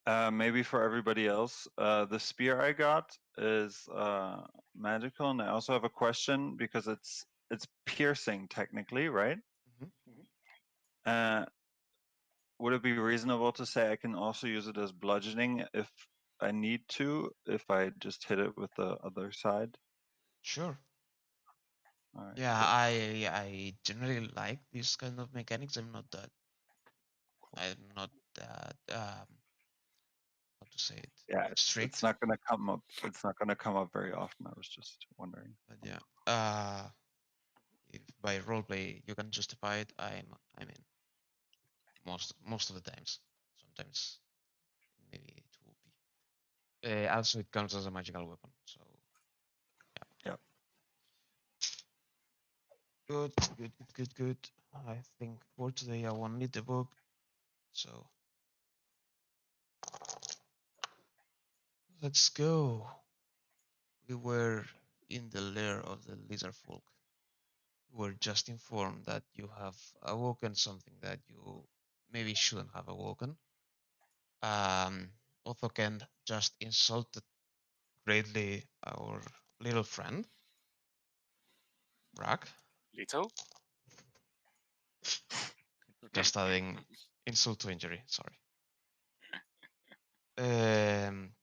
Maybe for everybody else, the spear I got is magical, and I also have a question because it's piercing technically, right? Mhm. Uh, would it be reasonable to say I can also use it as bludgeoning if I need to, if I just hit it with the other side? Sure. All right, Yeah, cool. I generally like this kind of mechanics. I'm not that how to say it, Yeah, it's strict. not gonna come up. It's not gonna come up very often. I was just wondering. But yeah, if by roleplay you can justify it, I'm in most of the times. Sometimes maybe it will be. Also, it counts as a magical weapon. So Yeah. good, good, good, good, good. I think for today I won't need the book. So let's go. We were in the lair of the lizard folk. We were just informed that you have awoken something that you maybe shouldn't have awoken. Um, Othoken just insulted greatly our little friend, Brack, Little? just adding insult to injury, sorry. Um,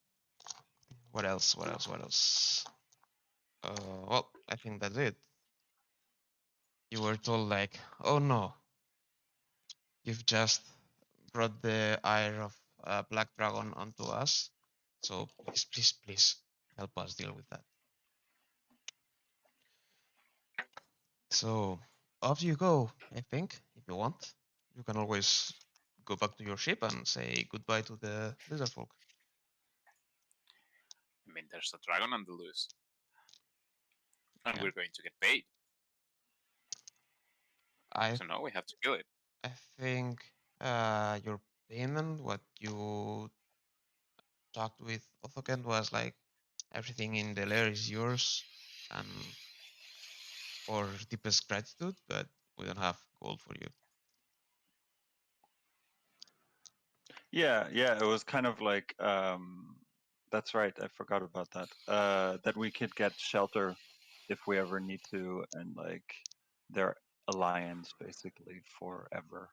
what else? What else? What else? Well, I think that's it. You were told like, oh no, you've just brought the ire of Black Dragon onto us. So please, please, please help us deal with that. So off you go, I think, if you want. You can always go back to your ship and say goodbye to the lizard folk. I mean, there's a dragon on the loose, and Yeah. we're going to get paid. I So no, we have to kill it. I think your payment, what you talked with Othoken was like everything in the lair is yours and our deepest gratitude, but we don't have gold for you. Yeah, yeah, it was kind of like that's right, I forgot about that. That we could get shelter if we ever need to, and like their alliance basically forever.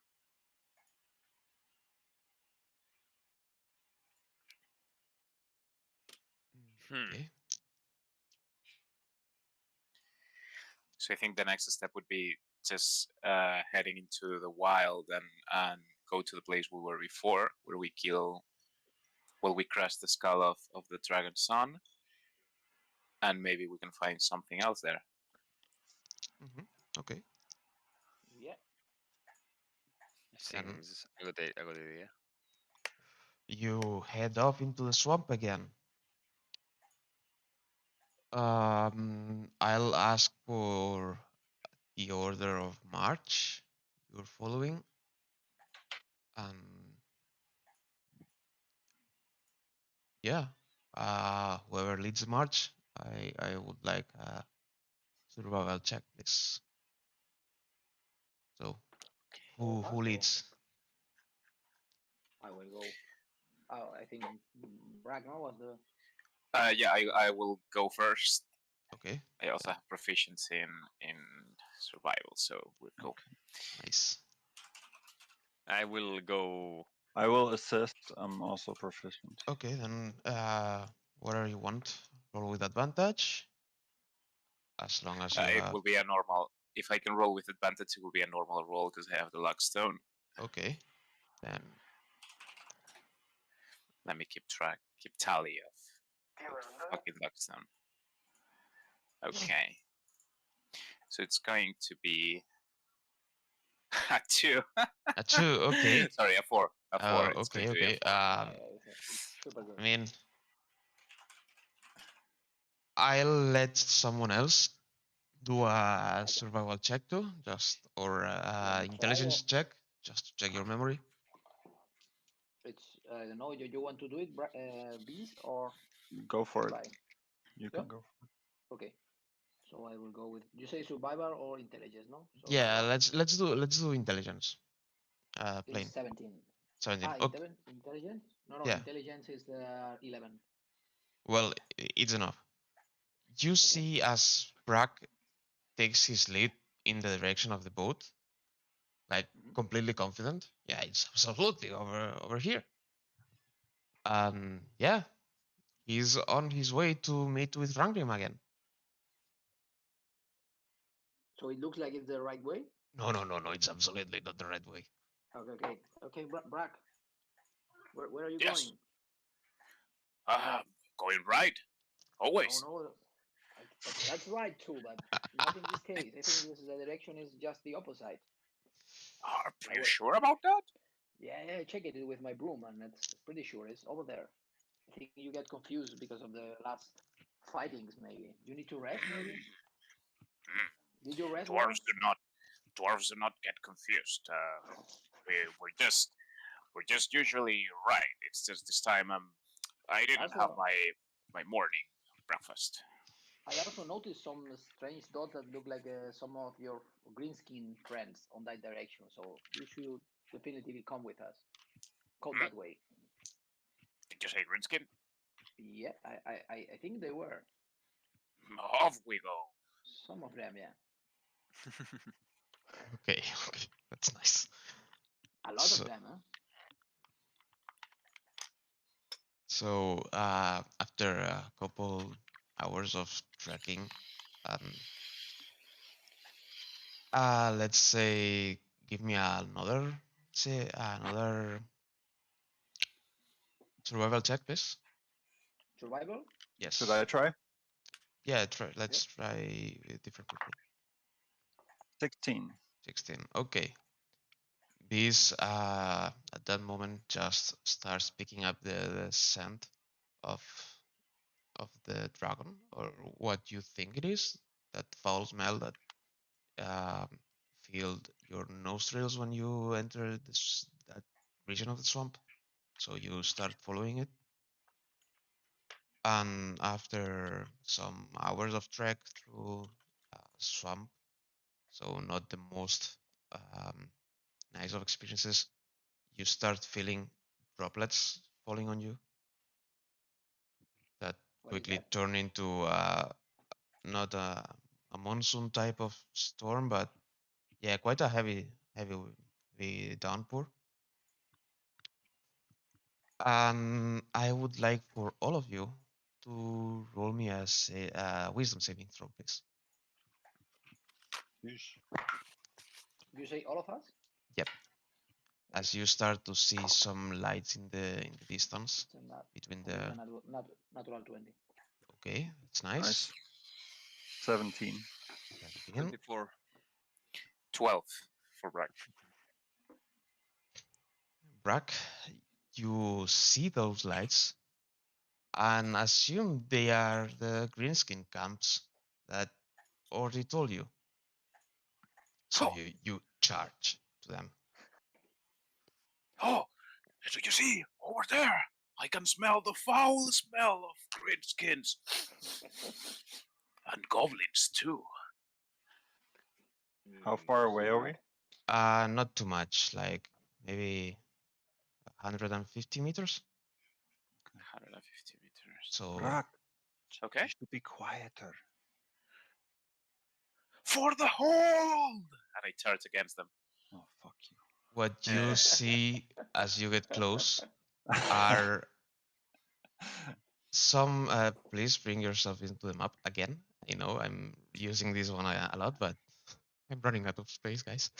Hmm. Okay. So I think the next step would be just heading into the wild and go to the place we were before, where we kill, well, we crush the skull of the dragon son, and maybe we can find something else there. Mm-hmm. Okay. Yeah. Then Seems a good idea. you head off into the swamp again. I'll ask for the order of march you're following, and yeah, whoever leads the march, I would like a survival check, please. So who leads? I will go. Oh, I think Ragnar was the. Yeah, I will go first. Okay, I also have proficiency in survival, so we're cool. nice. I will go. I will assist. I'm also proficient. Okay, then whatever you want, roll with advantage, as long as you It have. will be a normal. If I can roll with advantage, it will be a normal roll because I have the luck stone. Okay, then Let me keep tally of fucking luck stone. Okay, so it's going to be a 2. a 2. Okay. Sorry, a 4. A 4. It's going Okay, to be a okay. 4. It's super good. I mean, I'll let someone else do a survival check too, just or intelligence check, just to check your memory. It's I don't know. You want to do it, Beast or Go for it. like? You Yeah. can go. Okay. So I will go with. You say survivor or intelligence, no? So Yeah, let's do intelligence. it's Plain. 17. 17. Ah, Okay. intelligence? No, Yeah. intelligence is 11. Well, it's enough. You see as Brack takes his lead in the direction of the boat, like completely confident. Yeah, it's absolutely over here. Yeah, he's on his way to meet with Rangrim again. So it looks like it's the right way? No, it's absolutely not the right way. Okay, Brack. Where are you Yes. going? Going right. Always. No, that's right too, but not in this case. I think the direction is just the opposite. Are you sure about that? Yeah, I checked it with my broom, and it's pretty sure it's over there. I think you get confused because of the last fightings. Maybe you need to rest. Maybe did you rest well? Dwarves do not get confused. We're just usually right. It's just this time I didn't have my morning breakfast. I also noticed some strange dots that look like some of your green skin friends on that direction. So you should definitively come with us. Go that way. Did you say Greenskin? Yeah, I think they were. Off we go. Some of them, yeah. Okay, that's nice. A lot of them, huh? So after a couple hours of trekking, let's say give me another survival check, please. Survival? Yes. Should I try? Yeah, let's try with different people. 16. 16. Okay. This at that moment just starts picking up the scent of the dragon, or what you think it is, that foul smell that filled your nostrils when you enter that region of the swamp. So you start following it, and after some hours of trek through swamp, so not the most nice of experiences, you start feeling droplets falling on you that quickly turn into not a monsoon type of storm, but yeah, quite a heavy downpour. And I would like for all of you to roll me as a wisdom saving throw, please. You say all of us? Yep. As you start to see some lights in the distance between the. Natural 20. Okay, that's nice. 17. 24. 12 for Brack. Brack, you see those lights and assume they are the greenskin camps that already told you. So you charge to them. Oh, so you see, over there, I can smell the foul smell of greenskins. And goblins, too. How far away are we? Not too much, like maybe 150 meters. 150 meters. So, Brock, okay. You should be quieter. For the hold! And I turn against them. Oh, fuck you. What you see as you get close are some. Please bring yourself into the map again. I know I'm using this one a lot, but I'm running out of space, guys.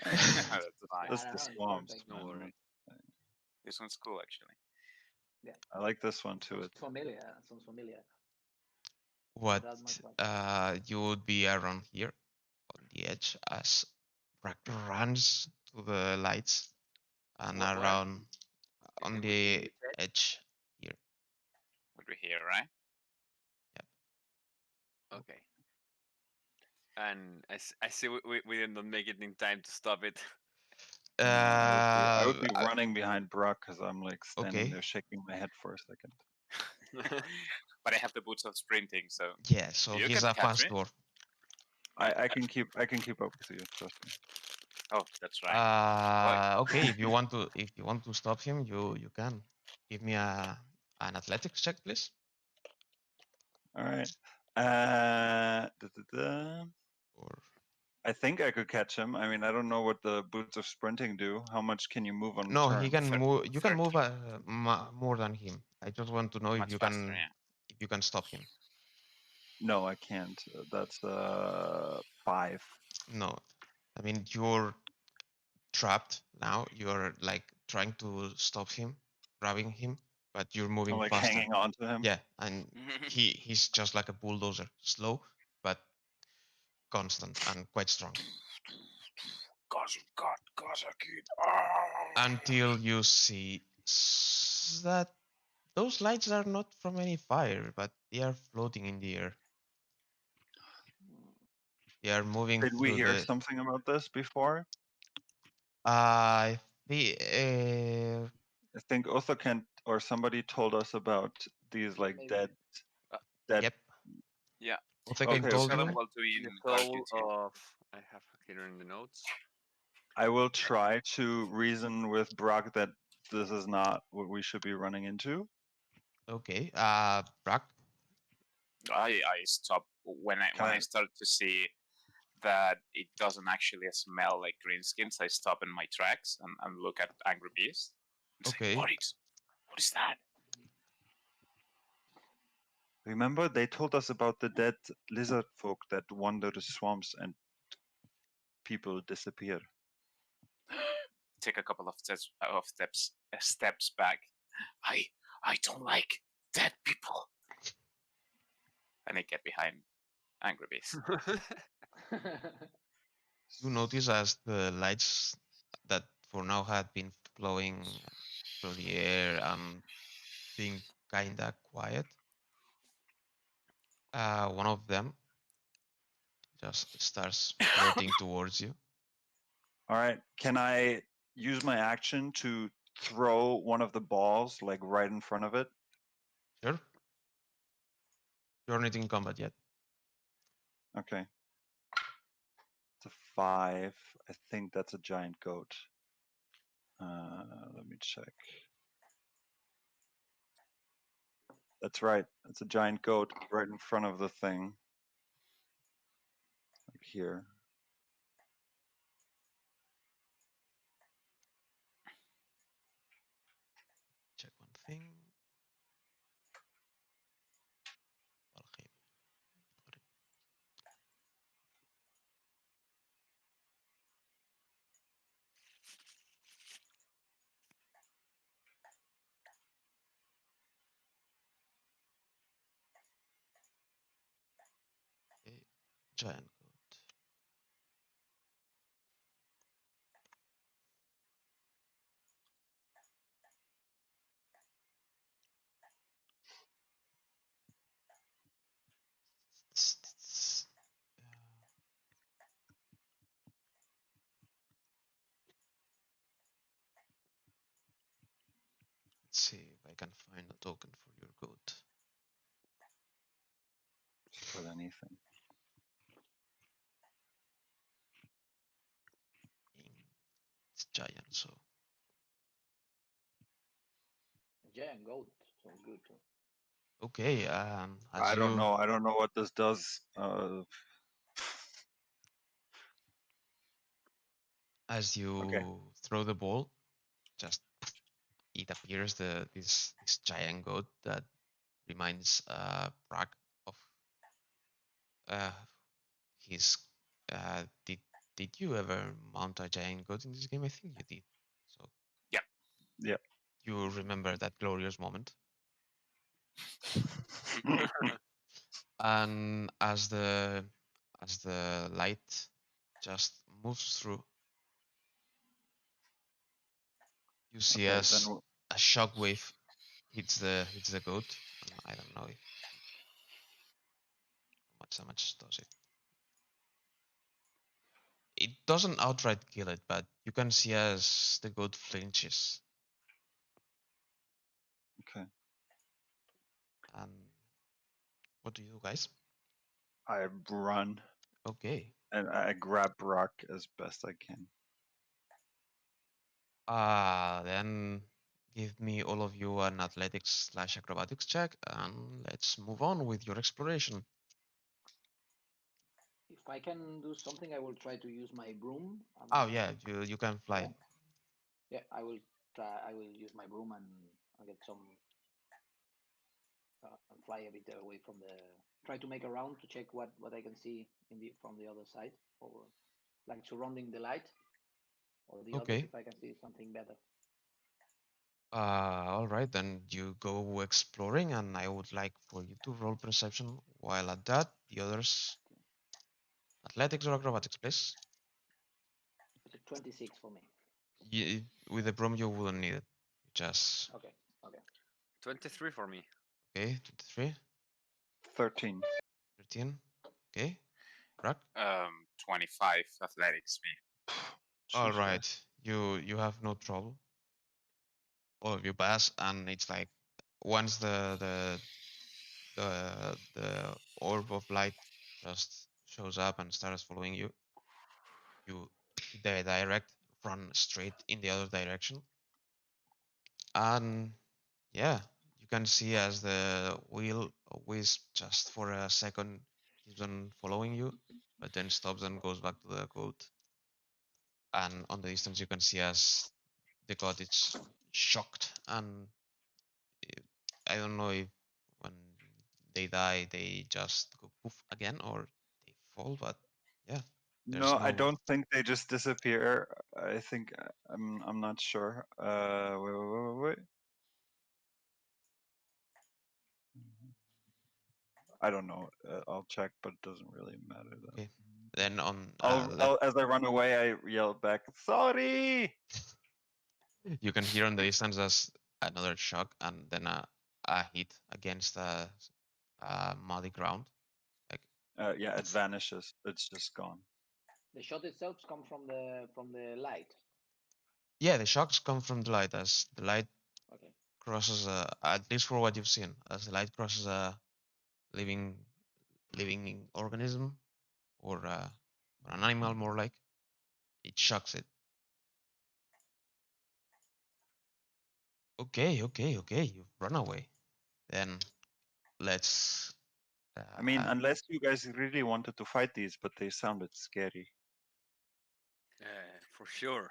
That's fine. That's the swamps. No worry. This one's cool, actually. Yeah. I like this one too. Sounds familiar. What you would be around here on the edge as Brack runs to the lights and around on the edge here. Would be here, right? Yep. Okay. And I see we did not make it in time to stop it. I would be running behind Brock because I'm like standing there shaking my head for a second. But I have the boots of sprinting, so yeah. So he's a fast dwarf. I can keep up with you. Trust me. Oh, that's right. Okay, if you want to stop him, you can. Give me an athletics check, please. All right. Or I think I could catch him. I mean, I don't know what the boots of sprinting do. How much can you move on no, he turn? can move. You can move 30. more than him. I just want to know Much faster, yeah. if you can stop him. No, I can't. That's 5. No, I mean you're trapped now. You're like trying to stop him, grabbing him, but you're I'm moving like faster. hanging on to him. Yeah, and he's just like a bulldozer, slow but constant and quite strong. Until you see that those lights are not from any fire, but they are floating in the air. They are moving Did we through hear the. something about this before? The I think Othokent or somebody told us about these like Maybe. dead. Yep. Yeah. Otheken Okay, You told saw okay. them you. while doing The guard soul duty. of I have here in the notes. I will try to reason with Brock that this is not what we should be running into. Okay. Brack. I stop when Can I I? start to see that it doesn't actually smell like greenskins. I stop in my tracks and look at Angry Beast and say, Okay. what is that? Remember, they told us about the dead lizard folk that wander the swamps and people disappear. Take a couple of steps back. I don't like dead people. And I get behind Angry Beast. You notice as the lights that for now had been flowing through the air and being kinda quiet. One of them just starts floating towards you. All right. Can I use my action to throw one of the balls like right in front of it? Sure. You're not in combat yet. Okay. It's a 5. I think that's a giant goat. Let me check. That's right. It's a giant goat right in front of the thing. Like here. Check one thing. Valheim. Got it. A giant goat. Let's see if I can find a token for your goat. Just put anything. It's giant, so Giant goat sounds good too. okay. I don't know. I don't know what this does. As you Okay. throw the ball, just it appears this giant goat that reminds Brack of his. Did you ever mount a giant goat in this game? I think you did. So Yeah. Yeah. you remember that glorious moment. And as the light just moves through, you see Okay. as Then a shockwave hits the goat. And I don't know if how much does it. It doesn't outright kill it, but you can see as the goat flinches. okay. And what do you do, guys? I run Okay. and I grab Brock as best I can. Then give me all of you an athletics/acrobatics check, and let's move on with your exploration. If I can do something, I will try to use my broom. Oh yeah, you can fly. Yeah. Yeah, I will try. I will use my broom and I'll get some and fly a bit away from the. Try to make a round to check what I can see in the from the other side, or like surrounding the light, or the others Okay. if I can see something better. All right, then you go exploring, and I would like for you to roll perception. While at that, the others, athletics or acrobatics, please. It's a 26 for me. With the broom, you wouldn't need it. Just Okay. Okay. 23 for me. okay. 23, 13. 13. Okay, Rack. 25 athletics. Me. All Sheesh, right, you have no trouble. All of you pass, and it's like once the orb of light just shows up and starts following you, you direct run straight in the other direction, and yeah, you can see as the wheel wisp just for a second keeps on following you, but then stops and goes back to the goat. And on the distance, you can see as the god is shocked, and I don't know if when they die they just go poof again or they fall, but yeah, there's No, I no. don't think they just disappear. I think I'm not sure. Wait. I don't know. I'll check, but it doesn't really matter. Then. Okay, then on As I run away, I yell back, "Sorry!" you can hear on the distance as another shock and then a hit against muddy ground. Like Yeah, it vanishes. It's just gone. The shot itself comes from the light. yeah, the shocks come from the light as the light Okay. crosses at least for what you've seen, as the light crosses a living living organism or an animal more like, it shocks it. Okay, you've run away. Then let's. I mean, unless you guys really wanted to fight these, but they sounded scary. For sure.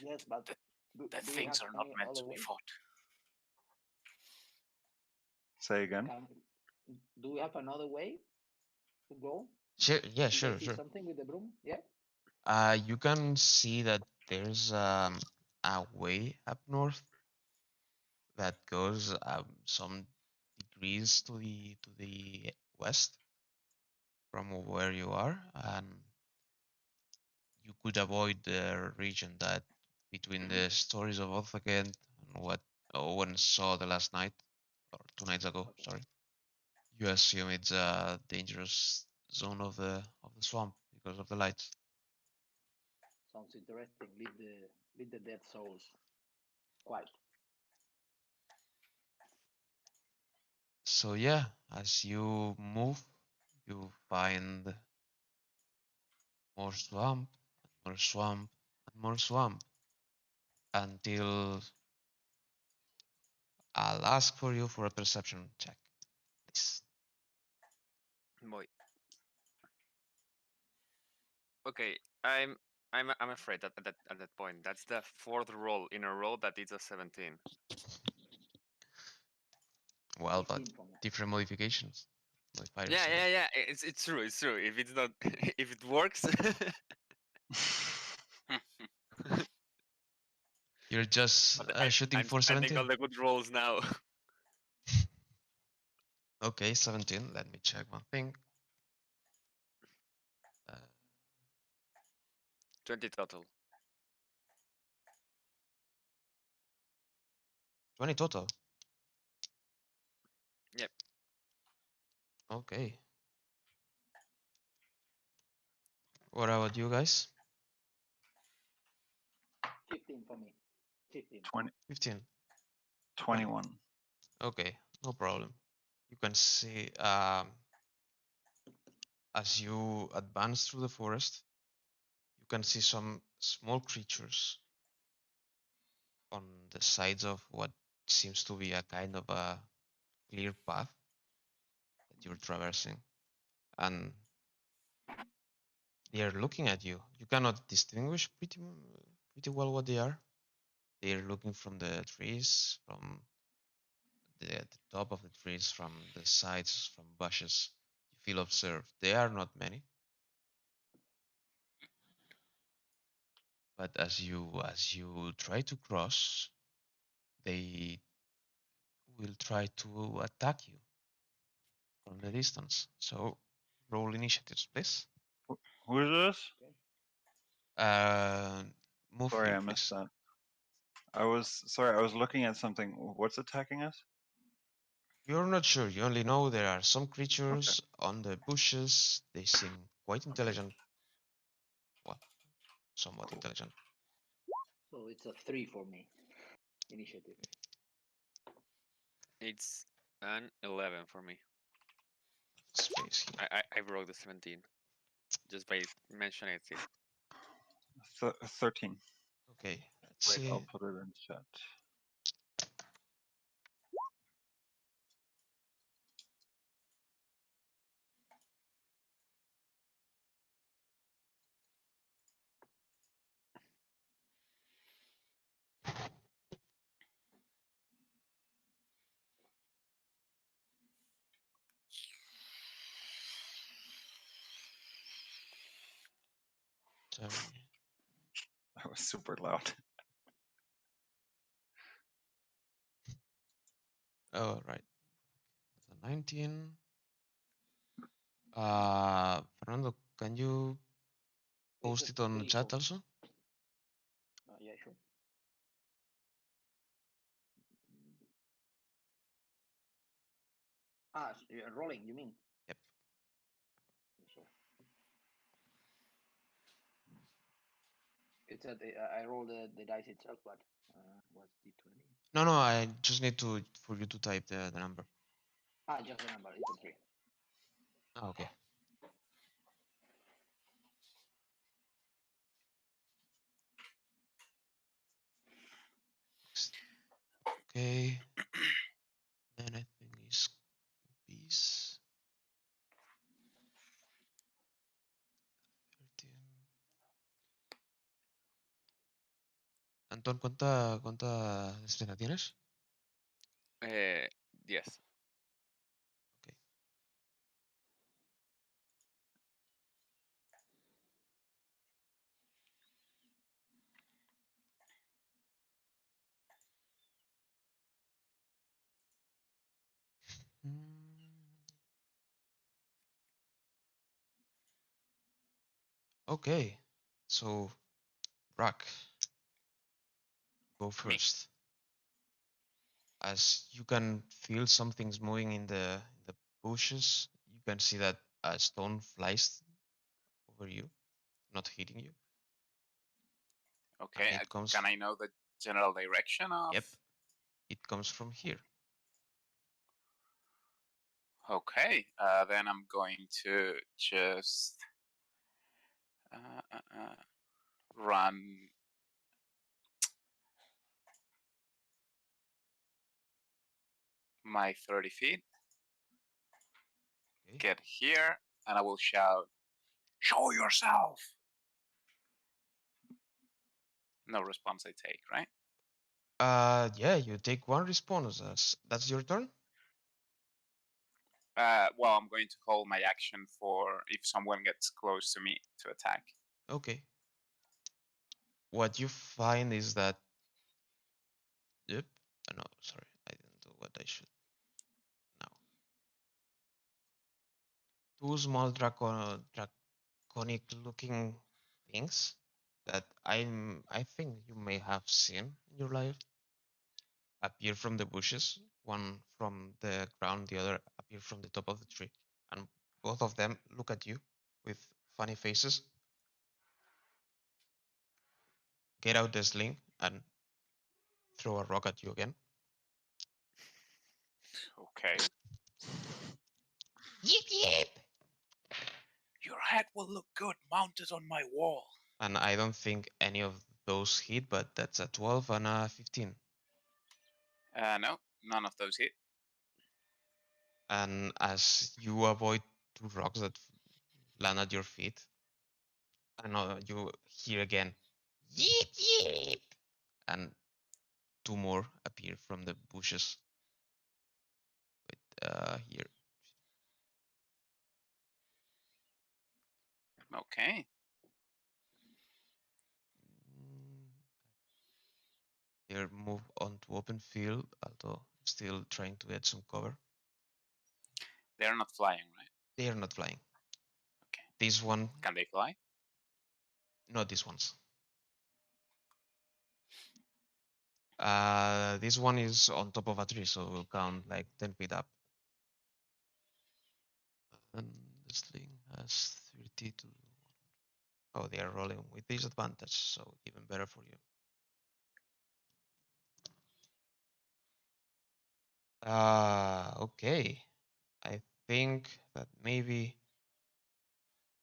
Yes, but The do we have things are not any meant other to be way? fought. Say again. Do we have another way to go? sure, yeah, Do you guys sure, see sure. something with the broom? Yeah. You can see that there's a way up north that goes some degrees to the west from where you are, and you could avoid the region that between the stories of Othagent and what Owen saw the last night or 2 nights ago. Okay. Sorry, you assume it's a dangerous zone of the swamp because of the lights. Sounds interesting. Lead the dead souls. Quite. So yeah, as you move, you find more swamp, more swamp, and more swamp until I'll ask for you for a perception check, please. Boy. Okay, I'm afraid that at that point that's the fourth roll in a row that it's a 17. Well, but 15 from me. different modifications. Modifiers. Yeah, Sorry. yeah, yeah. It's true. It's true. If it's not, if it works, You're just but shooting I'm for spending all 17. the good rolls now. Okay, 17. Let me check one thing. 20 total. 20 total. Yep. Okay. What about you guys? 15 for me. 15. 20, 15. 21. Okay, no problem. You can see As you advance through the forest, you can see some small creatures on the sides of what seems to be a kind of a clear path that you're traversing. And they are looking at you. You cannot distinguish pretty well what they are. They are looking from the trees, from the top of the trees, from the sides, from bushes. You feel observed. There are not many, but as you try to cross, they will try to attack you from the distance. So roll initiatives, please. Who is this? Uh, move Sorry, here, I missed please. that. I was looking at something. What's attacking us? You're not sure. You only know there are some Okay. creatures on the bushes. They seem quite intelligent. Well, somewhat intelligent. So it's a 3 for me. Initiative. It's an 11 for me. Space here. I broke the 17 just by mentioning it. 13. Okay, let's Wait, see. I'll put it in chat. Sorry. That was super loud. Oh, right. That's a 19. Fernando, can you It's post a it on the 3 chat for me. also? Yeah, sure. Rolling, you mean? Yep. Sure. It's I rolled the dice itself, but what's D20? No, I just need for you to type the number. Just the number. It's a 3. Oh, okay. Okay. Then I think it's bees. 13. Anton, ¿cuánta destreza tienes? 10. Okay. Okay. So, Rock, go Me. first. As you can feel something's moving in the bushes, you can see that a stone flies over you, not hitting you. Okay. And it comes. Can I know the general direction of? Yep. It comes from here. Okay. Then I'm going to just run my 30 feet. Okay. Get here, and I will shout, "Show yourself!" No response I take, right? Yeah, you take one response. That's your turn. Well, I'm going to hold my action for if someone gets close to me to attack. Okay. What you find is that. Yep. No, sorry, I didn't do what I should. Now, two small draconic-looking things that I think you may have seen in your life appear from the bushes. One from the ground, the other appear from the top of the tree, and both of them look at you with funny faces. Get out the sling and throw a rock at you again. Okay. Yip yip. head will look good mounted on my wall. And I don't think any of those hit, but that's a 12 and a 15. No, none of those hit. And as you avoid two rocks that land at your feet, I know you hear again, yeet yeet, and two more appear from the bushes. Here. Okay. They move onto open field, although still trying to get some cover. They're not flying, right? They are not flying. Okay. This one. Can they fly? Not these ones. This one is on top of a tree, so we'll count like 10 feet up. And the sling has 30 to. Oh, they are rolling with disadvantage, so even better for you. Okay. I think that maybe.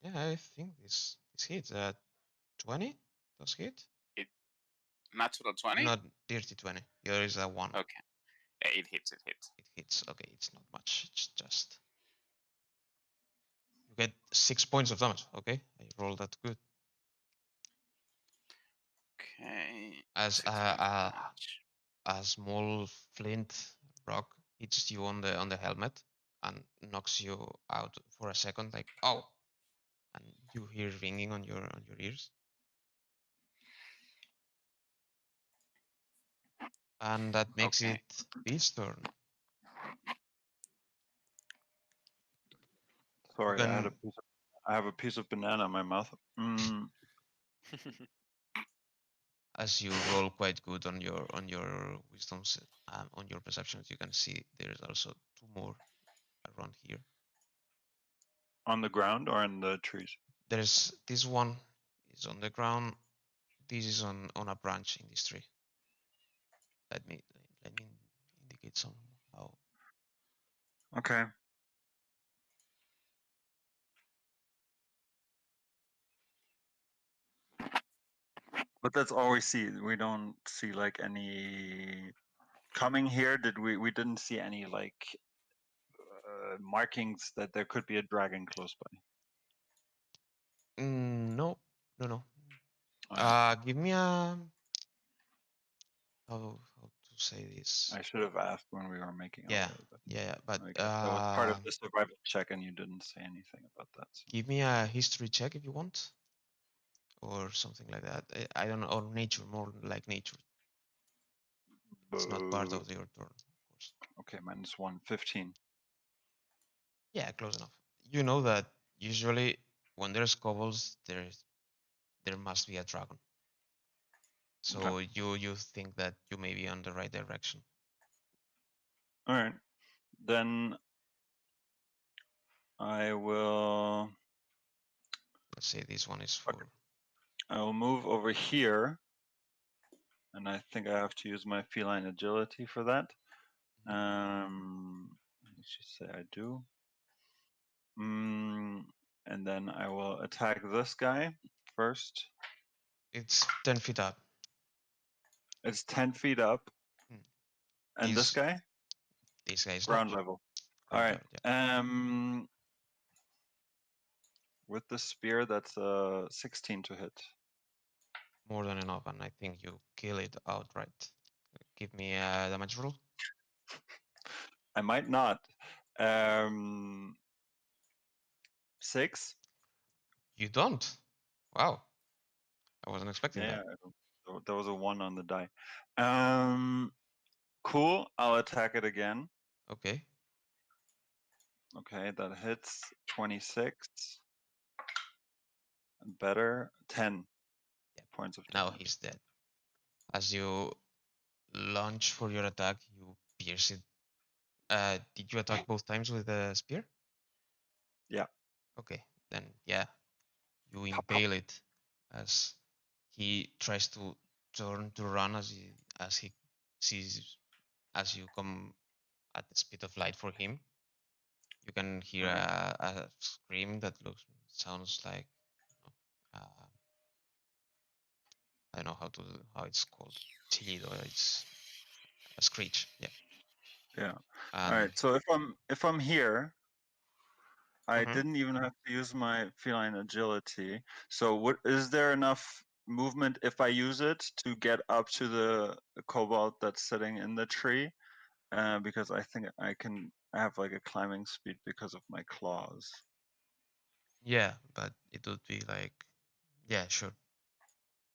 Yeah, I think this hits. 20 does hit. Natural 20? Not dirty 20. There is a 1. Okay. It hits. It hits. It hits. Okay, it's not much. It's just. You get 6 points of damage. Okay, I rolled that good. Okay. As 6 points of damage. a small flint rock hits you on the helmet and knocks you out for a second, like oh, and you hear ringing on your ears. And that makes Okay. it Beast's turn. Sorry, can- I have a piece of banana in my mouth. As you roll quite good on your wisdoms, on your perceptions, you can see there's also 2 more around here. On the ground or in the trees? There's this one is on the ground. This is on a branch in this tree. Let me indicate somehow. Okay. But that's all we see. We don't see like any coming here. We didn't see any like markings that there could be a dragon close by. No. Alright. Give me a how to say this. I should have asked when we were making our way, but But I guess that was part of the survival check, and you didn't say anything about that. So. give me a history check if you want, or something like that. I don't know, or nature, more like nature. It's not part of your turn, of course. Okay, -1, 15. Yeah, close enough. You know that usually when there's cobbles, there must be a dragon. So Okay. you think that you may be on the right direction. All right, then I will. Let's say this one is for. Okay. I will move over here, and I think I have to use my feline agility for that. Let's just say I do. And then I will attack this guy first. It's 10 feet up. It's 10 feet up. And this guy? This guy is ground not. level. Ground All right. level, With the spear, that's a 16 to hit. More than enough, and I think you kill it outright. Give me a damage roll. I might not. 6. You don't. Wow. I wasn't expecting Yeah, that. there was a 1 on the die. Cool. I'll attack it again. Okay. Okay, that hits 26. Better 10 points of damage. Now he's dead. As you launch for your attack, you pierce it. Did you attack both times with the spear? Yeah. Okay, then yeah, you Pop, pop. impale it as he tries to turn to run as he sees as you come at the speed of light for him. You can hear a scream that sounds like uh, I don't know how it's called. Chillido. It's a screech. Yeah. Yeah. And All right. So if I'm here, I Mhm. didn't even have to use my feline agility. So what is there enough movement if I use it to get up to the cobalt that's sitting in the tree? Because I think I have like a climbing speed because of my claws. Yeah, but it would be like, yeah, sure.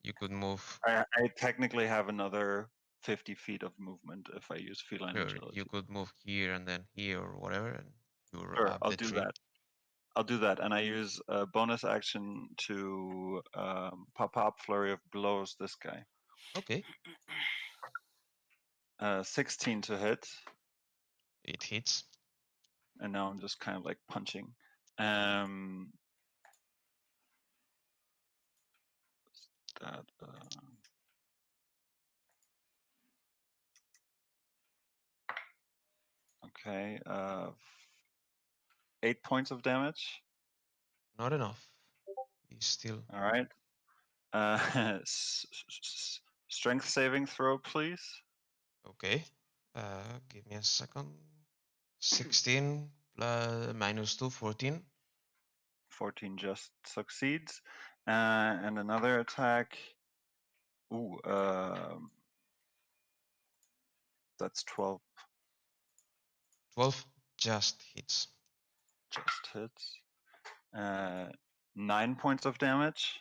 You could move. I technically have another 50 feet of movement if I use feline Sure, agility. you could move here and then here or whatever, and you're Sure, up I'll the do tree. that. I'll do that, and I use a bonus action to pop up flurry of blows this guy. Okay, 16 to hit, it hits. and now I'm just kind of like punching. Um, that okay, 8 points of damage. Not enough. He's still All right. Strength saving throw, please. okay. Give me a second. 16 plus minus 2, 14. 14 just succeeds. And another attack. Ooh, that's 12. 12 just hits. Just hits. 9 points of damage.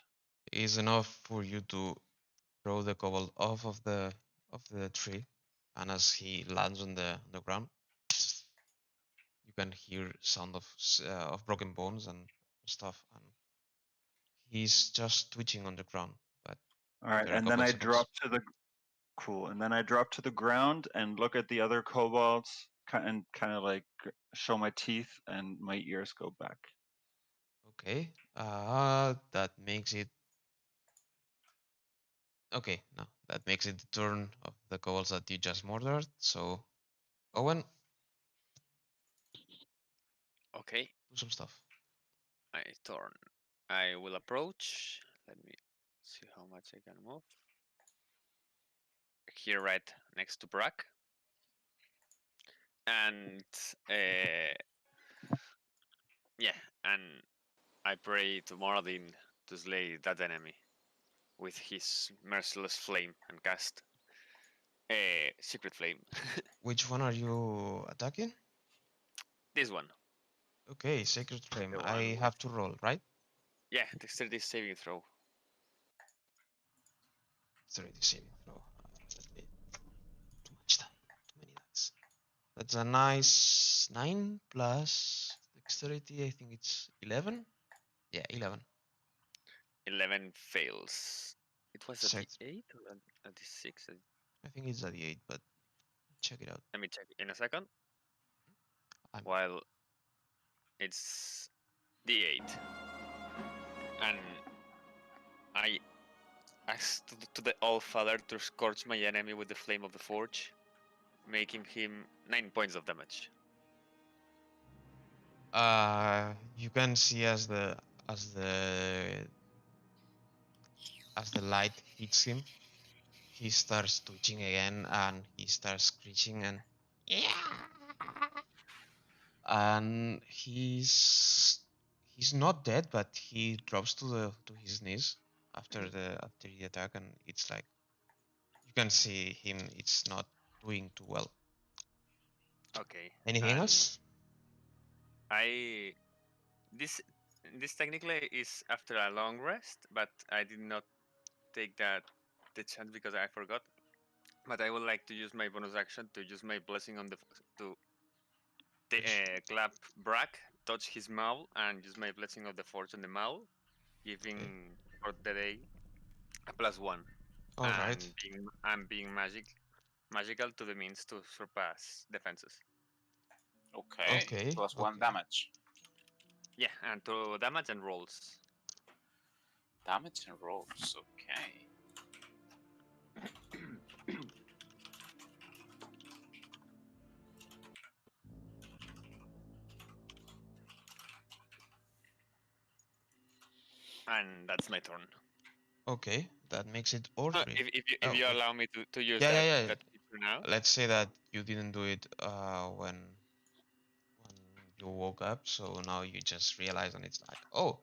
Is enough for you to throw the kobold off of the tree, and as he lands on the ground, you can hear sound of broken bones and stuff, and he's just twitching on the ground. But All right, after a and then couple I seconds, drop to the cool, and then I drop to the ground and look at the other kobolds and kind of like show my teeth, and my ears go back. okay, that makes it okay. No, that makes it the turn of the kobolds that you just murdered. So, Owen, Okay, do some stuff. I turn. I will approach. Let me see how much I can move. Here, right next to Brack, and yeah, and I pray to Moradin to slay that enemy with his merciless flame and cast a secret flame. Which one are you attacking? This one, Okay, Sacred Flame. the one I with have to roll, right? dexterity saving throw. 30 saving throw. Too much time. Too many dice. That's a nice 9 plus dexterity. I think it's 11. Yeah, 11. 11 fails. It was a Check. D8 or a D6? I think it's a D8, but check it out. Let me check in a second. I'm While it's D8, and I asked to the All Father to scorch my enemy with the flame of the forge, making him 9 points of damage. you can see as the as the light hits him, he starts twitching again and he starts screeching and he's not dead, but he drops to his knees after the attack, and it's like you can see him. It's not doing too well. Okay, Anything and else? I this this technically is after a long rest, but I did not take the chance because I forgot. But I would like to use my bonus action to use my blessing on to clap Brack, touch his maul, and use my blessing of the forge on the maul, Okay. giving for the day a +1, All right. and being magical to the means to surpass defenses. Okay, Okay. plus 1 Okay. damage. Yeah, and to damage and rolls. Damage and rolls. Okay. And that's my turn. Okay, that makes it So Ordry. if you wait. allow me to use Yeah. that feature now. Let's say that you didn't do it when you woke up, so now you just realize, and it's like, oh,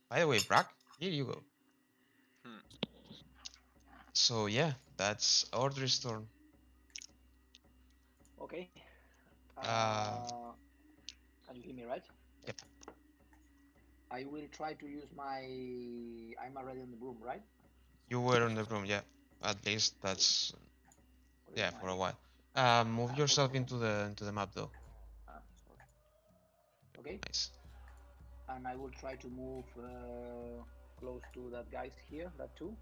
by the way, Brack, here you go. Hmm. So yeah, that's Ordry's turn. Okay. Uh, Can you hear me right? yep. I will try to use my. I'm already on the broom, right? You were in the room, yeah. At least that's What is yeah my for a while. Move photo yourself room? into the map though. Sorry. Okay. Nice. And I will try to move close to that guy's here. That too.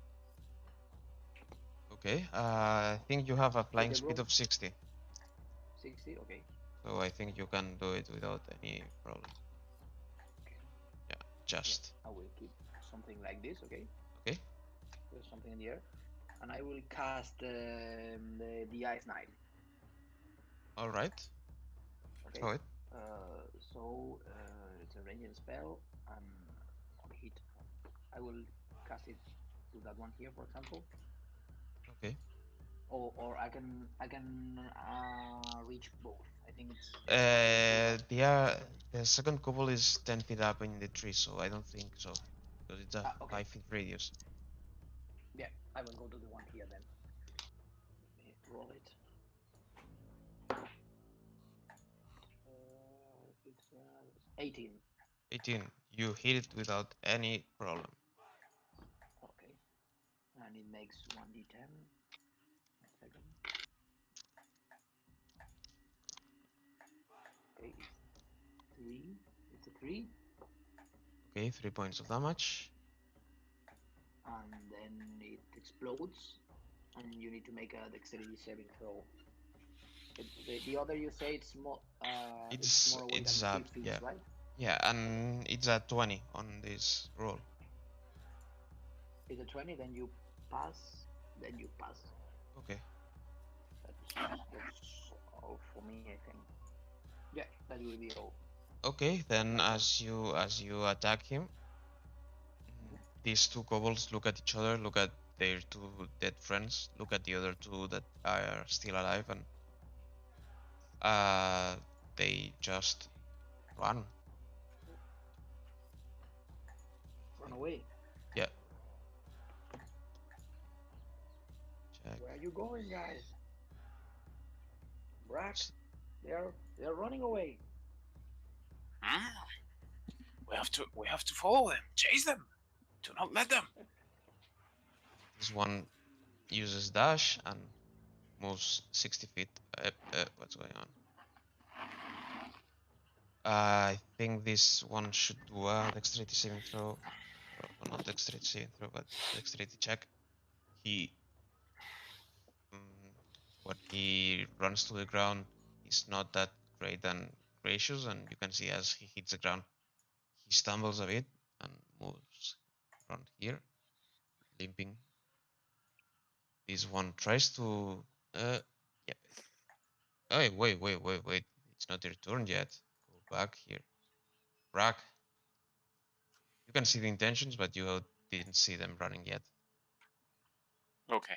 Okay. I think you have a With flying the speed broom. of 60, 60. Okay. so I think you can do it without any problem. Okay. Yeah, Yeah. just. I will keep something like this. Okay. Okay. There's something in the air, and I will cast the ice knife. All right. Okay. Throw it. It's a ranged spell and on hit. I will cast it to that one here, for example. Okay. Or I can reach both. I think it's easier to The second couple is 10 feet up in the tree, so I don't think so because it's a okay. 5 feet radius. Yeah, I will go to the one here then. Let me roll it. It's 18. 18. You hit it without any problem. Okay, and it makes 1d10. One second. Okay, it's 3. It's a 3. Okay, 3 points of damage. And then it explodes, and you need to make a dexterity saving throw. The other you say it's more away than 3 feet, Yeah. right? Yeah, and it's a 20 on this roll. It's a 20, then you pass, then you pass. Okay. That's all for me, I think. Yeah, that will be all. Okay, then as you attack him, these two kobolds look at each other, look at their two dead friends, look at the other two that are still alive, and they just run. Run away. Yeah. Check. Where are you going, guys? Brack, they're running away. We have to follow them. Chase them. Do not let them. This one uses dash and moves 60 feet. What's going on? I think this one should do a dexterity saving throw. Or not dexterity saving throw, but dexterity check. He, when he runs to the ground, is not that great and gracious, and you can see as he hits the ground, he stumbles a bit and moves around here, limping. This one tries to. Yep. Hey, wait. It's not your turn yet. Go back here. Brack. You can see the intentions, but you didn't see them running yet. Okay.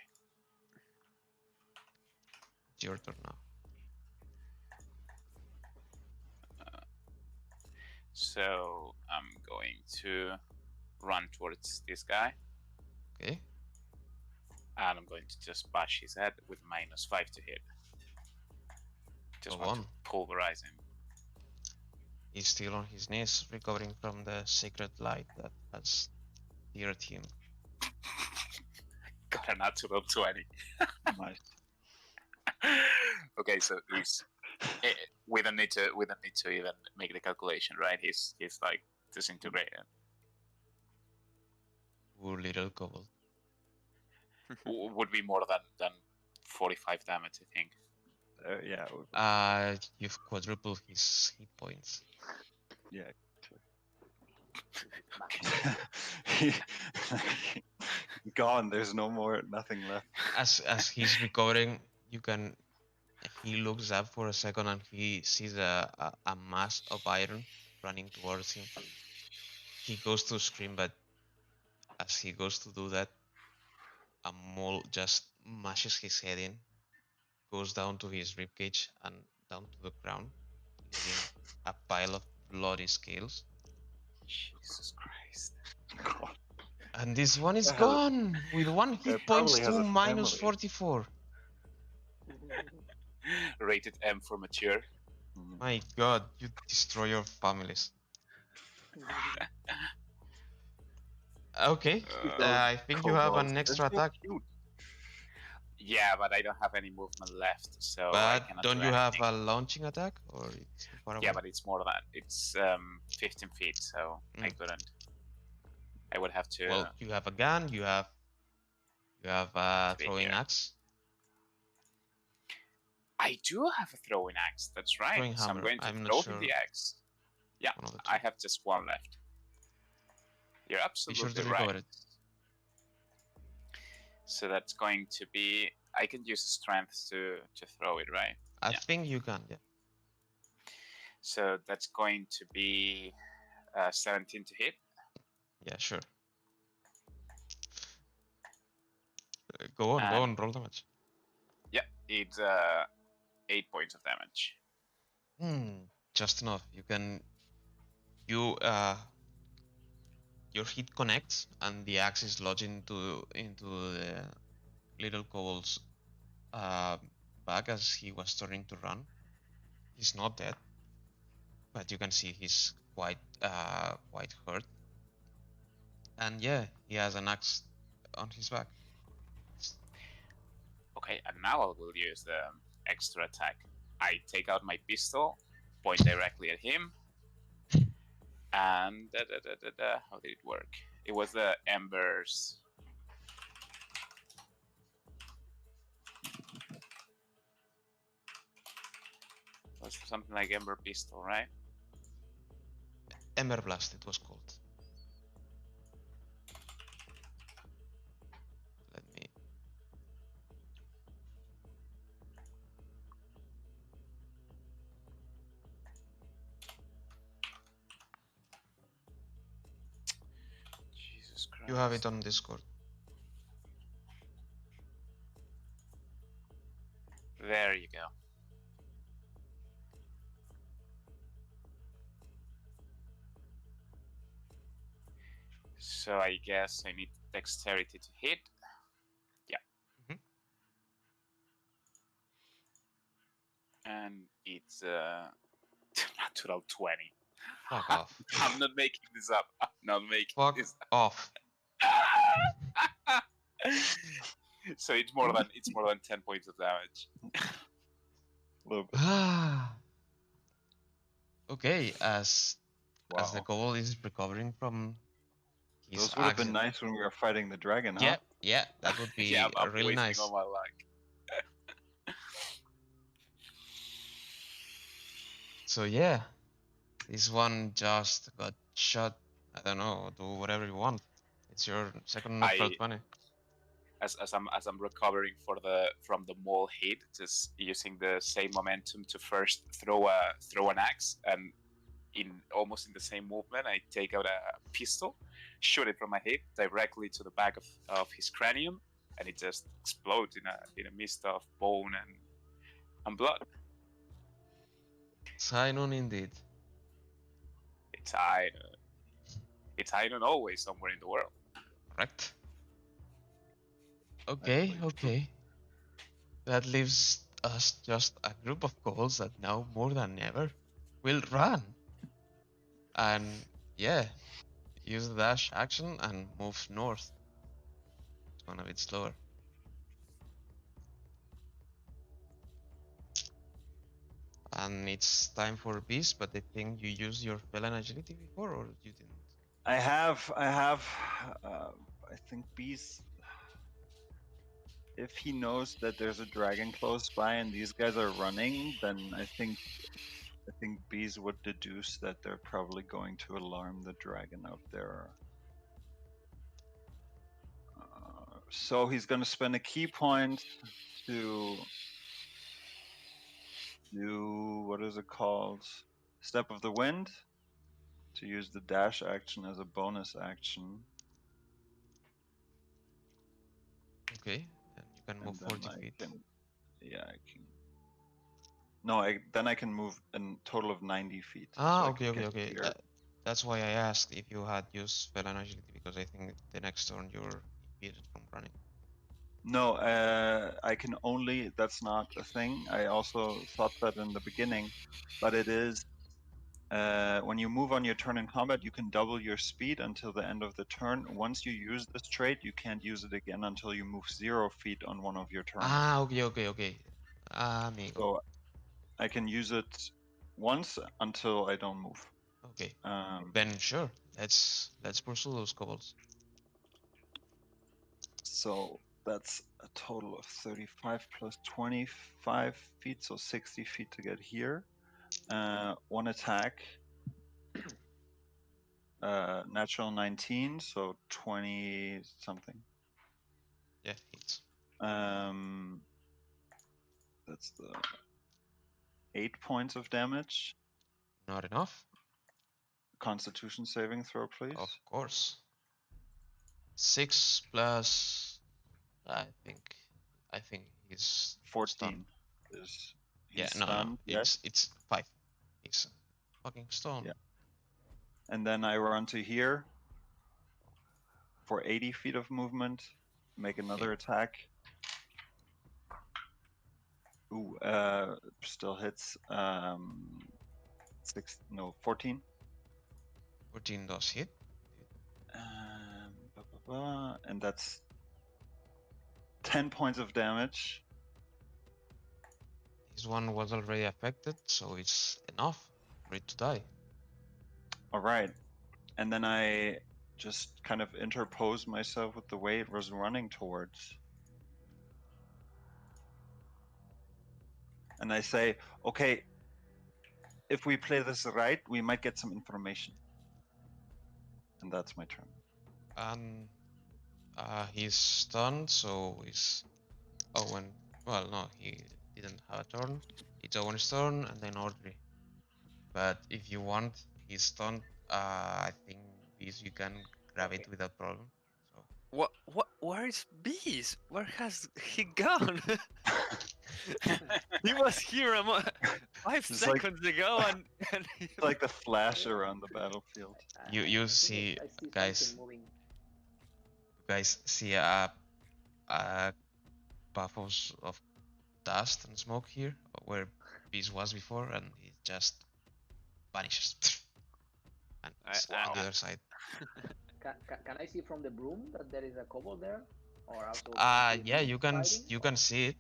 It's your turn now. So I'm going to run towards this guy. Okay. And I'm going to just bash his head with -5 to hit. Just Go want on. to pulverize him. He's still on his knees, recovering from the sacred light that has seared him. Got a natural 20. Nice. Okay, so he's. We don't need to even make the calculation, right? He's like disintegrated. Poor little kobold. Would be more than 45 damage, I think. Yeah. You've quadrupled his hit points. Yeah. Max. Gone. There's nothing left. As he's recovering, he looks up for a second and he sees a mass of iron running towards him. He goes to scream, but as he goes to do that, a mole just mashes his head in, goes down to his ribcage and down to the ground, leaving a pile of bloody scales. Jesus Christ. God, And this one is That has a- gone with 1 guy hit points probably has to a minus family. 44. Rated M for mature. Mm. My god, you destroy your families. Okay, Uh, I think you have an They're extra so attack, cute. Yeah, but I don't have any movement left, so I but cannot don't do you have anything. a launching attack, or it's too far away? Yeah, but it's more than it's 15 feet, so I Mm. couldn't. I would have to Well, you have a gun, you have a be throwing here. axe, I do have a throwing axe. That's right. throwing So I'm hammer. going to I'm not throw him sure. the axe. Yeah, One of the I two. have just one left. You're Be sure absolutely to right. recover it. So that's going to be. I can use strength to throw it, right? I Yeah. think you can, yeah. So that's going to be 17 to hit. Yeah, sure. Go on, roll damage. Yeah, it's 8 points of damage. Just enough. You your hit connects and the axe is lodged into the little kobold's back as he was turning to run. He's not dead, but you can see he's quite hurt. And yeah, he has an axe on his back. Okay, and now I will use the extra attack. I take out my pistol, point directly at him, and how did it work? It was the embers. It was something like ember pistol, right? Ember Blast, it was called. Let me. Jesus Christ. You have it on Discord. There you go. So I guess I need dexterity to hit. Yeah. And it's natural 20. Fuck off. I'm not making this up. I'm not making Fuck this off. So it's more than 10 points of damage. A little bit. Okay, as the Wow. kobold is recovering from his Those would have been accident. nice when we were fighting the dragon, huh? Yeah, that would be Yeah, I'm really wasting nice. all my luck. So yeah, this one just got shot. I don't know, do whatever you want. It's your second natural 20. As I'm recovering from the mole hit, just using the same momentum to first throw an axe, and almost in the same movement, I take out a pistol, shoot it from my hip directly to the back of his cranium, and it just explodes in a mist of bone and blood. Sinun indeed. It's Iron always somewhere in the world. Correct. Okay. That leaves us just a group of goals that now more than ever will run. And yeah, use the dash action and move north. It's gonna be slower. And it's time for Beast, but I think you used your feline agility before, or you didn't? I have. I think Beast. If he knows that there's a dragon close by and these guys are running, then I think Bees would deduce that they're probably going to alarm the dragon out there. So he's going to spend a key point to do, what is it called? Step of the Wind, to use the dash action as a bonus action. Okay, and you can move and then 40 I feet. can, yeah, I can. No, then I can move a total of 90 feet. Ah, so okay, I okay, can okay. get here. That's why I asked if you had used spell and agility, because I think the next turn you're impeded from running. No, I can only. That's not a thing. I also thought that in the beginning, but it is. When you move on your turn in combat, you can double your speed until the end of the turn. Once you use this trait, you can't use it again until you move 0 feet on one of your turns. Ah, okay, okay, okay. Amigo. So I can use it once until I don't move. Okay, then sure. Let's pursue those kobolds. So that's a total of 35 plus 25 feet, so 60 feet to get here. One attack, natural 19, so 20 something. Yeah, hits. That's the 8 points of damage. Not enough. Constitution saving throw, please. Of course. 6 plus. I think he's 14 stunned. is Yeah, he's no, stunned. Yes. it's 5. He's fucking stunned. Yeah. And then I run to here for 80 feet of movement. Make another attack. Ooh, still hits. 14. 14 does hit. And that's 10 points of damage. This one was already affected, so it's enough for it to die. All right. And then I just kind of interpose myself with the way it was running towards. And I say, okay, if we play this right, we might get some information. And that's my turn. And he's stunned, so he's Owen. Well, no, he didn't have a turn. It's Owen's turn, and then Audrey. But if you want, he's stunned. I think this you can grab it without problem. So Where is Beast? Where has he gone? He was here 5 It's like- seconds ago, and It's like the flash around the battlefield. you see, I see guys. something moving. You guys see a puff of dust and smoke here, where Beast was before, and it just vanishes. And it's on the other side. Can I see from the broom that there is a kobold there, or also? Yeah, you can fighting, you can see it.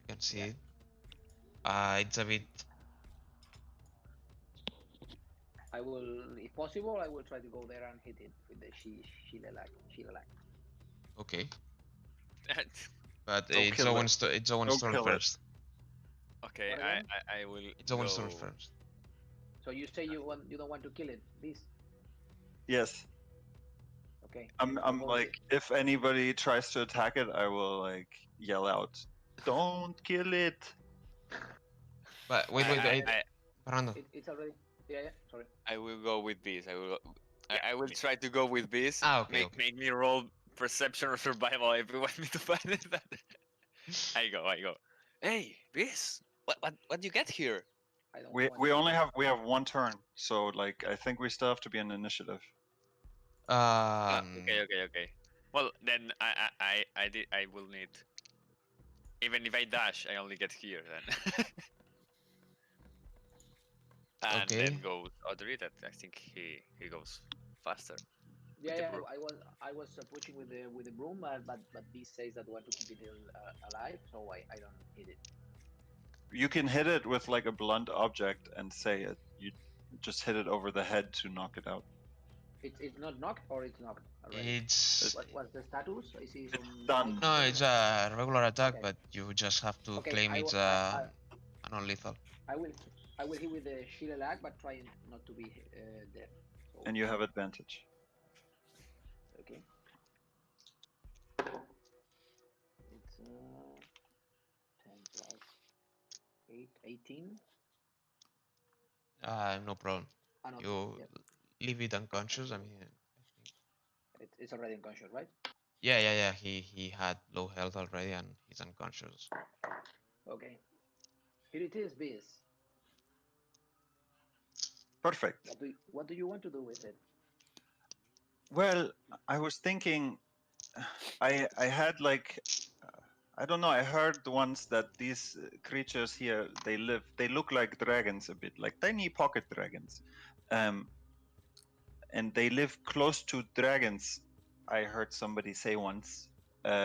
You can see it. It's a bit. I will, if possible, I will try to go there and hit it with the Shilalag. Okay. But Don't it's kill it. Owen's Don't turn kill it. first. okay, What again? I will It's Owen's go. turn first. So you say you don't want to kill it, this? Yes. Okay. I'm I'll go like, if anybody tries to attack it, I will like yell out, "Don't kill it!" But wait, Fernando. It's already. Yeah. Sorry. I will go with this. I will try to go with this. Okay, Make me roll perception or survival if you want me to find it. I go. Hey, this. What you get here? I don't. We only have one turn, so like I think we still have to be in initiative. Okay. Well, then I will need. Even if I dash, I only get here then. And Okay. then goes Audrey. That I think he goes faster. Yeah. I was pushing with the broom, but this says that I want to keep it alive, so I don't hit it. You can hit it with like a blunt object and say it. You just hit it over the head to knock it out. It's not knocked, or it's knocked already. It's What's the status? I see some. Done. no, it's a regular attack, Okay. but you just have to Okay, claim it's a non-lethal. I will hit with the Shilalag, but trying not to be dead. So, And you have advantage. okay. It's 10 plus 8, 18. No problem. Ah, no, You yeah. leave it unconscious. I mean, It's already unconscious, right? Yeah. He had low health already and he's unconscious. Okay. Here it is, Beast. Perfect. What do you want to do with it? Well, I was thinking, I had like, I don't know. I heard once that these creatures here, they look like dragons a bit, like tiny pocket dragons, and they live close to dragons. I heard somebody say once.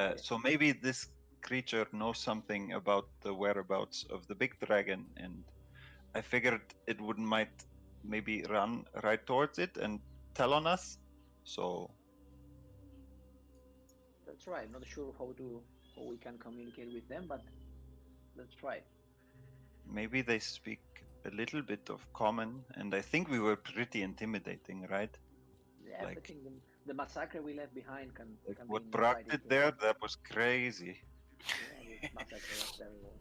Yes. So maybe this creature knows something about the whereabouts of the big dragon, and I figured it would might maybe run right towards it and tell on us. So Let's try. I'm not sure how we can communicate with them, but let's try. maybe they speak a little bit of common, and I think we were pretty intimidating, right? Yeah, I Like, think the massacre we left behind can be what Brack invited did to. there, that was crazy. Yeah, this massacre was terrible.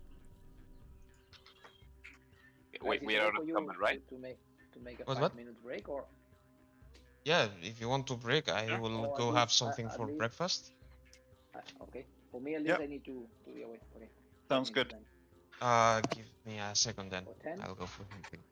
we, Guys, it's we are okay out of for you comment, right? to make a What? 5 minute break, or Yeah, if you want to break, I Sure. will or go have something at for least breakfast. okay. For me, at least Yep, I need to be away. Okay, 5 sounds minutes good. then, Give me a second then. or 10. I'll go for something.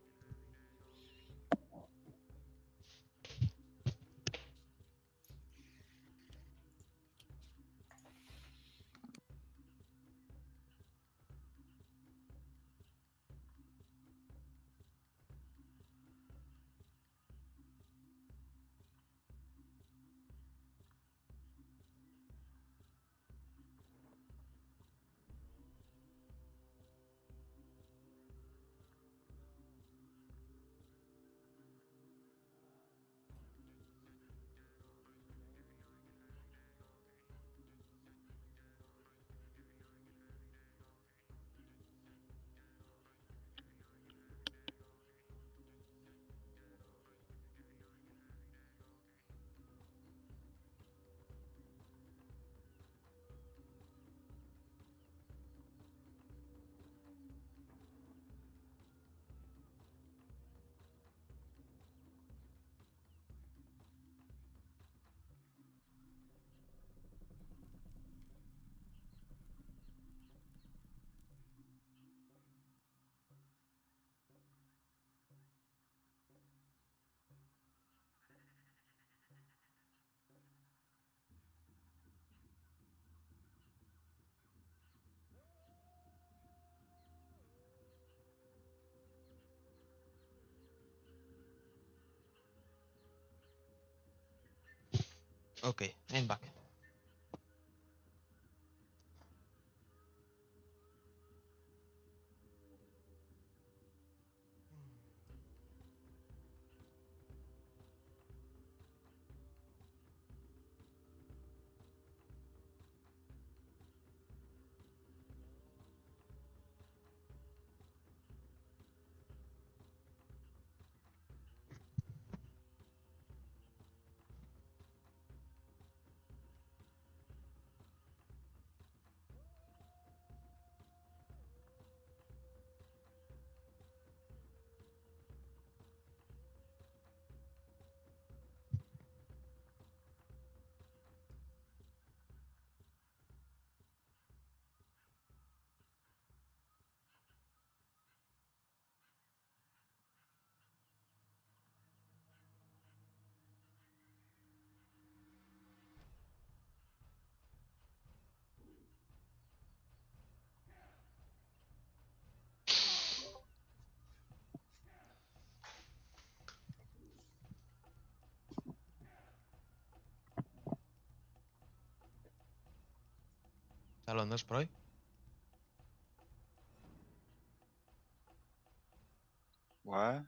Okay, I'm back. Talon spray. What?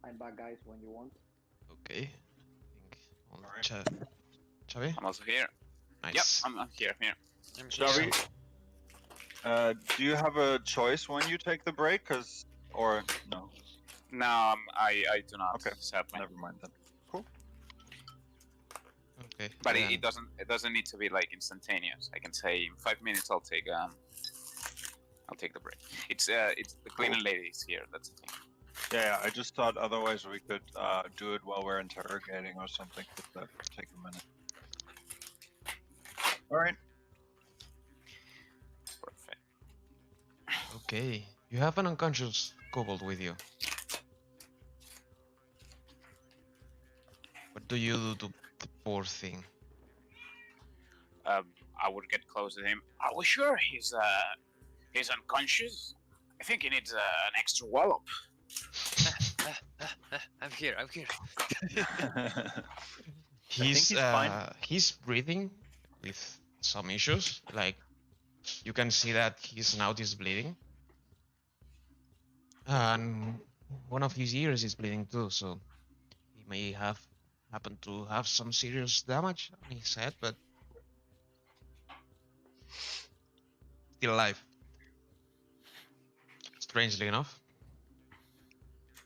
I'm back, guys, when you want. Okay. I think on Alright. Chavi? I'm also here. Nice. Yep, I'm here. I'm Javi, do you have a choice when you take the break? Or no? No, I do not. Okay. Sadly. Never mind then. Cool. Okay. But then- it doesn't need to be like instantaneous. I can say in 5 minutes I'll take the break. It's the cleaning lady is here. That's the thing. Yeah, I just thought otherwise we could do it while we're interrogating or something. But that would take a minute. All right. Perfect. Okay. You have an unconscious kobold with you. What do you do to the poor thing? I would get close to him. Are we sure he's unconscious? I think he needs an extra wallop. I'm here. I'm here. He's he's fine. he's breathing with some issues. Like you can see that his snout is bleeding, and one of his ears is bleeding too. So he may have happened to have some serious damage on his head, but still alive. Strangely enough.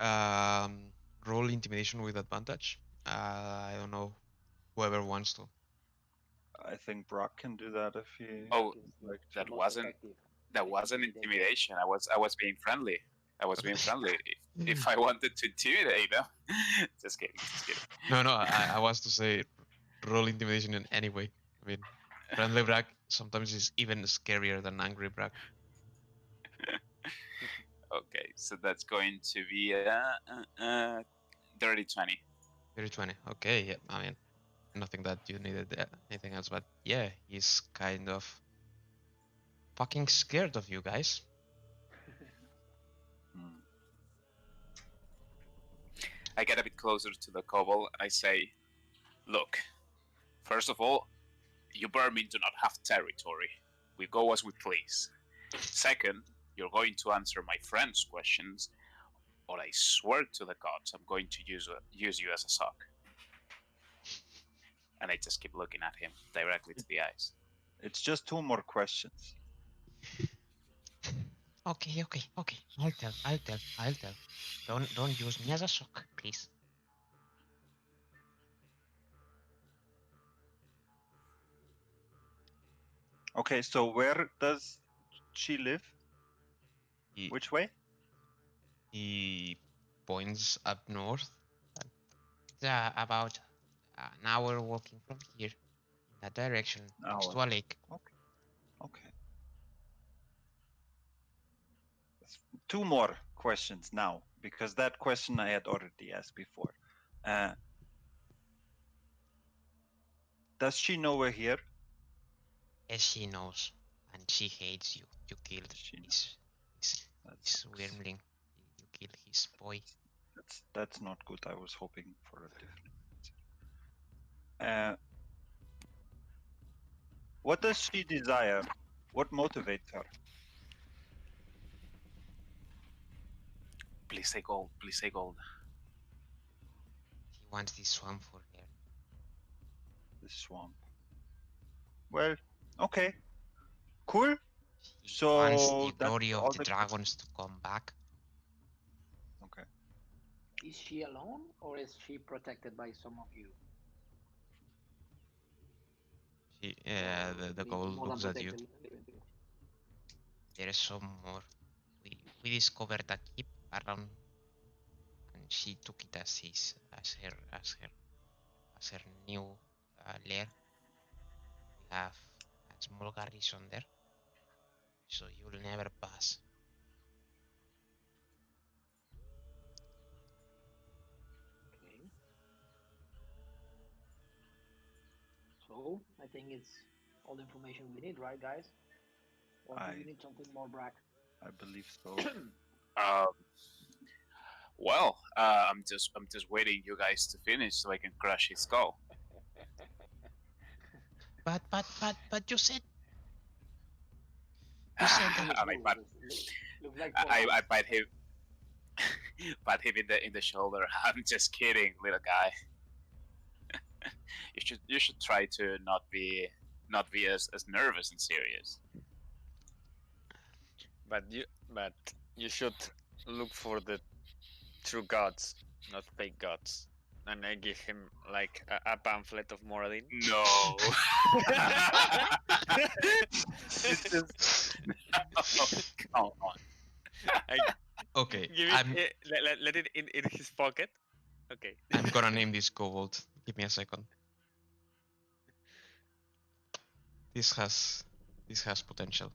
Roll intimidation with advantage. I don't know. Whoever wants to. I think Brock can do that if he Oh, like to. that Most wasn't effective. that With wasn't intimidation. intimidation. I was being friendly. I was being friendly. If I wanted to intimidate them, just kidding, just kidding. No, I was to say roll intimidation in any way. I mean, friendly brag sometimes is even scarier than angry brag. Okay, so that's going to be dirty 20. Dirty 20. Okay, yeah. I mean, nothing that you needed anything else, but yeah, he's kind of fucking scared of you guys. Hmm. I get a bit closer to the kobold and I say, "Look, first of all, you vermin do not have territory. We go as we please. Second, you're going to answer my friend's questions, or I swear to the gods, I'm going to use you as a sock." And I just keep looking at him directly to the eyes. It's just 2 more questions. Okay. I'll tell. Don't use me as a sock, please. Okay, so where does she live? He, Which way? he points up north. About an hour walking from here in that direction, next to a lake. Okay. 2 more questions now, because that question I had already asked before. Does she know we're here? Yes, she knows, and she hates you. You killed She his That sucks. wormling. You killed his boy. That's not good. I was hoping for a different answer. What does she desire? What motivates her? Please say gold. Please say gold. He wants this swamp for her. The swamp. Well, okay, cool. He wants the So that's glory of all the the questions. dragons to come back. Okay. Is she alone or is she protected by some of you? She, Or the maybe gold more than looks at you. protected? There is some more. We discovered a keep around, and she took it as her new lair. We have a small garrison there, so you'll never pass. Okay. So I think it's all the information we need, right, guys? Or do you need something more, Brack? I believe so. Um, well, I'm just waiting you guys to finish so I can crush his skull. But you said that. And Looks like I bite him, pat him in the shoulder. I'm just kidding, little guy. You should try to not be as nervous and serious. But you should look for the true gods, not fake gods. And I give him like a pamphlet of Moradin. No. Come on. Okay, Give it, let it in his pocket. Okay. I'm gonna name this kobold. Give me a second. This has potential.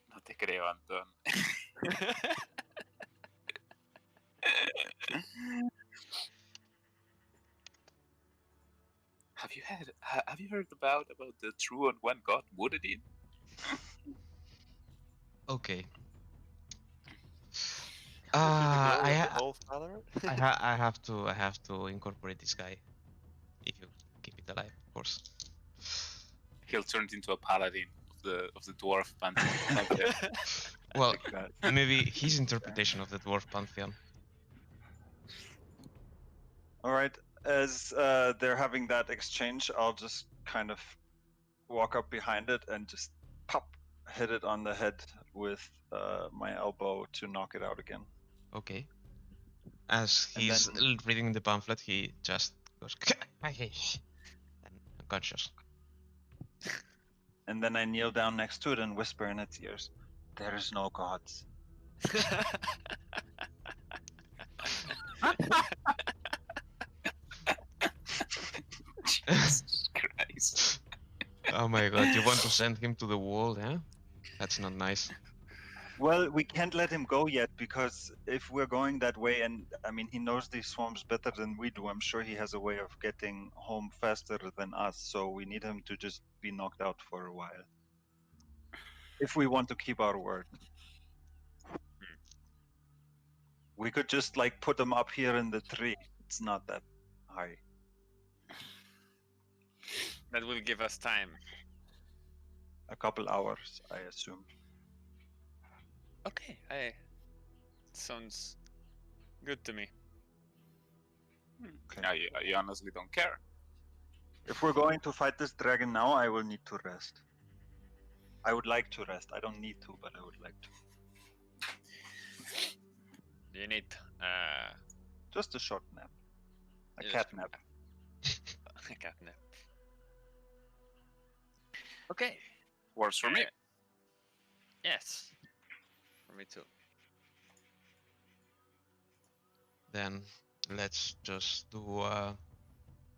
No te creo, Anton. Have you heard about the true and one god Muradin? Okay. To the glory of I the All Father. I have to incorporate this guy if you keep it alive. course. He'll turn into a paladin of the dwarf pantheon. Well, Like that. maybe his interpretation of the dwarf pantheon. All right. As they're having that exchange, I'll just kind of walk up behind it and just pop, hit it on the head with my elbow to knock it out again. Okay. As And he's then- reading the pamphlet, he just goes and unconscious. And then I kneel down next to it and whisper in its ears, "There is no gods." Jesus Christ. Oh my god, you want to send him to the wall, huh? That's not nice. Well, we can't let him go yet because if we're going that way, and I mean, he knows these swamps better than we do. I'm sure he has a way of getting home faster than us. So we need him to just be knocked out for a while. If we want to keep our word, we could just like put him up here in the tree. It's not that high. That will give us time. A couple hours, I assume. Okay, sounds good to me. Okay. I honestly don't care. If we're going to fight this dragon now, I will need to rest. I would like to rest. I don't need to, but I would like to. You need Just a short nap. A Just cat nap. a cat nap. Okay. Works for me. Yes. For me too. Then let's just do a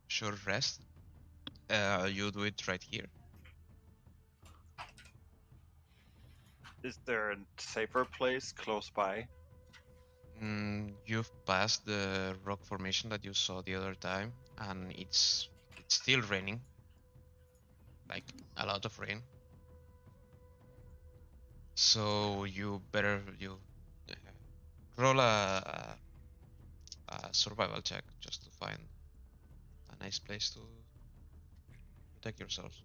short rest. You do it right here. Is there a safer place close by? You've passed the rock formation that you saw the other time, and it's still raining, like a lot of rain. So you better uh, roll a survival check just to find a nice place to protect yourselves.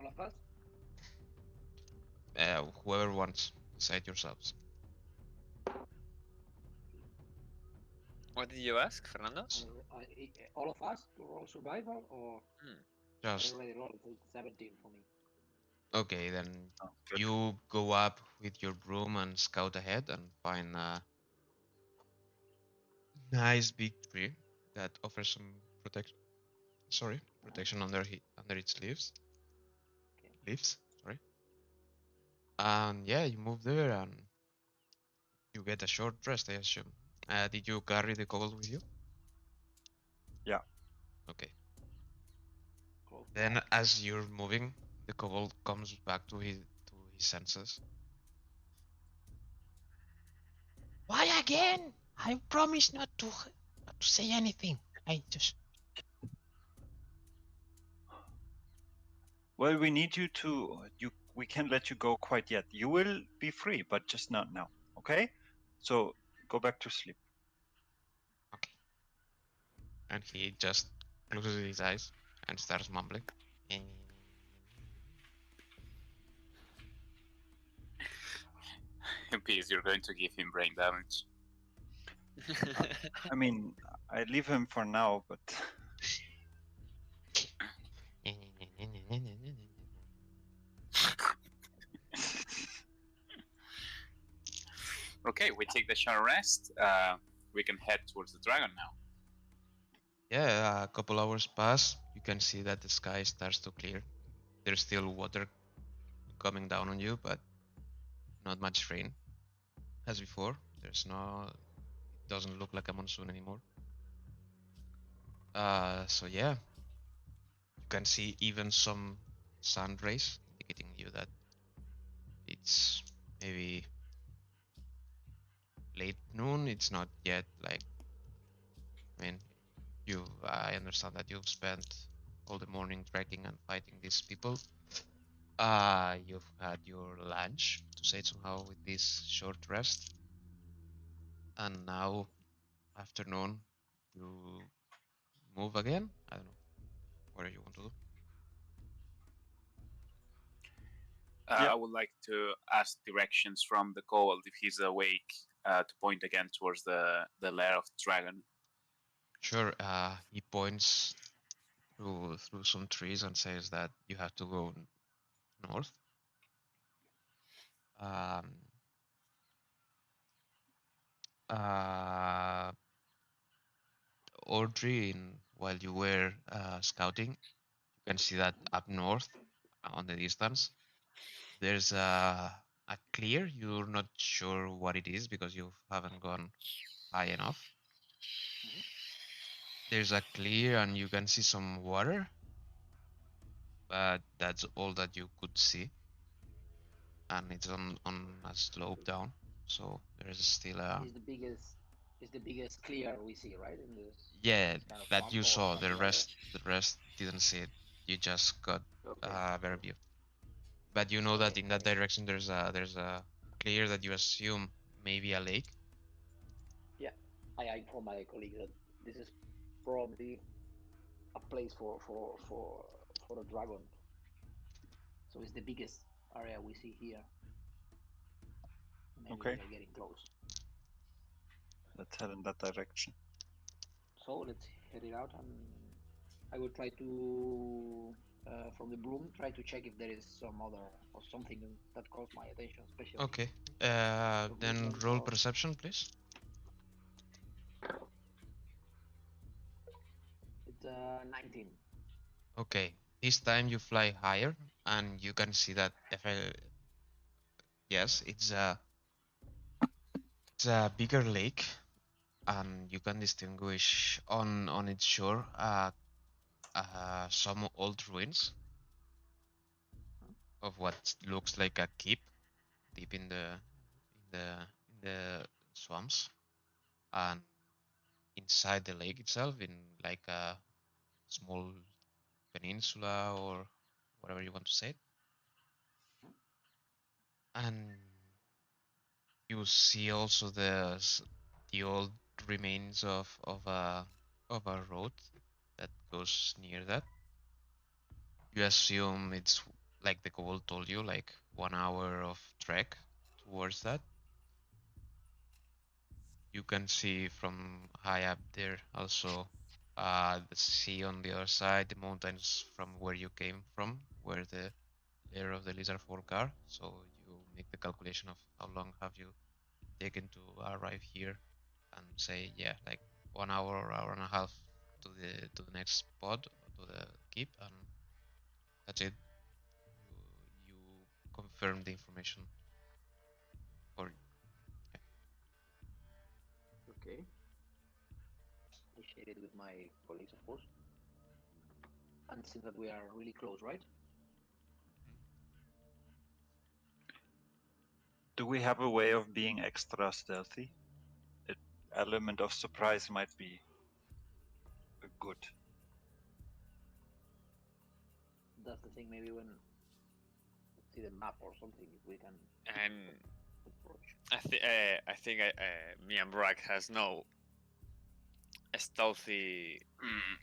All of us? Whoever wants, beside yourselves. What did you ask, Fernando? All of us to roll survival, or I Just already rolled 17 for me. okay, then Oh, good. you go up with your broom and scout ahead and find a nice big tree that offers some protection. Sorry, protection under its leaves. Okay. Leaves, sorry. And yeah, you move there and you get a short rest, I assume. Did you carry the kobold with you? Yeah. Okay. Close Then, by. as you're moving, the kobold comes back to his senses. Why again? I promise not to say anything. I just Well, we need you to. We can't let you go quite yet. You will be free, but just not now. Okay? So go back to sleep. Okay. And he just closes his eyes and starts mumbling. In peace, you're going to give him brain damage. I mean, I leave him for now, but Okay, we take the short rest. We can head towards the dragon now. Yeah, a couple hours pass. You can see that the sky starts to clear. There's still water coming down on you, but not much rain as before. There's no. It doesn't look like a monsoon anymore. So yeah, you can see even some sun rays indicating you that it's maybe late noon. It's not yet like. I mean, I understand that you've spent all the morning trekking and fighting these people. You've had your lunch, to say it somehow, with this short rest, and now afternoon you move again. I don't know. whatever you want to do. Yeah. I would like to ask directions from the kobold if he's awake to point again towards the lair of the dragon. Sure. He points through some trees and says that you have to go north. Uh, Audrey, while you were scouting, you can see that up north, on the distance, there's a clear. You're not sure what it is because you haven't gone high enough. There's a clear and you can see some water, but that's all that you could see. And it's on a slope down, so there's still a Is the biggest clear we see, right? In this yeah kind of that swamp you or saw. something like that. The rest didn't see it. You just got Okay. a better view. But you know that Okay. in that direction there's a clear that you assume maybe a lake. Yeah. I inform my colleague that this is probably a place for a dragon. So it's the biggest area we see here. Maybe Okay. we are getting close. Let's head in that direction. So let's head it out, and I will try to, from the broom, try to check if there is some other or something that caught my attention, especially. Okay. Then movement roll or- perception, please. It's 19. Okay. This time you fly higher, and you can see that yes, it's a bigger lake, and you can distinguish on its shore some old ruins of what looks like a keep deep in the swamps, and inside the lake itself, in like a small peninsula or whatever you want to say it. And you see also the old remains of a road that goes near that. You assume it's like the goal told you, like 1 hour of trek towards that. You can see from high up there also the sea on the other side, the mountains from where you came from, where the layer of the lizard folk are. So you make the calculation of how long have you taken to arrive here, and say, yeah, like 1 hour or hour and a half to the next spot, to the keep, and that's it. You confirm the information, or Okay. I share it with my colleagues, of course. And it seems that we are really close, right? Do we have a way of being extra stealthy? An element of surprise might be good. That's the thing. Maybe when see the map or something, if we can And approach. I think me and Brack has no stealthy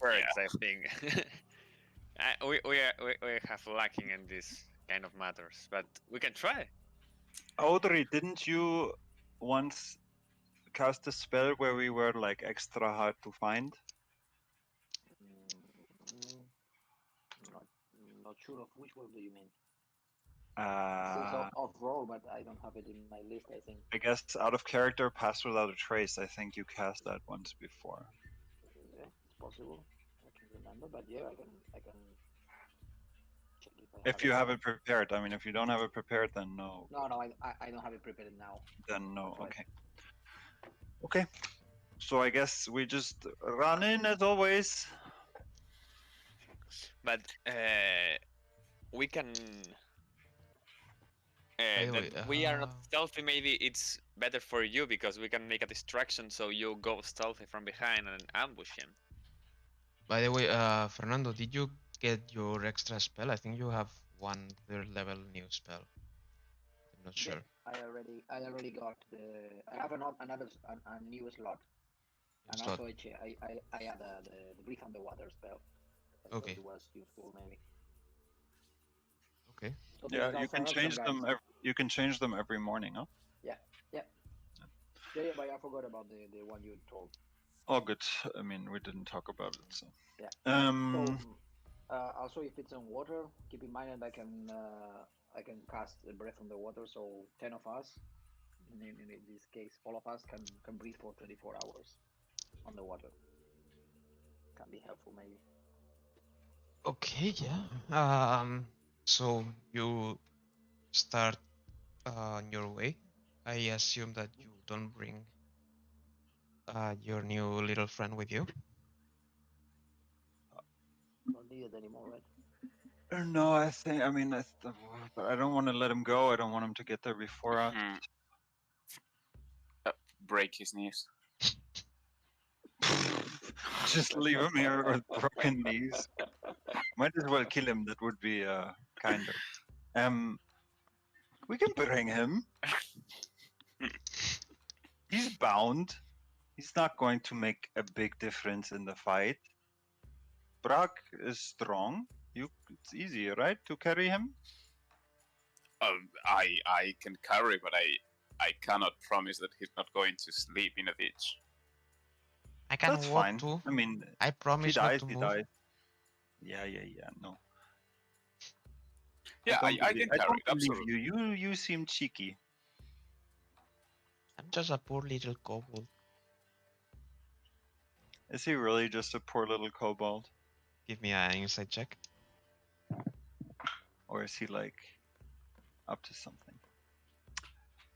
perks. I think we have lacking in this kind of matters, but we can try. Audrey, didn't you once cast a spell where we were like extra hard to find? Not not sure of which one do you mean. It says off roll, but I don't have it in my list. I think. I guess out of character, pass without a trace. I think you cast that once before. Yeah, it's possible. I can remember, but yeah, I can check if I If have you it. have it prepared, I mean, if you don't have it prepared, then no. No, I don't have it prepared now. Then no. That's right. Okay. Okay. So I guess we just run in as always. But we can. by the way, That we are not stealthy. Maybe it's better for you because we can make a distraction, so you go stealthy from behind and ambush him. Fernando, did you get your extra spell? I think you have one third level new spell. I'm not sure. Yeah, I already got the. I have a new slot, and Slot. also I add the breathe underwater spell. I thought Okay. it was useful, maybe. Okay. So Yeah, there's you also can an option, change guys. them. You can change them every morning. Huh? Yeah, yeah, yeah. But I forgot about the one you told. All good. I mean, we didn't talk about it, so. Yeah. Um. So also, if it's on water, keep in mind that I can cast a breath on the water. So 10 of us, in this case, all of us can breathe for 24 hours on the water. Can be helpful, maybe. Okay, yeah. So you start on your way. I assume that you don't bring your new little friend with you. Don't need it anymore, right? No, I think. I mean, but I don't want to let him go. I don't want him to get there before us. Hmm. Break his knees. Just leave him here with broken knees. Might as well kill him. That would be kinder. We can bring him. He's bound. He's not going to make a big difference in the fight. Brock is strong. It's easy, right, to carry him? I can carry, but I cannot promise that he's not going to sleep in a ditch. I can That's walk fine. too. I mean, I if he promise not dies, to he move. dies. Yeah, no. Yeah, I can I carry don't it, believe absolutely. you seem cheeky. I'm just a poor little kobold. Is he really just a poor little kobold? Give me an insight check. Or is he like up to something?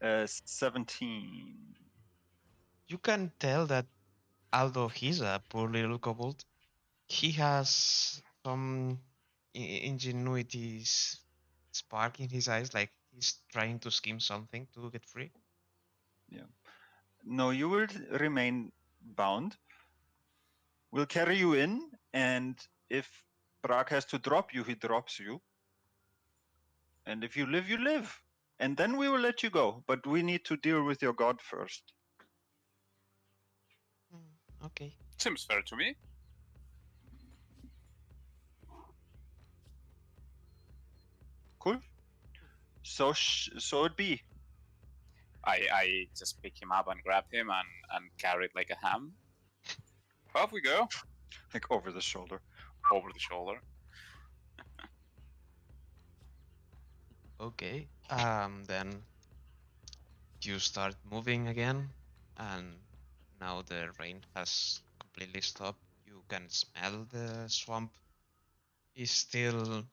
17. You can tell that although he's a poor little kobold, he has some ingenuity spark in his eyes, like he's trying to scheme something to get free. Yeah. No, you will remain bound. We'll carry you in, and if Brack has to drop you, he drops you. And if you live, you live. And then we will let you go. But we need to deal with your god first. Okay. Seems fair to me. Cool. So so it be. I just pick him up and grab him and carry it like a ham. Off we go. Like over the shoulder. Over the shoulder. Okay. Then you start moving again, and now the rain has completely stopped. You can smell the swamp is still.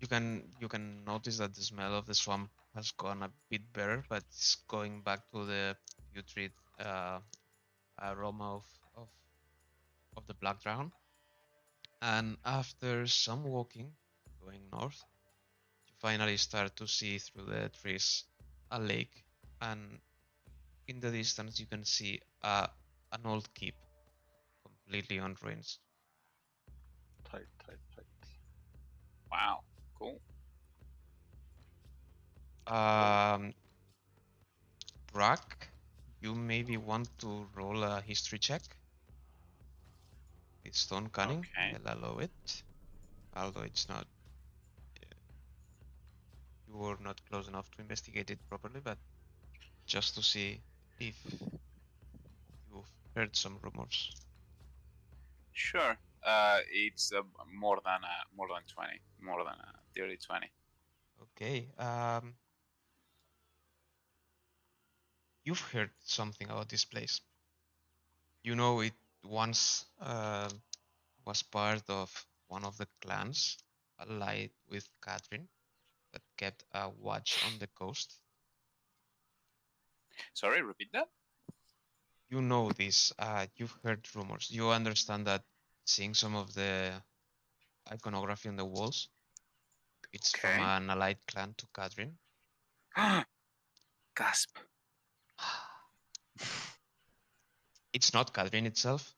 You can notice that the smell of the swamp has gone a bit better, but it's going back to the putrid aroma of of the black dragon. And after some walking, going north, you finally start to see through the trees a lake, and in the distance you can see an old keep, completely on ruins. Tight. Wow. Cool. Brack, you maybe want to roll a history check with stone cunning. Okay. I'll allow it, although it's not. You were not close enough to investigate it properly, but just to see if you've heard some rumors. Sure. It's more than 20, more than a dirty 20. Okay. You've heard something about this place. You know it once was part of one of the clans allied with Catherine that kept a watch on the coast. Sorry, repeat that. You know this. You've heard rumors. You understand that seeing some of the iconography on the walls, it's from Okay. an allied clan to Catherine. Gasp. It's not Catherine itself,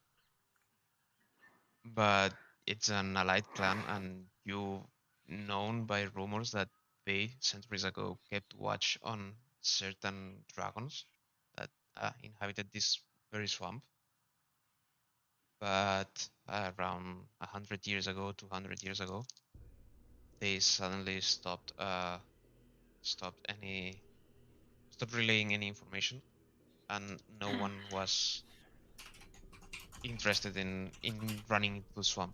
but it's an allied clan, and you known by rumors that they centuries ago kept watch on certain dragons that inhabited this very swamp. but around 100 years ago, 200 years ago, they suddenly stopped relaying any information, and no one was interested in running into the swamp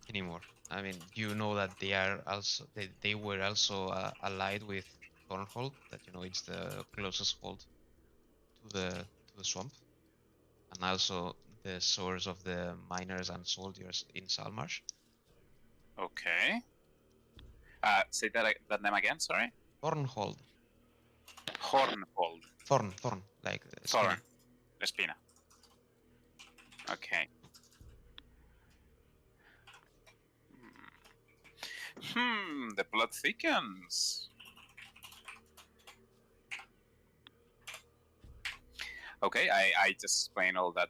anymore. I mean, you know that they were also allied with Thornhold, that it's the closest hold to the swamp, and also the source of the miners and soldiers in Saltmarsh. Okay. Say that name again. Sorry. Thornhold. Hornhold. Thorn, like Thorn. spina. Espina. Okay. The plot thickens. Okay, I just explained all that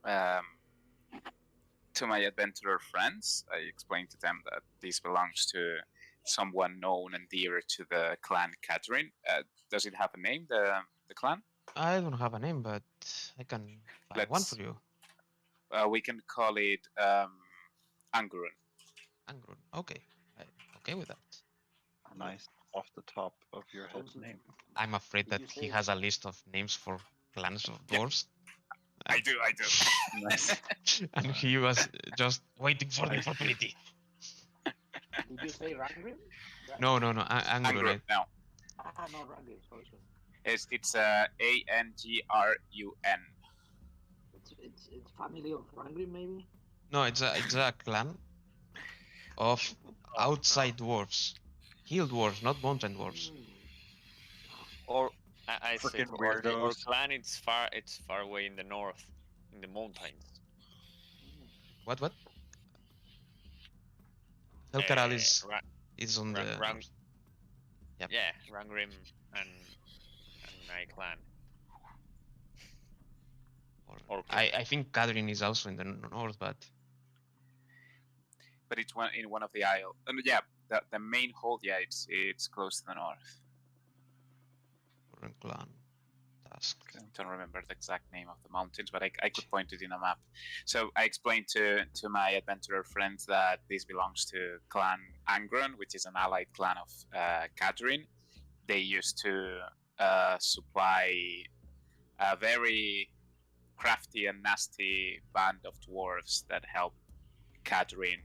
um, to my adventurer friends. I explained to them that this belongs to someone known and dear to the clan Catherine. Does it have a name, the clan? I don't have a name, but I can find one for you. We can call it Angurun. Angrun. Okay, I'm okay with that. Nice off the top of your head name. I'm afraid Did that you he say- has a list of names for clans of Yeah. dwarves. I do. Nice. And he was just waiting for the opportunity. Did you say Rangrim? No, Angrun. Angurun. No, No, Rangrim. Sorry. it's Angrun. It's family of Rangrim, maybe. No, it's a clan of outside dwarves, hill dwarves, not mountain dwarves. Or I say Frickin' for our weirdos. clan, it's far away in the north, in the mountains. What? Helkaral Ra- is on the Rang- north. Yep. Yeah, Rangrim and my clan. Or I think Catherine is also in the north, but it's in one of the isles. Yeah, the main hold. Yeah, it's close to the north. current clan task. Okay. Don't remember the exact name of the mountains, but I could point it in a map. So I explained to my adventurer friends that this belongs to clan Angron, which is an allied clan of Catherine. They used to supply a very crafty and nasty band of dwarves that help Catherine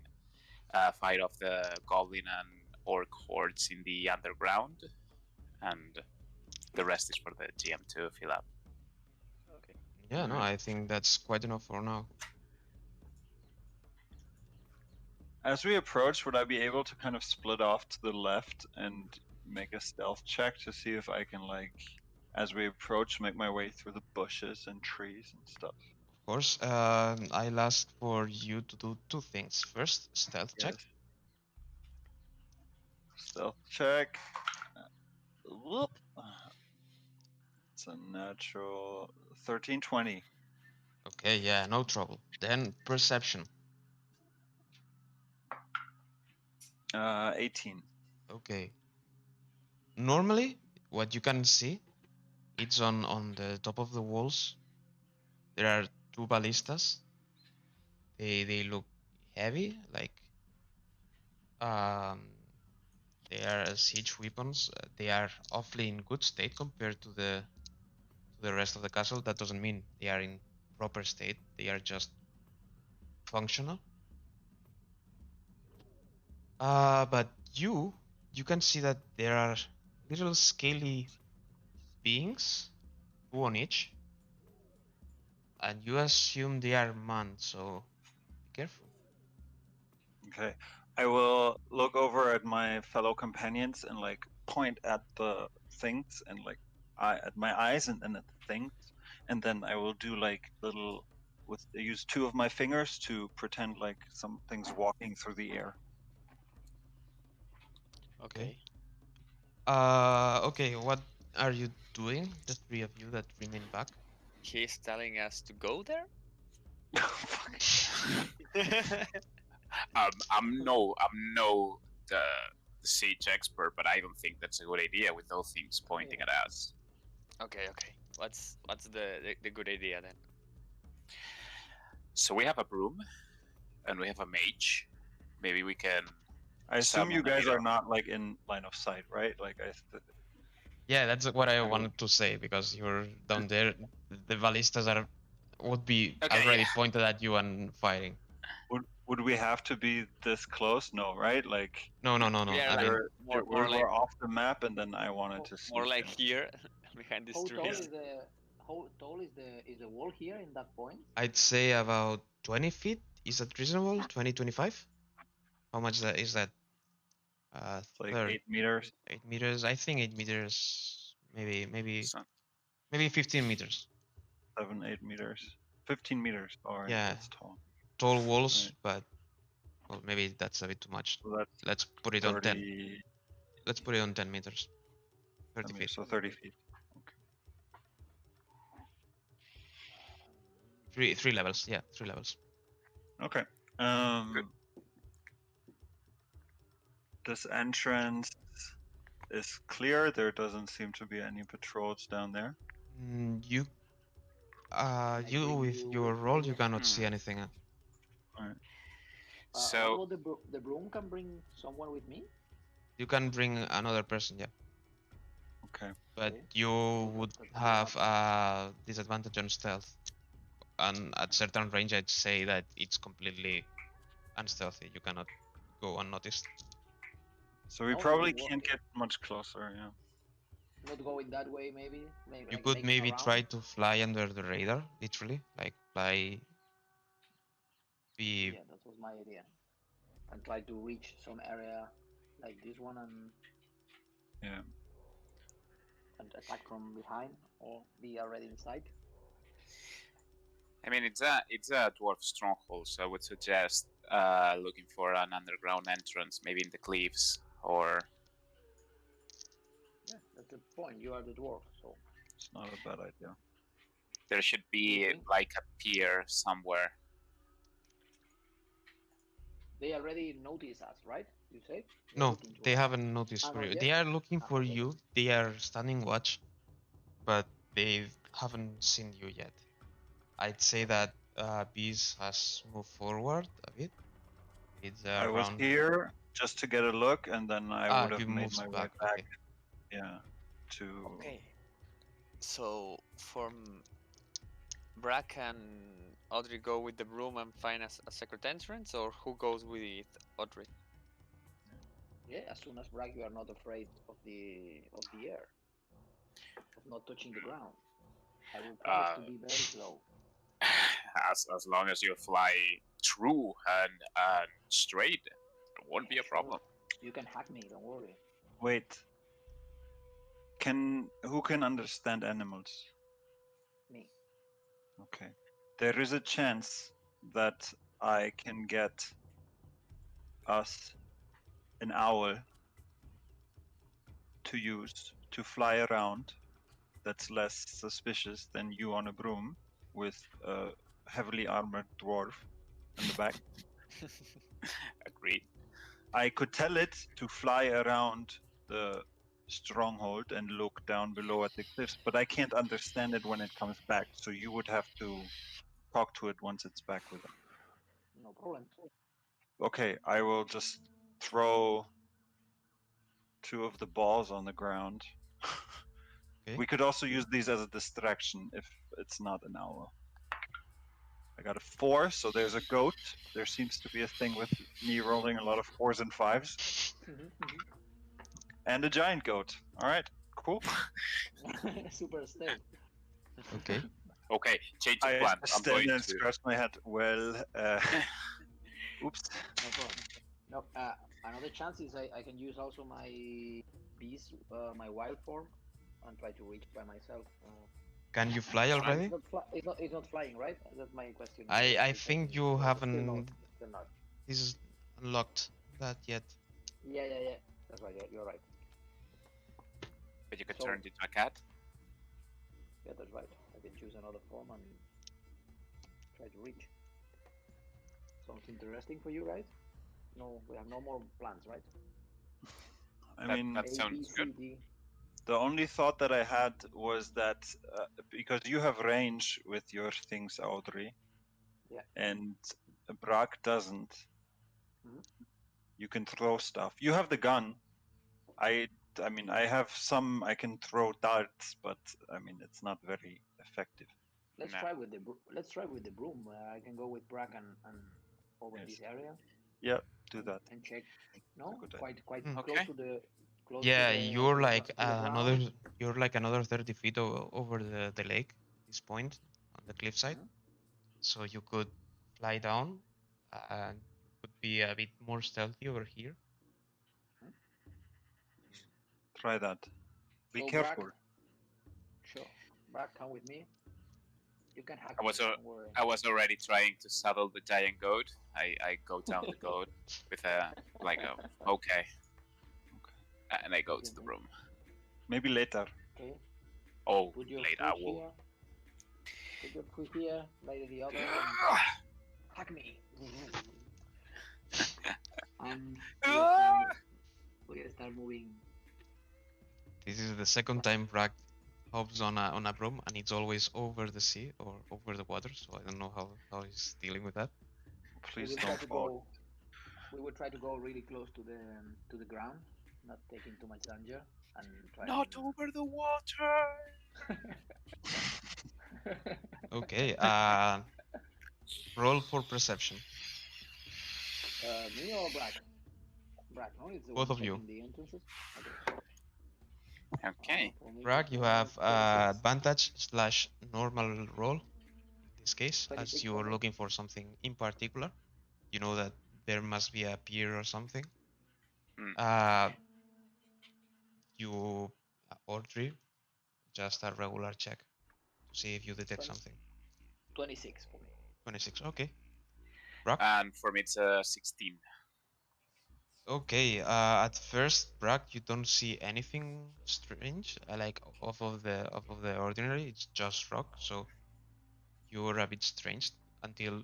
fight off the goblin and orc hordes in the underground, and the rest is for the GM to fill up. okay. Yeah, no, Alright. I think that's quite enough for now. As we approach, would I be able to kind of split off to the left and make a stealth check to see if I can, like, as we approach, make my way through the bushes and trees and stuff? Of course, I'll ask for you to do two things. First, stealth check. Yes. Stealth check. Whoop. It's a natural 13-20. Okay, yeah, no trouble. Then perception. 18. Okay. Normally, what you can see, it's on the top of the walls. There are two ballistas. They look heavy, like they are siege weapons. They are awfully in good state compared to the rest of the castle. That doesn't mean they are in proper state. They are just functional. But you can see that there are little scaly beings, two on each, and you assume they are man. So be careful. Okay. I will look over at my fellow companions and like point at the things and like at my eyes and then at the things, and then I will do like little use two of my fingers to pretend like something's walking through the air. Okay. Okay. What are you doing? The three of you that remain back. He's telling us to go there. Fuck. I'm no siege expert, but I don't think that's a good idea with those things pointing at us. Okay. What's the good idea then? So we have a broom, and we have a mage. Maybe we can. I assume you Summon a guys are leader. not like in line of sight, right? Like Yeah, that's what I I- wanted to say because you're down there. The ballistas would be Okay, already yeah. pointed at you and firing. would we have to be this close? No, right? Like No. We I are like mean, more like we're off the map, and then I wanted to more sneak like in. here behind these How tall trees. is the wall here in that point? I'd say about 20 feet. Is that reasonable? 20, 25? How much is that? It's like 30, 8 meters, 8 meters. I think 8 meters. Maybe So, 15 meters. 7, 8 meters, 15 meters. All right, Yeah. that's tall. Tall walls, Right. but well, maybe that's a bit too much. So that's Let's put it on 10. 30. Let's put it on 10 meters. 30 feet. So 30 feet. Three levels. Yeah, 3 levels. Okay. This entrance is clear. There doesn't seem to be any patrols down there. You you bring with you your with roll, me you or- cannot see anything. so what about the broom can bring someone with me? You can bring another person, yeah, Okay. but Okay. you would That's fair have a disadvantage on stealth. And at certain range, I'd say that it's completely unstealthy. You cannot go unnoticed. So we No, probably maybe can't get much closer. Yeah. not going that way. Maybe You like could making maybe around. try to fly under the radar, literally, like fly. Be Yeah, that was my idea. And try to reach some area like this one Yeah. and attack from behind or be already inside. I mean, it's a dwarf stronghold, so I would suggest looking for an underground entrance, maybe in the cliffs, or Yeah, that's the point. You are the dwarf, so It's not a bad idea. there should be think? like a pier somewhere. they already noticed us, right? You say? They're no, looking to they us. haven't noticed Ah, for not you. yet? They are looking Ah, for okay. you. They are standing watch, but they haven't seen you yet. I'd say that Bees has moved forward a bit. It's I was around. here just to get a look, and then I would You have made moved my way back. back. Okay. Yeah. To. Okay. So from Brack and Audrey go with the broom and find a secret entrance, or who goes with Audrey? Yeah, as soon as Bragg, you are not afraid of the air, of not touching the ground. I will promise to be very slow. As long as you fly true and straight, it won't be a problem. You can hack me, don't worry. Wait. Who can understand animals? Me. Okay. There is a chance that I can get us an owl to use to fly around that's less suspicious than you on a broom with a heavily armored dwarf in the back. Agreed. I could tell it to fly around the stronghold and look down below at the cliffs, but I can't understand it when it comes back. So you would have to talk to it once it's back with it. No problem. Okay, I will just throw 2 of the balls on the ground. Okay. We could also use these as a distraction if it's not an owl. I got a 4, so there's a goat. There seems to be a thing with me rolling a lot of 4s and 5s. And a giant goat. All right, cool. Super stealth. Okay. Okay, change of I plan. I'm stand going there and to. scratch my head. Well, oops. No problem. No, another chance is I can use also my beast, my wild form, and try to reach by myself. Can you fly already? It's not flying, right? That's my question. I think you Still haven't. not. This is unlocked that yet. Yeah. That's right. Yeah, you're right. But you could So- turn into a cat. Yeah, that's right. I can choose another form and try to reach. Something interesting for you guys? No, we have no more plans, right? I That- mean, that A, sounds B, C, good. D. the only thought that I had was that because you have range with your things, Audrey, Yeah. and Brack doesn't. Mhm. You can throw stuff. You have the gun. I mean, I have some. I can throw darts, but I mean, it's not very effective. Let's No. try with the let's try with the broom. I can go with Brack and over Yes. this area Yeah, do that. and check. It's a No, good idea. quite Hmm. close Okay. to the Yeah, you're like to the ground. you're like another 30 feet over the lake at this point on the cliffside. Mhm. So you could fly down and you could be a bit more stealthy over here. Mhm. Try that. Be So Brack, careful. sure. Brack, come with me. You can hack I was me. uh, Don't worry. I was already trying to saddle the giant goat. I go down the goat with a okay, and I go to the room. Maybe later. Okay. Oh, Put your later foot I will. here. Put your foot here. Like the other, and hack me. And we're gonna start moving. This is the second time Bragg hops on a broom, and it's always over the sea or over the water. So I don't know how he's dealing with that. We Please will try don't to fall. go. We will try to go really close to the ground, not taking too much danger, and try Not over the water. and. Okay. Roll for perception, Me or Brack? Brack, no, it's the both one of you. checking the entrances. Okay. Okay. For me, Bragg, you have 26. advantage slash normal roll in this case, as 26 for you're me. looking for something in particular. You know that there must be a pier or something. Hmm. You Audrey, just a regular check to see if you detect 20, something. 26 for me. 26. Okay. Bragg. And for me, it's a 16. Okay, at first, Bragg, you don't see anything strange, like off of the ordinary. It's just rock, so you're a bit strange until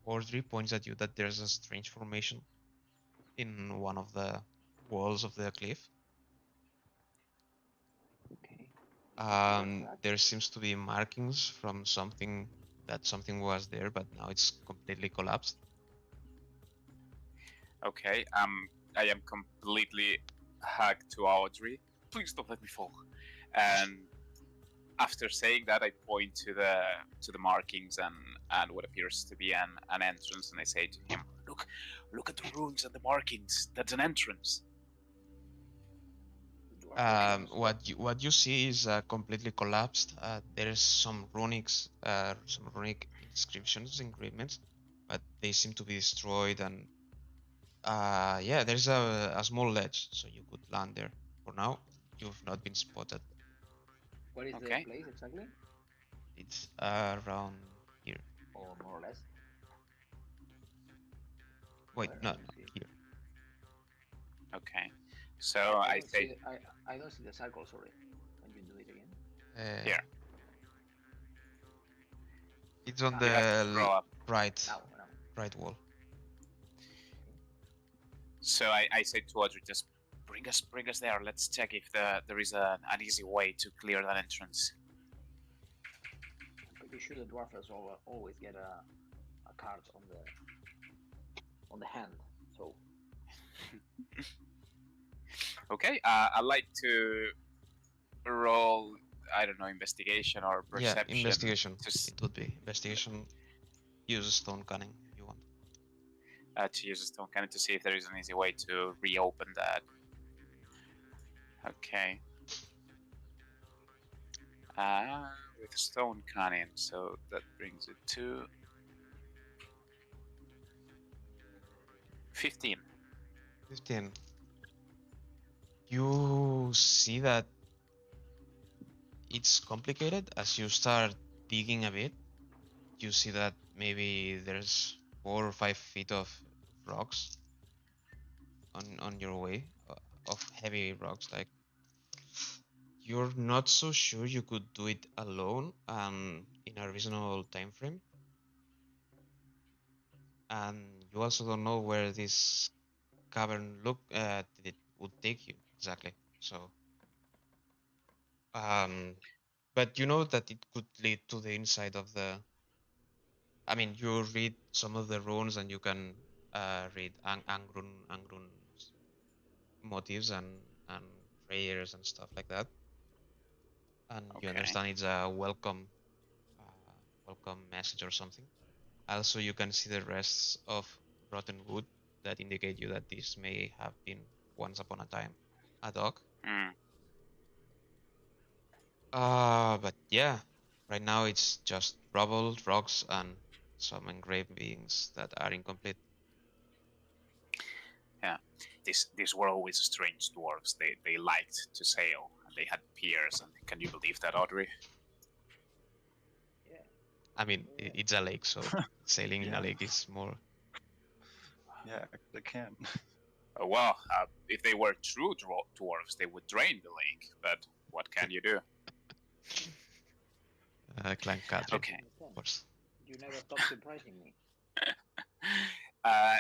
Audrey points at you that there's a strange formation in one of the walls of the cliff. Okay. Where's Brack? There seems to be markings from something that something was there, but now it's completely collapsed. Okay. I am completely hacked to Audrey. Please don't let me fall. And after saying that, I point to the markings and what appears to be an entrance, and I say to him, "Look at the runes and the markings. That's an entrance." What you see is completely collapsed. There's some runic inscriptions, engravements, but they seem to be destroyed. And yeah, there's a small ledge, so you could land there. For now, you've not been spotted. Where is the Okay. place exactly? It's around here. Or more or less? Wait, Where? no, I no, don't see it. here. Okay. So I don't say, see I don't see the circle, sorry. Can you do it again? Here. It's on Ah, You have to the scroll up. right, now. right wall. So I say to Audrey, just bring us there. Let's check if there is an easy way to clear that entrance. I'm pretty sure the dwarfers always get a card on the hand. So Okay. I'd like to roll. I don't know, investigation or Yeah, perception. investigation. To, It would be investigation. Use stone cunning if you want. to use a stone cannon to see if there is an easy way to reopen that. Okay. With stone cannon, so that brings it to 15. 15. You see that it's complicated as you start digging a bit. You see that maybe there's 4 or 5 feet of rocks on your way, of heavy rocks. Like, you're not so sure you could do it alone and in a reasonable time frame. And you also don't know where this cavern it would take you exactly. So but you know that it could lead to the inside of I mean, you read some of the runes and you can read Angrun motives and prayers and stuff like that, and you Okay. understand it's a welcome message or something. Also, you can see the rests of rotten wood that indicate you that this may have been once upon a time a dog. Mm. But yeah, right now it's just rubble, rocks, and some engravings that are incomplete. Yeah. These were always strange dwarves. They liked to sail and they had piers. And can you believe that, Audrey? Yeah. I mean, Yeah. it's a lake, so sailing in a Yeah. lake is more. Yeah, they can. Well, if they were true dwarves, they would drain the lake. But what can you do? Clan Kadri, Okay. of course. You never stop surprising me. uh,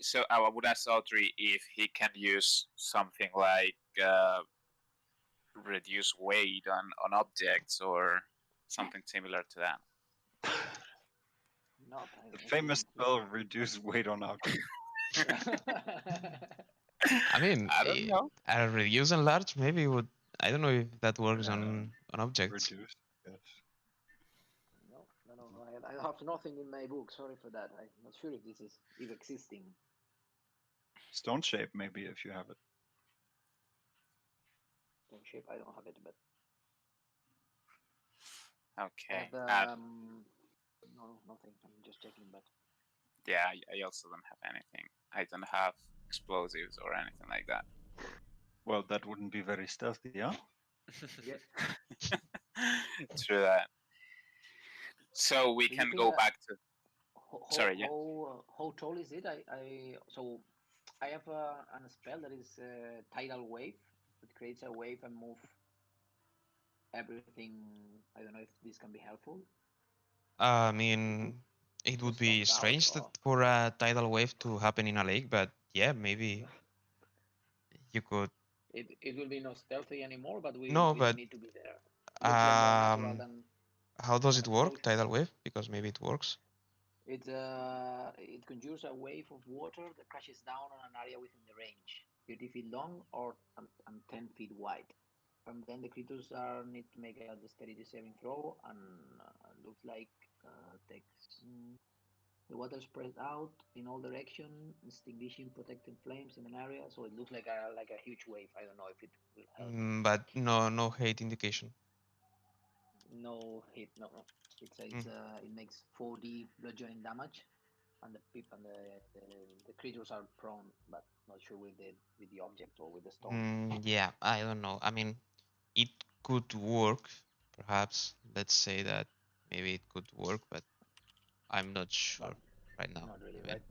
so I would ask Audrey if he can use something like reduce weight on objects or something similar to that. Not. The I famous think. spell reduce weight on object. I mean, I don't know. a reduce and large maybe would. I don't know if that works on objects. Reduce, yes. No, no. I have nothing in my book. Sorry for that. I'm not sure if this is existing. Stone shape, maybe, if you have it. Stone shape. I don't have it, but I Okay. have no, nothing. I'm just checking, but Yeah, I also don't have anything. I don't have explosives or anything like that. Well, that wouldn't be very stealthy, yeah? yeah. True that. So we Do you can think go back to. Sorry, yeah. how tall is it? I have a spell that is tidal wave. It creates a wave and move everything. I don't know if this can be helpful. I mean, it would be Stones out strange that or for a tidal wave to happen in a lake, but yeah, maybe you could. it will be not stealthy anymore, but No, we don't but need to be there. Looks like more natural um, than how does than it a work, stealth. tidal wave? Because maybe it works. It conjures a wave of water that crashes down on an area within the range, 30 feet long or and 10 feet wide. And then the creatures are need to make a dexterity saving throw, and looks like takes the water spread out in all direction, extinguishing protected flames in an area. So it looks like a huge wave. I don't know if it will help. But no hate indication. No hit, no. Mm. It makes 4d bludgeoning damage, and the creatures are prone, but not sure with the object or with the stone. Yeah, I don't know. I mean, it could work, perhaps. Let's say that maybe it could work, but I'm not But sure right now. not really, I mean,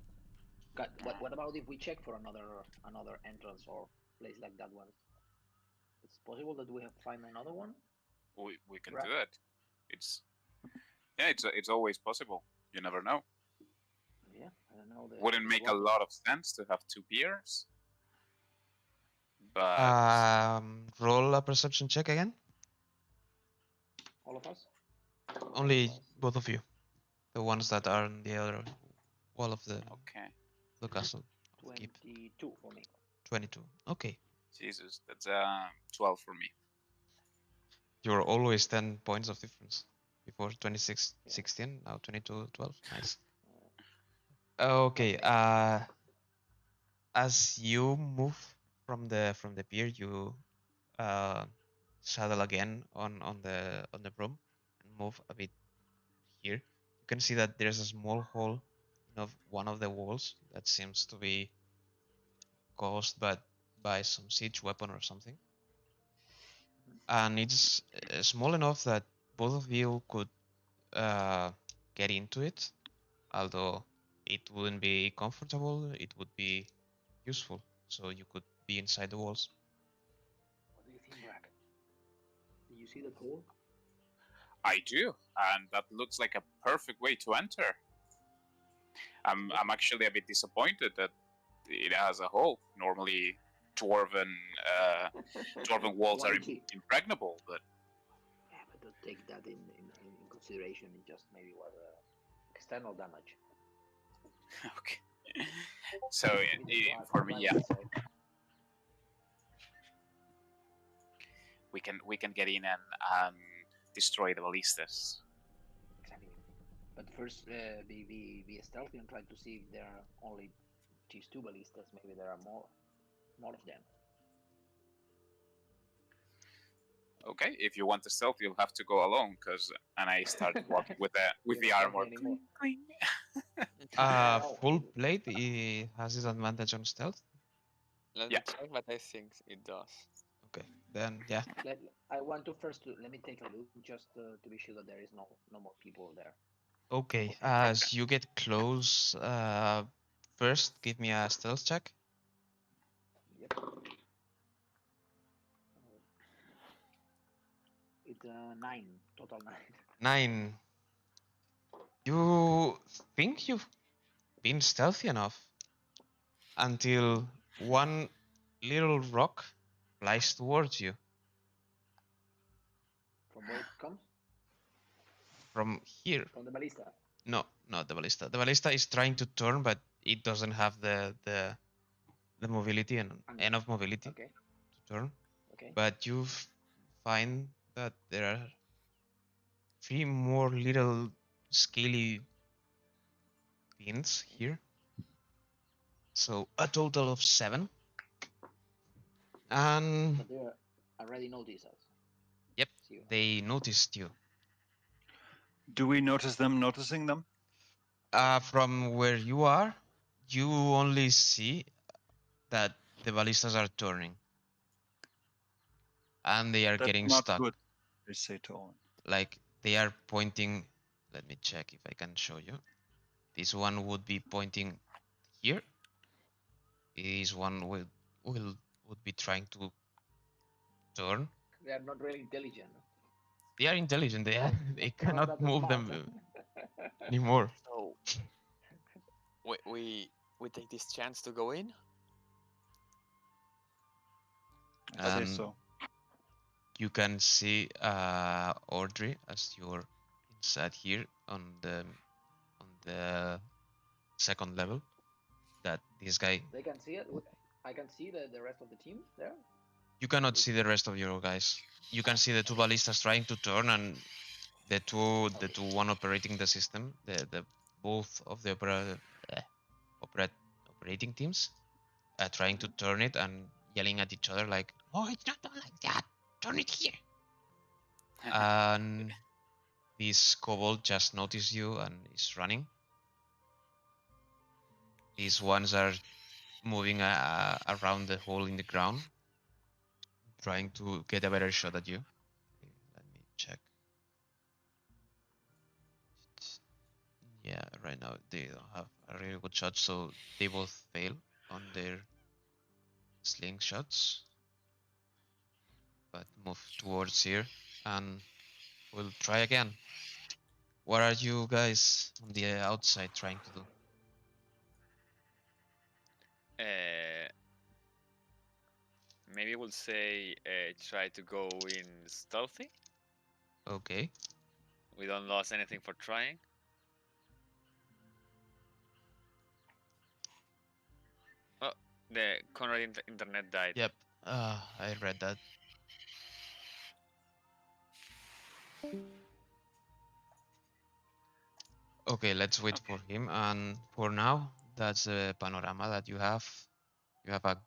right? What about if we check for another entrance or place like that one? It's possible that we have find another one. We can Right? do it. It's it's always possible. You never know. Yeah, I don't know Wouldn't the make a dwarf. lot of sense to have two piers, but roll a perception check again. All of us. Only both of you, the ones that are on the other wall of okay. the castle of the keep. 22 for me. 22. Okay, Jesus, that's 12 for me. you're always 10 points of difference. Before 26, Yeah. 16, now 22, 12. Nice. Okay. Okay. As you move from the pier, you uh, saddle again on the broom and move a bit here. You can see that there's a small hole in one of the walls that seems to be caused by some siege weapon or something, and it's small enough that both of you could uh, get into it, although it wouldn't be comfortable. It would be useful, so you could be inside the walls. What do you think, Brack? Did you see that hole? I do, and that looks like a perfect way to enter. I'm actually a bit disappointed that it has a hole. Normally, dwarven dwarven walls are impregnable, but yeah, but don't take that in consideration. It just maybe was a external damage. Okay. So Maybe the for me, advantage yeah, is safe. we can get in and destroy the ballistas. Exactly. But first, be stealthy and try to see if there are only these two ballistas. Maybe there are more of them. Okay, if you want to stealth, you'll have to go alone, and I start walking with the You're not armor. stealthy anymore. Cling, cling. No. Full plate has disadvantage on stealth. Let Yeah. me check, but I think it does. Okay, then yeah. I want to first let me take a look just to be sure that there is no more people there. Okay, as you get close, first give me a stealth check. Yep. It's 9, total 9. 9. You think you've been stealthy enough until one little rock flies towards you From where it comes? from here. From the ballista. No, not the ballista. The ballista is trying to turn, but it doesn't have the mobility and enough mobility Okay. to turn. Okay. But you find that there are 3 more little scaly pins here. So a total of 7. And But they already noticed us. yep, See, they noticed you. Do we notice them noticing them? From where you are, you only see that the ballistas are turning. And they are That's getting not stuck. good, they say to Owen. Like they are pointing. Let me check if I can show you. This one would be pointing here. This one would be trying to turn. they are not really intelligent. They are intelligent. They Not cannot that move smart. them anymore. So we take this chance to go in. I say And so. you can see Audrey as you're inside here on the second level. That this guy. They can see it. I can see the rest of the team there. You cannot see the rest of your guys. You can see the 2 ballistas trying to turn and the two one operating the system. The both of the operating teams trying to turn it and yelling at each other like, Oh, it's not done like that. Turn it here. and this kobold just noticed you and is running. These ones are moving around the hole in the ground, trying to get a better shot at you. Let me check. Yeah, right now they don't have a really good shot, so they both fail on their slingshots. But move towards here and we'll try again. What are you guys on the outside trying to do? Maybe we'll say try to go in stealthy. Okay. We don't lose anything for trying. Oh, the Conrad internet died. Yep. I read that. Okay, let's wait for him. And for now, that's the panorama that you have. You have a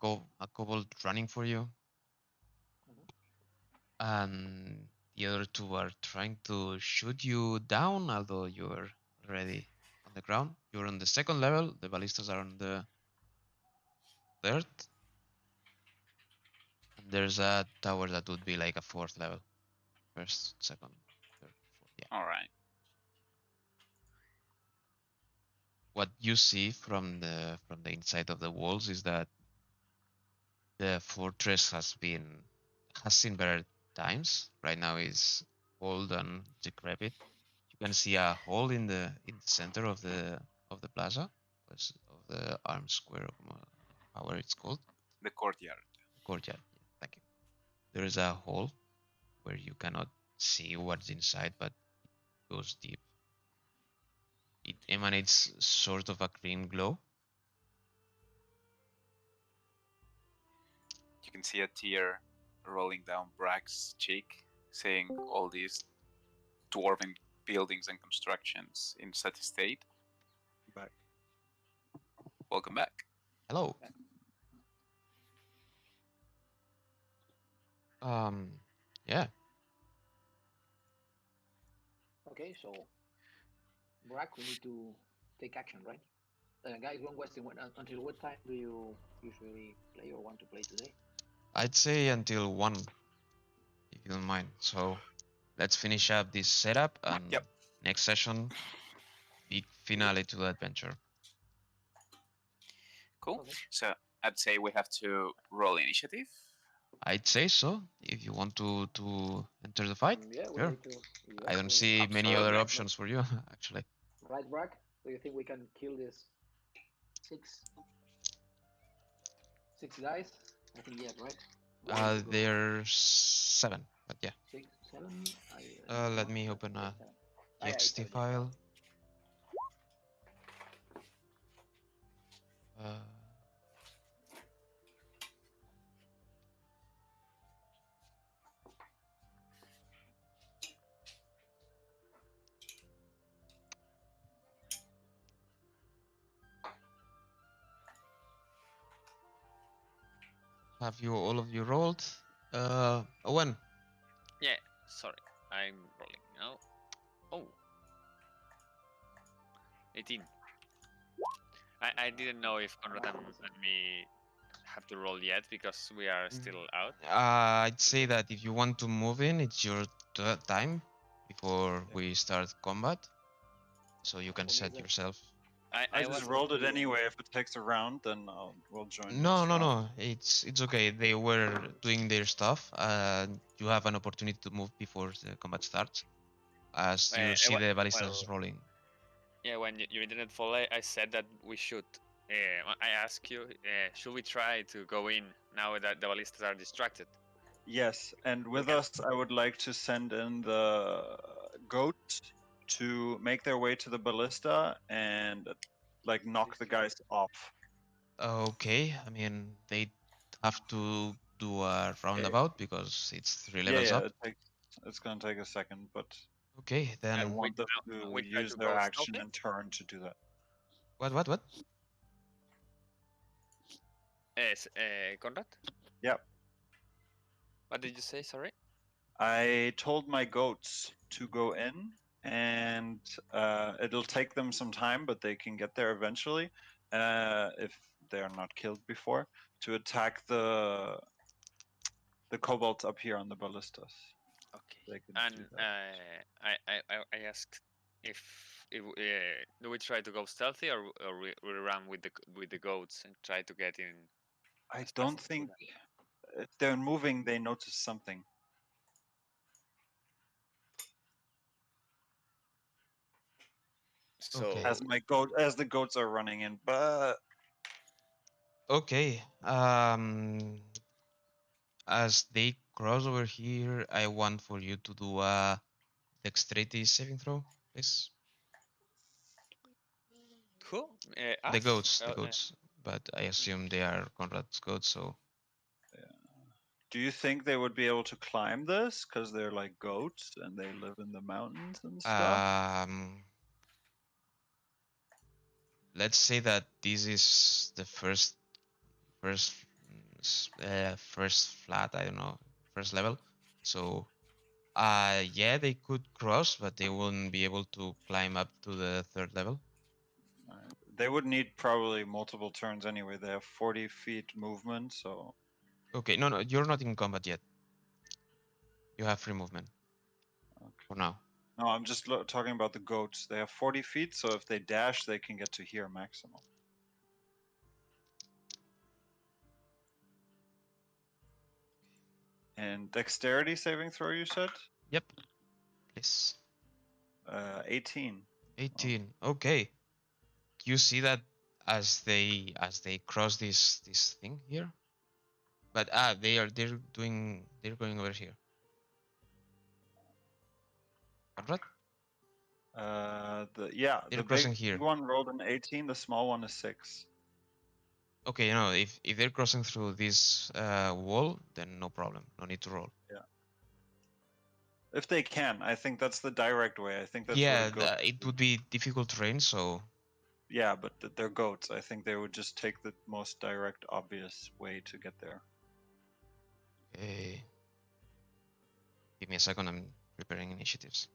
kobold running for you, and the other 2 are trying to shoot you down, although you're already on the ground. You're on the 2nd level. The ballistas are on the 3rd. And there's a tower that would be like a 4th level. 1st, 2nd, 3rd, 4th. Yeah. All right. What you see from the inside of the walls is that the fortress has seen better times. Right now is old and decrepit. You can see a hole in the center of the plaza, of the arm square, however it's called. The courtyard. Courtyard. Yeah, thank you. There is a hole where you cannot see what's inside, but it goes deep. it emanates sort of a green glow. You can see a tear rolling down Brack's cheek, seeing all these dwarven buildings and constructions in such a state. Back. Welcome back. Hello. Yeah. Okay, so Brack, we need to take action, right? Guys, one question: until what time do you usually play or want to play today? I'd say until 1, if you don't mind. So let's finish up this setup and Yep. next session, big finale to the adventure. Cool. Okay. So I'd say we have to roll initiative. I'd say so. If you want to enter the fight, Yeah, we sure. need to. Yeah, I don't we need. see many other Absolutely. options for you, actually. Right, Brack? Do you think we can kill this six guys? I think yes, right? There's 7, but yeah. 6, 7. Let me open a Yeah, it's txt 7, file. Uh, have you all of you rolled? Owen. Yeah, sorry. I'm rolling now. Oh. 18. I didn't know if Conrad and me have to roll yet because we are still out. I'd say that if you want to move in, it's your time before we start combat, so you can For me, set it's like yourself. I was just rolled it anyway. If it takes a round, then we'll join. No, next no, round. no. It's okay. They were doing their stuff. You have an opportunity to move before the combat starts, as you see the ballistas rolling. Yeah, when your internet fall, I said that we should. I ask you, should we try to go in now that the ballistas are distracted? Yes, and with us, I would like to send in the goats to make their way to the ballista and like knock the guys off. Okay, I mean they have to do a roundabout because it's 3 Yeah, levels yeah, up. it's gonna take a second, but Okay, I then want them to we try use to their go action stealthy? and turn to do that. what? Conrad? Yep. What did you say? Sorry. I told my goats to go in, and it'll take them some time, but they can get there eventually, if they are not killed before, to attack the kobolds up here on the ballistas. Okay. They can And do that. I asked if do we try to go stealthy or we run with the goats and try to get in? I as don't fast as we think can? if they're moving, they notice something. So Okay. As the goats are running in, but Okay. As they cross over here, I want for you to do a dexterity saving throw, please. cool. The goats. But I assume they are Conrad's goats, so. do you think they would be able to climb this? Because they're like goats and they live in the mountains and stuff. Let's say that this is the first first flat. I don't know, first level. So, yeah, they could cross, but they wouldn't be able to climb up to the 3rd level. They would need probably multiple turns anyway. They have 40 feet movement, so. Okay, no, you're not in combat yet. You have free movement. Okay. For now. No, I'm just talking about the goats. They have 40 feet, so if they dash, they can get to here maximum. And dexterity saving throw, you said? Yep. Please. 18. 18. Okay. You see that as they cross this thing here, but they're going over here. Conrad? They're the crossing big here. one rolled an 18. The small one is 6. Okay, you know, if they're crossing through this wall, then no problem. No need to roll. If they can, I think that's the direct way. I think that's what Yeah, it goes. it would be difficult terrain, so Yeah, but they're goats. I think they would just take the most direct, obvious way to get there. okay. Give me a second. I'm preparing initiatives.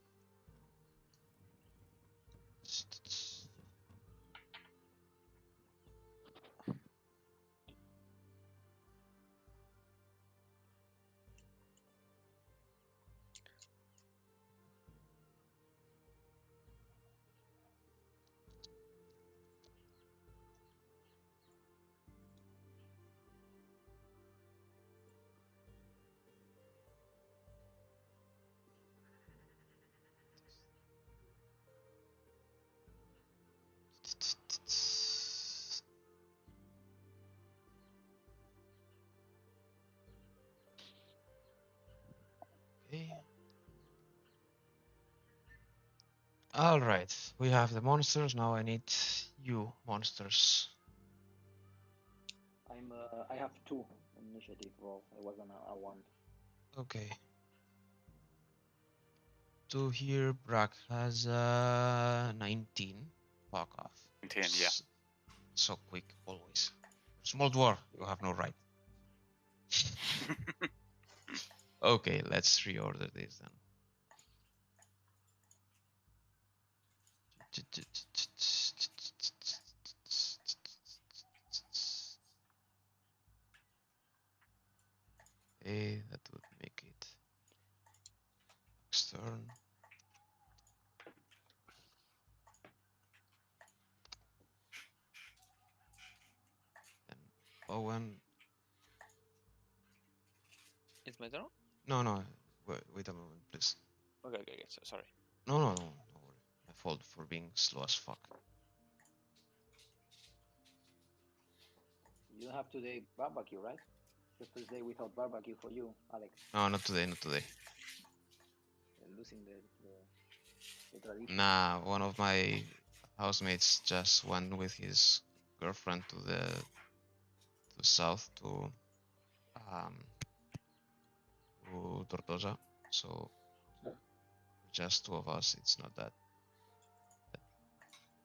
Okay. All right, we have the monsters. Now I need you monsters. I have 2 initiative roll. I was on a 1. Okay. 2 here. Brack has 19. Fuck off. 19, yeah. So quick, always. Small dwarf, you have no right. Okay, let's reorder this then. Okay, that would make it next turn. Then Owen. It's my turn? No, wait a moment, please. Okay, sorry. No, don't worry. My fault for being slow as fuck. You don't have today barbecue, right? The first day without barbecue for you, Alex. No, not today, not today. Losing the tradition. Nah, one of my housemates just went with his girlfriend to the south to Tortosa, so just 2 of us. It's not that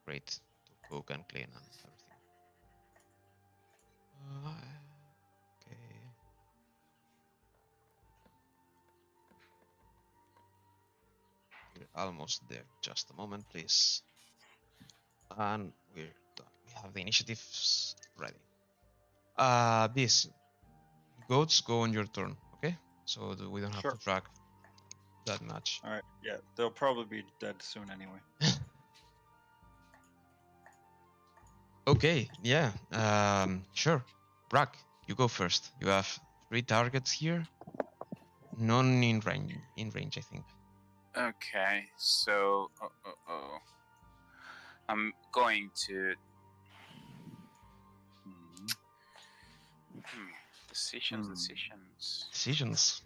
great to cook and clean and everything. Okay. We're almost there. Just a moment, please. And we're done. We have the initiatives ready. These goats go on your turn, okay? So we don't have Sure. to track that much. All right. Yeah, they'll probably be dead soon anyway. Okay, yeah, sure. Brack, you go first. You have 3 targets here. None in range, I think. Okay, so I'm going to decisions. Decisions.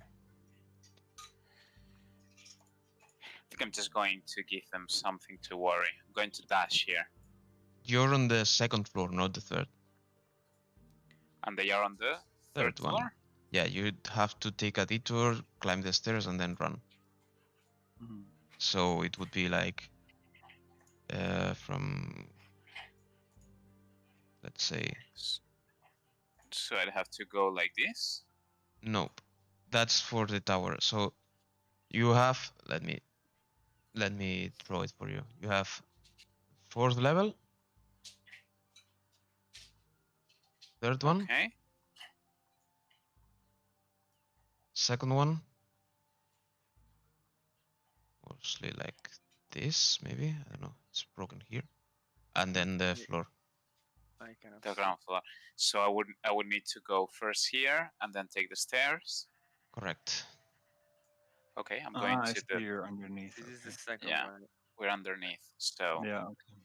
I think I'm just going to give them something to worry. I'm going to dash here, You're on the 2nd floor, not the 3rd. and they are on the third one. floor. Yeah, you'd have to take a detour, climb the stairs, and then run. So it would be like from, let's say, So I'd have to go like this. nope, that's for the tower. So you have, let me throw it for you. You have 4th level, 3rd one, Okay. 2nd one, mostly like this, maybe, I don't know, it's broken here, and then the floor. I cannot. The ground floor. So I would need to go first here and then take the stairs. Correct. Okay, I'm going I to see you're underneath. This is the Okay. second Yeah. one. We're underneath. So Yeah. Okay.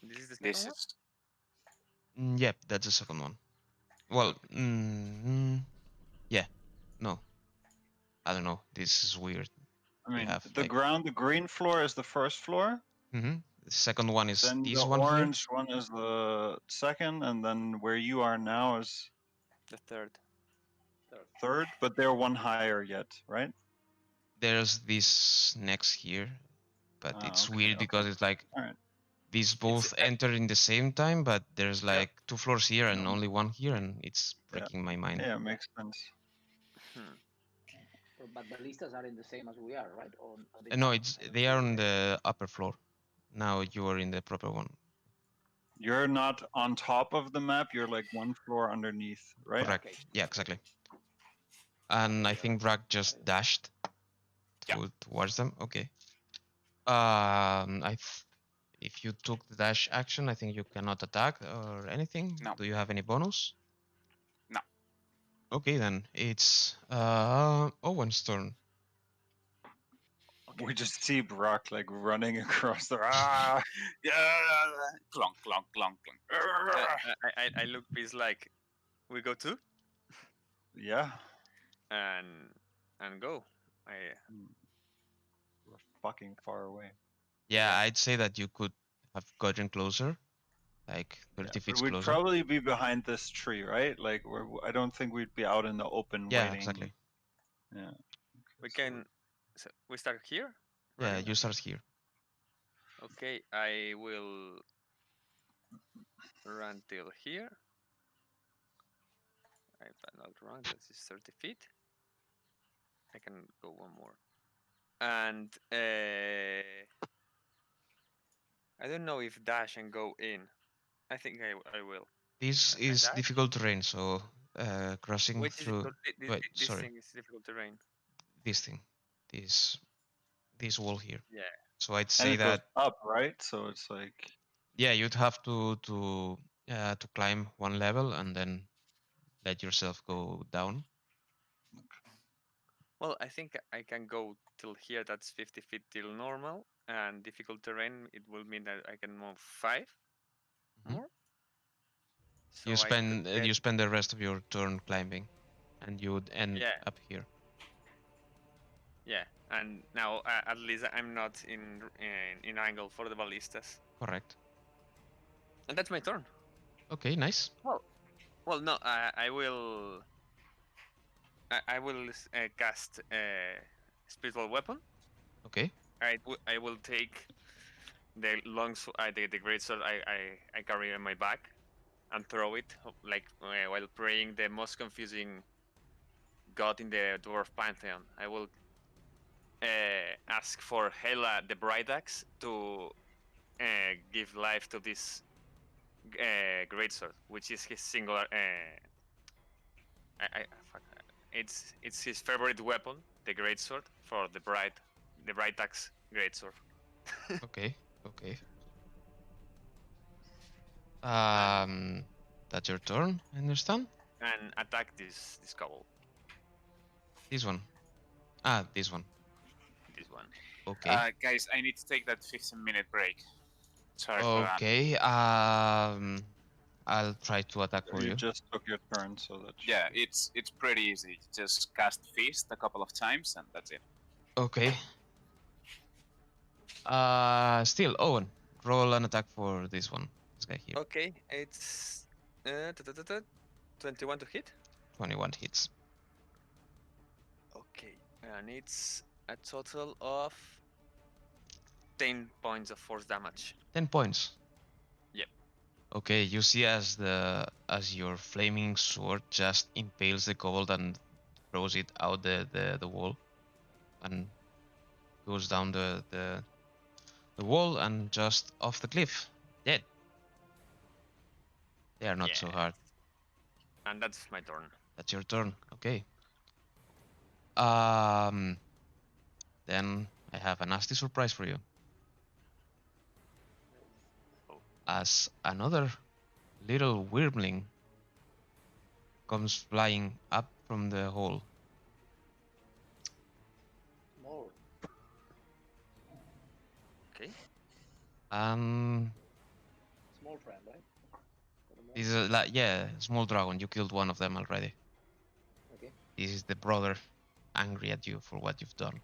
This is the second this one? is Yep, that's the 2nd one. Well, yeah, no, I don't know. This is weird. I mean, have, the like, ground, the green floor is the 1st floor. The second one is Then the this one here. orange one is the second, and then where you are now is The third. third, but they're one higher yet, right? There's this next here, but it's Okay, weird because it's like All right. these both enter in the same time, but there's Yeah. like 2 floors here and No. only one here, and it's breaking my mind. Yeah, makes sense. Hmm. But ballistas are in the same as we are, right? Or are they No, not? it's I don't they see are it on there. the upper floor. Now you are in the proper one. You're not on top of the map. You're like one floor underneath, right? Correct. Okay. Yeah, exactly. And I think Bragg just dashed towards them. Okay. If you took the dash action, I think you cannot attack or anything. No. Do you have any bonus? No. Okay, then it's Owen's turn. We just see Brock like running across the. Ah! Yeah. Clonk, clonk, clonk, clonk. I look pissed like we go to Yeah. and go. We're fucking far away. Yeah, I'd say that you could have gotten closer, like 30 Yeah, feet but we'd closer. probably be behind this tree, right? Like, I don't think we'd be out in the open Yeah, waiting. exactly. Yeah. We so can. So we start here. Yeah, running? you start here. Okay, I will run till here. If I'm not wrong, that is 30 feet. I can go one more. And I don't know if dash and go in. I think I will. This Can I is dash? difficult terrain, so crossing Which is through. Wait, this sorry. thing is difficult terrain. This thing, this wall here. Yeah. So I'd and say it goes that up, right? So it's like. yeah, you'd have to climb one level and then let yourself go down. Well, I think I can go till here. That's 50 feet till normal. And difficult terrain, it will mean that I can move 5 Mhm. more. So You I could get, you spend the rest of your turn climbing, and you would end yeah, up here. yeah. And now at least I'm not in angle for the ballistas. Correct. And that's my turn. Okay, nice. Well, no, I will. I will cast spiritual weapon. Okay. I will take the the great sword I carry on my back and throw it like while praying the most confusing god in the dwarf pantheon. I will ask for Hela the Bright Axe to give life to this greatsword, which is his singular. Fuck, it's his favorite weapon, the greatsword for the Bright Axe greatsword. Okay. Okay. That's your turn. I understand. And attack this cobble. This one. Ah, this one. This one. Okay. Guys, I need to take that 15-minute break. Sorry for that. Okay. I'll try to attack for You you. just took your turn, so that. Yeah, it's pretty easy. Just cast Feast a couple of times and that's it. Okay. Still, Owen, roll an attack for this one. This guy here. Okay, it's 21 to hit. 21 hits. Okay, and it's a total of 10 points of force damage. 10 points. Yep. Okay, you see as your flaming sword just impales the kobold and throws it out the wall and goes down the wall and just off the cliff. Dead. They are not so hard. And that's my turn. That's your turn. Okay. Then I have a nasty surprise for you. As another little wirbling comes flying up from the hole. More. Okay. Small friend, right? This is like, yeah, small dragon. You killed one of them already. Okay. This is the brother, angry at you for what you've done.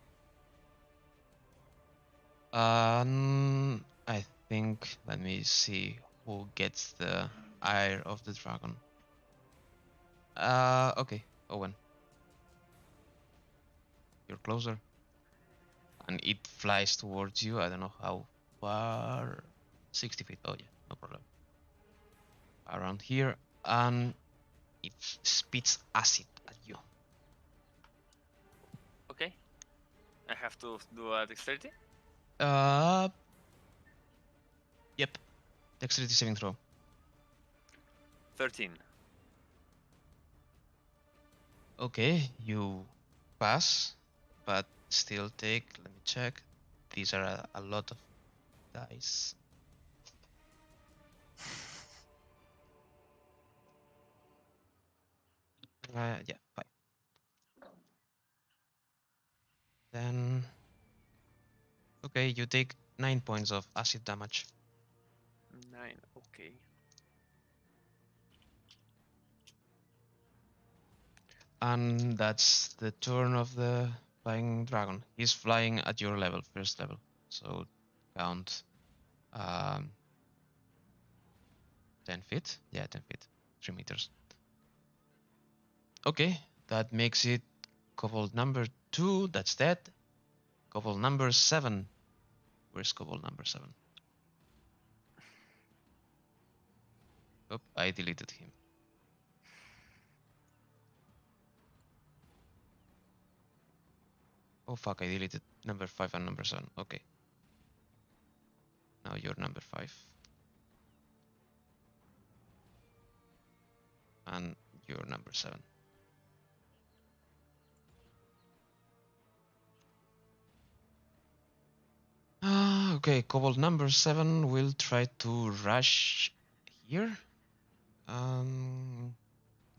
I think. Let me see who gets the ire of the dragon. Okay, Owen. You're closer. And it flies towards you. I don't know how far. 60 feet. Oh yeah, no problem. Around here, and it spits acid at you. Okay. I have to do a dexterity. Uh, yep. Dexterity saving throw. 13. Okay, you pass, but still take. Let me check. These are a lot of dice. Yeah, 5. Then, okay, you take 9 points of acid damage. 9. Okay. And that's the turn of the flying dragon. He's flying at your level, first level. So count 10 feet. Yeah, 10 feet. 3 meters. Okay, that makes it kobold number 2. That's dead. Kobold number 7. Where's kobold number 7? Oh, I deleted him. Oh fuck, I deleted number 5 and number 7. Okay. Now you're number 5. And you're number 7. Okay, kobold number 7 will try to rush here.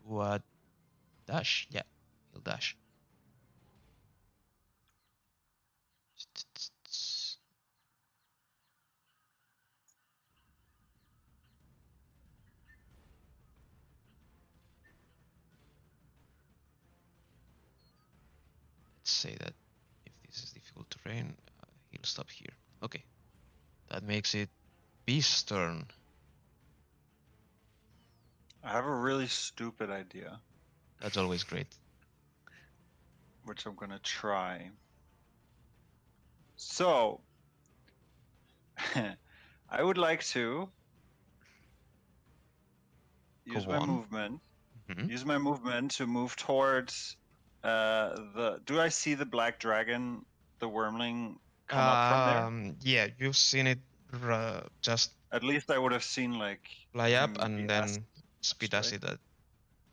What? Dash? Yeah, he'll dash. Let's say that if this is difficult terrain, he'll stop here. Okay, that makes it Beast's turn. I have a really stupid idea, That's always great. which I'm gonna try. So, I would like to use Go my on. movement. Mhm. Use my movement to move towards the. Do I see the black dragon, the wormling, come up from there? Yeah, you've seen it just At least I would have seen like fly up him be and asked, then spit right? acid.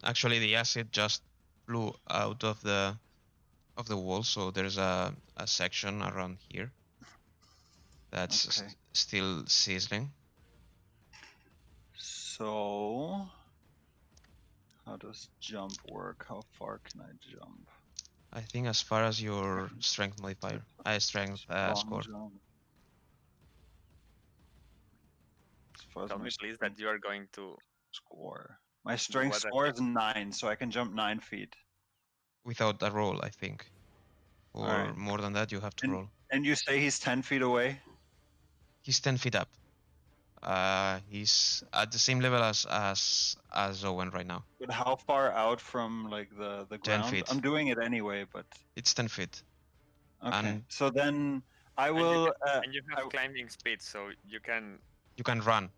Actually, the acid just flew out of the wall, so there's a section around here that's Okay. still sizzling. So, how does jump work? How far can I jump? I think as far as your strength modifier, strength Strong score. jump. As far as Tell my me, please, strength that you are going to score. My do strength what score is 9, so I can jump 9 feet. Without a roll, I think. Or Alright. more than that, you have to roll. And you say he's 10 feet away? He's 10 feet up. He's at the same level as Owen right now. But how far out from like the 10 ground? feet. I'm doing it anyway, but It's 10 feet. okay. And so then I and will. and you have climbing speed, so you can. you can run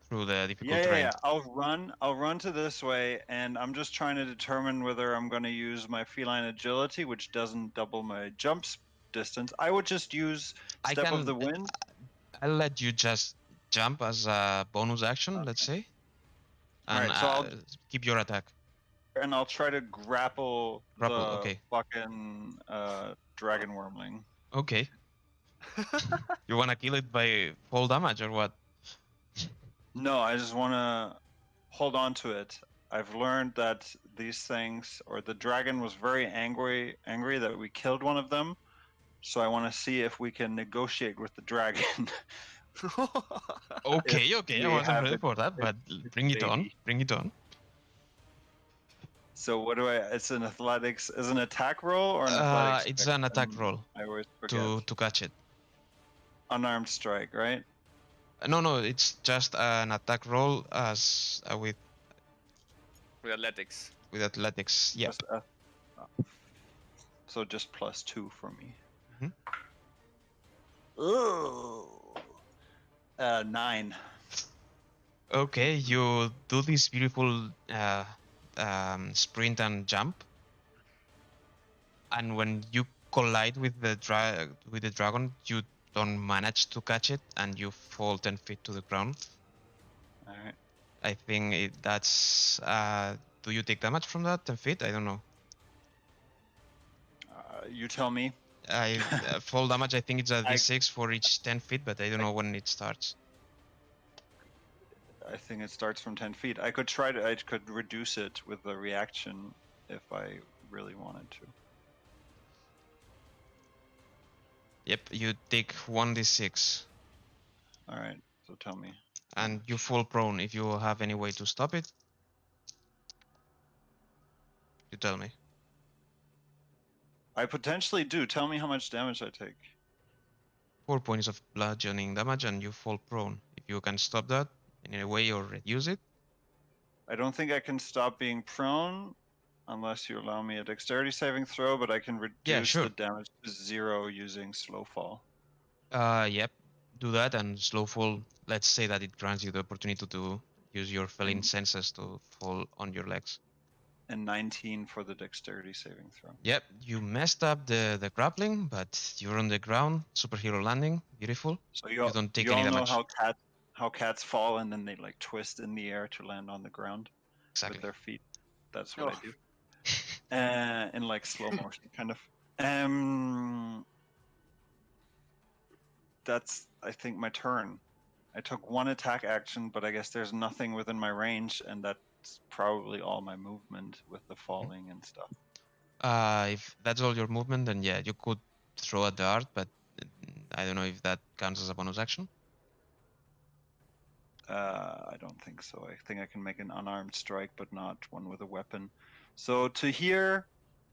through the difficult Yeah, terrain. yeah. I'll run to this way, and I'm just trying to determine whether I'm going to use my feline agility, which doesn't double my distance. I would just use step of the wind. I'll let you just jump as a bonus action, let's say, and Alright, so I'll keep your attack. and I'll try to grapple Grapple, the okay. fucking dragon wormling. Okay. You wanna kill it by fall damage or what? No, I just want to hold on to it. I've learned that these things, or the dragon was very angry that we killed one of them. So I want to see if we can negotiate with the dragon. Okay, If okay, I we wasn't have ready for that, but bring it on, baby. bring it on. So what do I? It's an athletics, is an attack roll or an athletics? It's check? an attack roll I always forget. to catch it. unarmed strike, right? No, it's just an attack roll as With athletics. with athletics. Yep. Just, so just +2 for me. Mhm. Ooh. 9. Okay, you do this beautiful sprint and jump, and when you collide with the dragon, you don't manage to catch it, and you fall 10 feet to the ground. All right. I think that's. Do you take damage from that 10 feet? I don't know. You tell me. I fall damage. I think it's a I- d6 for each 10 feet, but I don't know when it starts. I think it starts from 10 feet. I could I could reduce it with a reaction if I really wanted to. Yep, you take 1d6. All right. So tell me. And you fall prone. If you have any way to stop it, you tell me. I potentially do. Tell me how much damage I take. 4 points of bludgeoning damage, and you fall prone. If you can stop that in any way or reduce it. I don't think I can stop being prone unless you allow me a dexterity saving throw, but I can reduce sure. the damage to 0 using slow fall. Yep. Do that, and slow fall. Let's say that it grants you the opportunity to use your feline senses to fall on your legs. And 19 for the dexterity saving throw. Yep, you messed up the grappling, but you're on the ground. Superhero landing, beautiful. So You don't take you any all know damage. how cats fall and then they like twist in the air to land on the ground Exactly. with their feet. That's what I Oh. do. In like slow motion, kind of. That's I think my turn. I took one attack action, but I guess there's nothing within my range, and that's probably all my movement with the falling and stuff. If that's all your movement, then yeah, you could throw a dart, but I don't know if that counts as a bonus action. I don't think so. I think I can make an unarmed strike, but not one with a weapon. So to here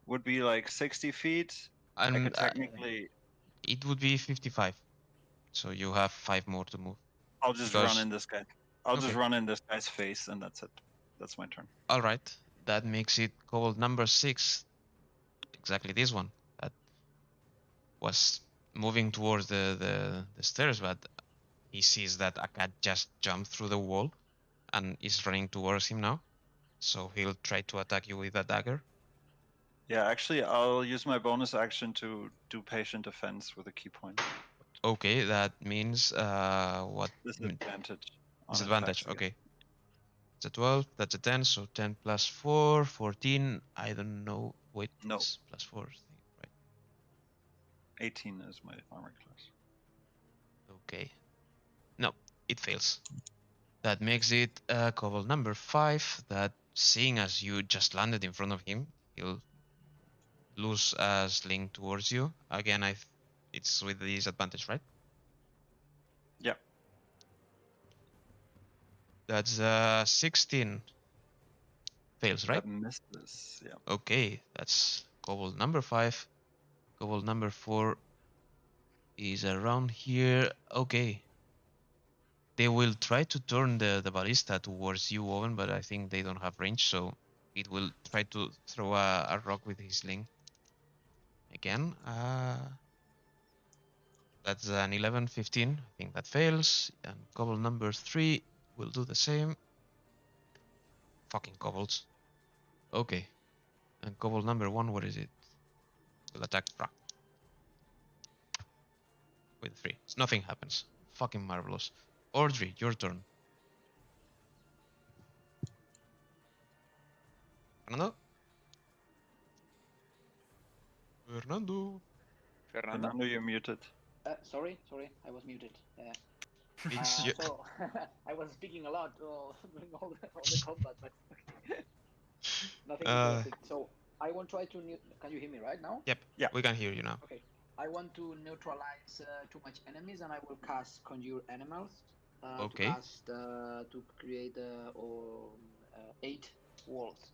would be like 60 feet. I could technically. It would be 55, so you have 5 more to move. I'll just run in this guy. I'll just Okay. run in this guy's face, and that's it. That's my turn. All right, that makes it called number 6. Exactly this one that was moving towards the stairs, but he sees that a cat just jumped through the wall and is running towards him now. So he'll try to attack you with a dagger. Yeah, actually, I'll use my bonus action to do patient defense with a key point. Okay, that means what? Disadvantage. Disadvantage. Okay. It's a 12. That's a 10. So 10 plus 4, 14. I don't know. Wait, No. it's plus 4. Right. 18 is my armor class. Okay. No, it fails. That makes it cobalt number 5. That seeing as you just landed in front of him, he'll lose a sling towards you. Again, it's with the disadvantage, right? Yeah. That's 16. Fails, right? That misses. Yeah. Okay, that's cobalt number 5. Cobalt number 4 is around here. Okay. They will try to turn the ballista towards you, Owen, but I think they don't have range, so it will try to throw a rock with his sling. Again, that's an 11, 15. I think that fails. And cobalt number 3 will do the same. Fucking kobolds. Okay. And cobalt number 1, what is it? Will attack rock. With 3. So nothing happens. Fucking marvelous. Audrey, your turn. Fernando? Fernando, you're muted. Sorry, I was muted. It's So I was speaking a lot during all the combat, but nothing interesting. So I want to try to. Can you hear me right now? Yep. Yeah. We can hear you now. Okay. I want to neutralize too much enemies, and I will cast Conjure Animals. Okay. To cast to create 8 wolves.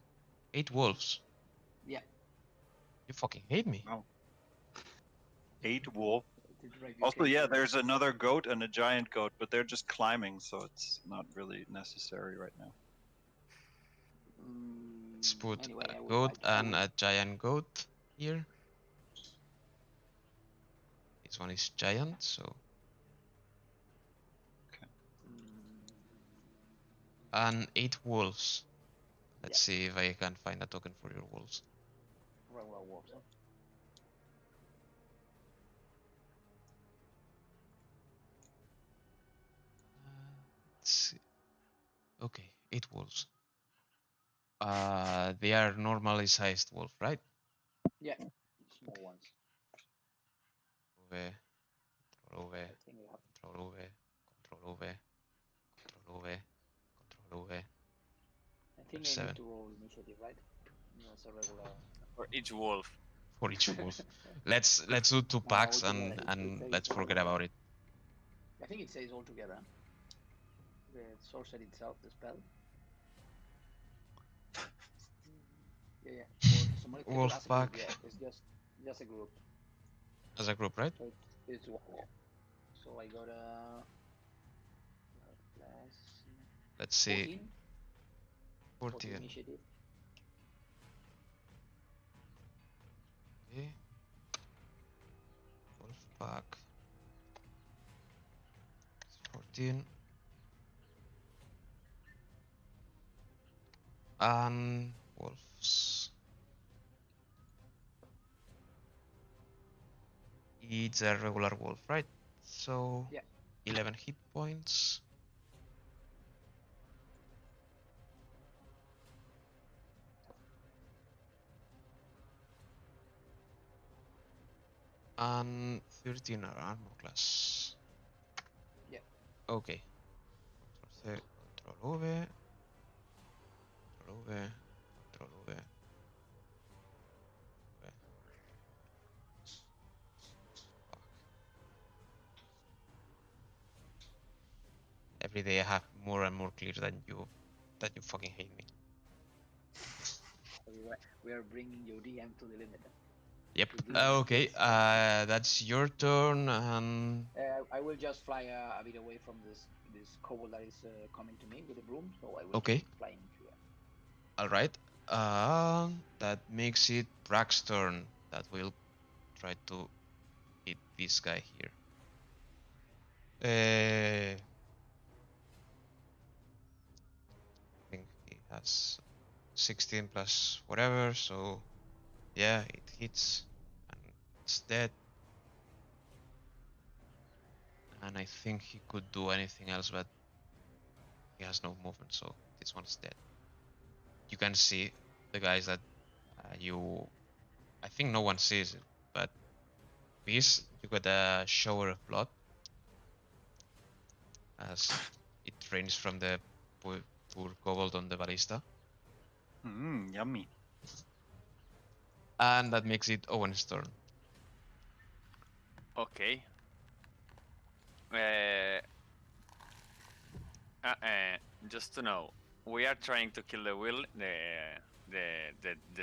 8 wolves. Yeah. You fucking hate me. Wow. 8 wolf. to drive your Also, yeah, character. there's another goat and a giant goat, but they're just climbing, so it's not really necessary right now. Let's put Anyway, a goat I and will. a giant goat here. This one is giant, so. Mm, And 8 wolves. Let's Yeah. see if I can find a token for your wolves. regular wolves. Huh? Let's see. Okay, 8 wolves. They are normally sized wolf, right? Yeah, small ones. V, Control V, I think we have. Control V, Control V, Control V, Control V. I think I F7 need to roll initiative, right? That's a regular. For each wolf. for each wolf. Let's do 2 No, packs altogether, it and says let's forget altogether. about it. I think it says all together. The sorcery itself, the spell. Yeah. For the Somali table Wolf as a group, pack yeah. It's just a group. as a group, right? So it's one. Yeah. So I got a plus Let's see. 14 14. initiative. Okay. Wolf pack. 14. And wolves. It's a regular wolf, right? So Yeah. 11 hit points. And 13 are armor class. Yeah. Okay. Control C, Control V, Control V, Control V. Fuck. Every day I have more and more clear that you fucking hate me. We are bringing your DM to the limit. Yep. To do Okay. this. That's your turn. And I will just fly a bit away from this kobold that is coming to me with a broom. So I will okay. keep flying here. All right. That makes it Brack's turn. That will try to hit this guy here. I think he has 16 plus whatever, so yeah, it hits and it's dead. And I think he could do anything else, but he has no movement, so this one's dead. You can see the guys that I think no one sees it, but this, you got a shower of blood as it rains from the poor kobold on the ballista. Yummy. And that makes it Owen's turn. Okay. Just to know, we are trying to kill the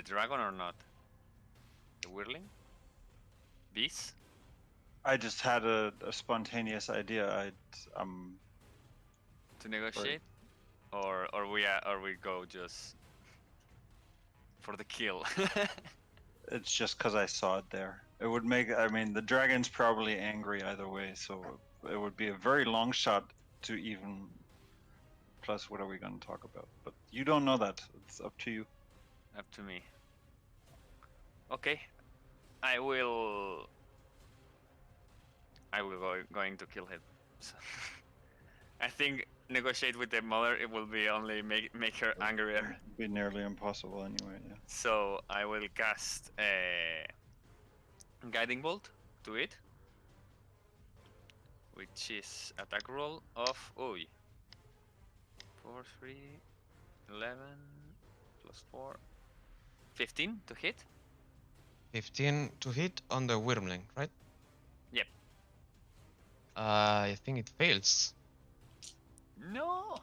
dragon or not? The whirling beast? I just had a spontaneous idea. To negotiate, or we go just for the kill. It's just because I saw it there. It would make. I mean, the dragon's probably angry either way, so it would be a very long shot to even. Plus, what are we going to talk about? But you don't know that. It's up to you. Up to me. Okay, I will going to kill him. So I think negotiate with the mother. It will be only make her angrier. It'd be nearly impossible anyway. Yeah. So I will cast a guiding bolt to it, which is attack roll of 4, 3, 11 plus 4, 15 to hit. 15 to hit on the Wyrmling, right? Yep. I think it fails. No.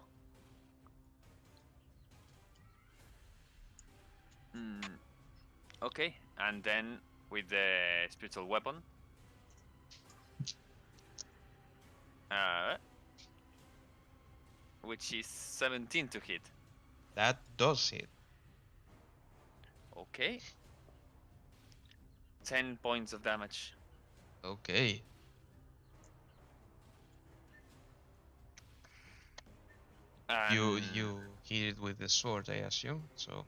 Okay, and then with the spiritual weapon, Which is 17 to hit. That does hit. Okay. 10 points of damage. Okay. You hit it with the sword, I assume. So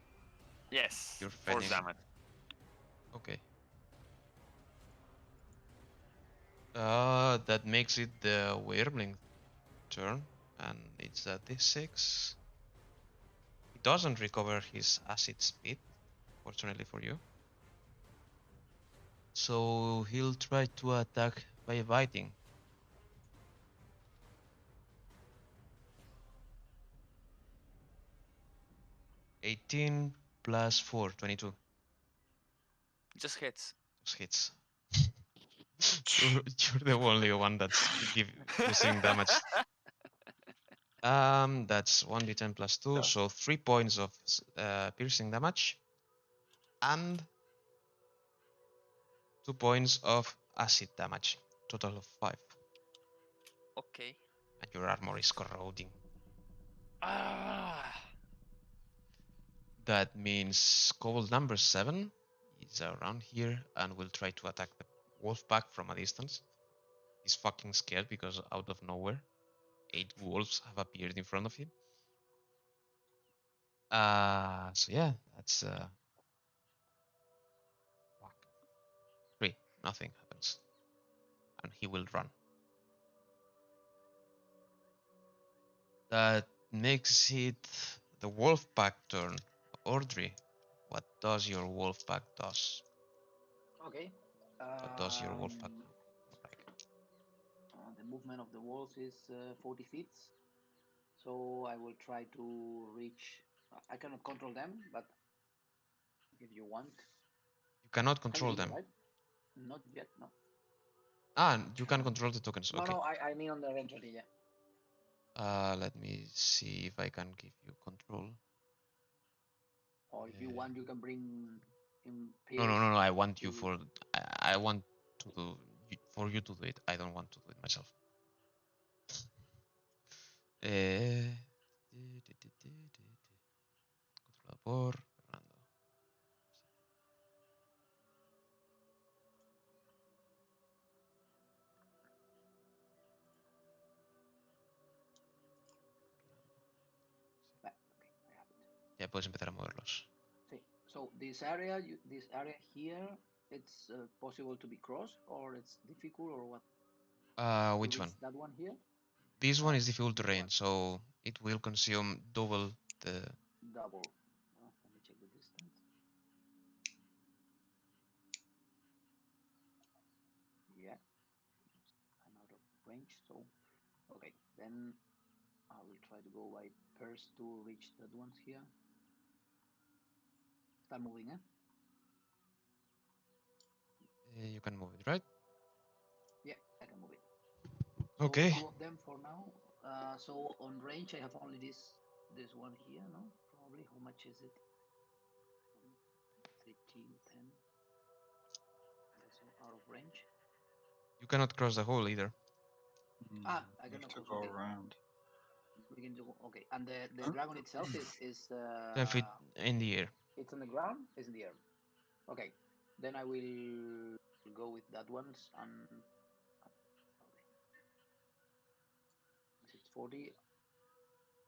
Yes, you're force fencing. damage. Okay. That makes it the Wyrmling turn, and it's a d6. He doesn't recover his acid speed, fortunately for you. So he'll try to attack by biting. (18 plus 4, 22). Just hits. Just hits. You're the only one that's using damage. That's 1d10 plus 2, so 3 points of piercing damage, and 2 points of acid damage. Total of 5. Okay. And your armor is corroding. Ah. That means kobold number 7 is around here and will try to attack the wolf pack from a distance. He's fucking scared because out of nowhere, 8 wolves have appeared in front of him. So yeah, that's fuck. 3. Nothing happens. And he will run. That makes it the wolf pack turn. Audrey, what does your wolf pack does? Okay. What does your wolf pack look like? The movement of the walls is 40 feet. So I will try to reach. I cannot control them, but if you want, You cannot can control you hear, them. right? Not yet, no. You can control the tokens. No, Okay. no, I mean on the range already, yeah. Let me see if I can give you control. Or if you want, you can bring in No, Pierce. I want you to- for. I want to do for you to do it. I don't want to do it myself. Controlado por Fernando. Okay, I have it. Ya puedes empezar a moverlos. See, so this area here, it's possible to be crossed, or it's difficult, or what? Which To one? reach that one here? This one is difficult This terrain, one. so it will consume double the. Double. Let me check the distance. Yeah, I'm out of range, so okay. Then I will try to go by Pierce to reach that ones here. Start moving, eh? You can move it, right? Yeah, I can move it. So Okay. 2 of them for now. So on range, I have only this one here, no? Probably. How much is it? 13, 10. That's out of range. You cannot cross the hole either. I You have cannot to cross. go Okay, around. we can do. Okay, and the dragon itself is You can fit in the air. it's on the ground. It's in the air. Okay, then I will go with that ones and. Okay. 640.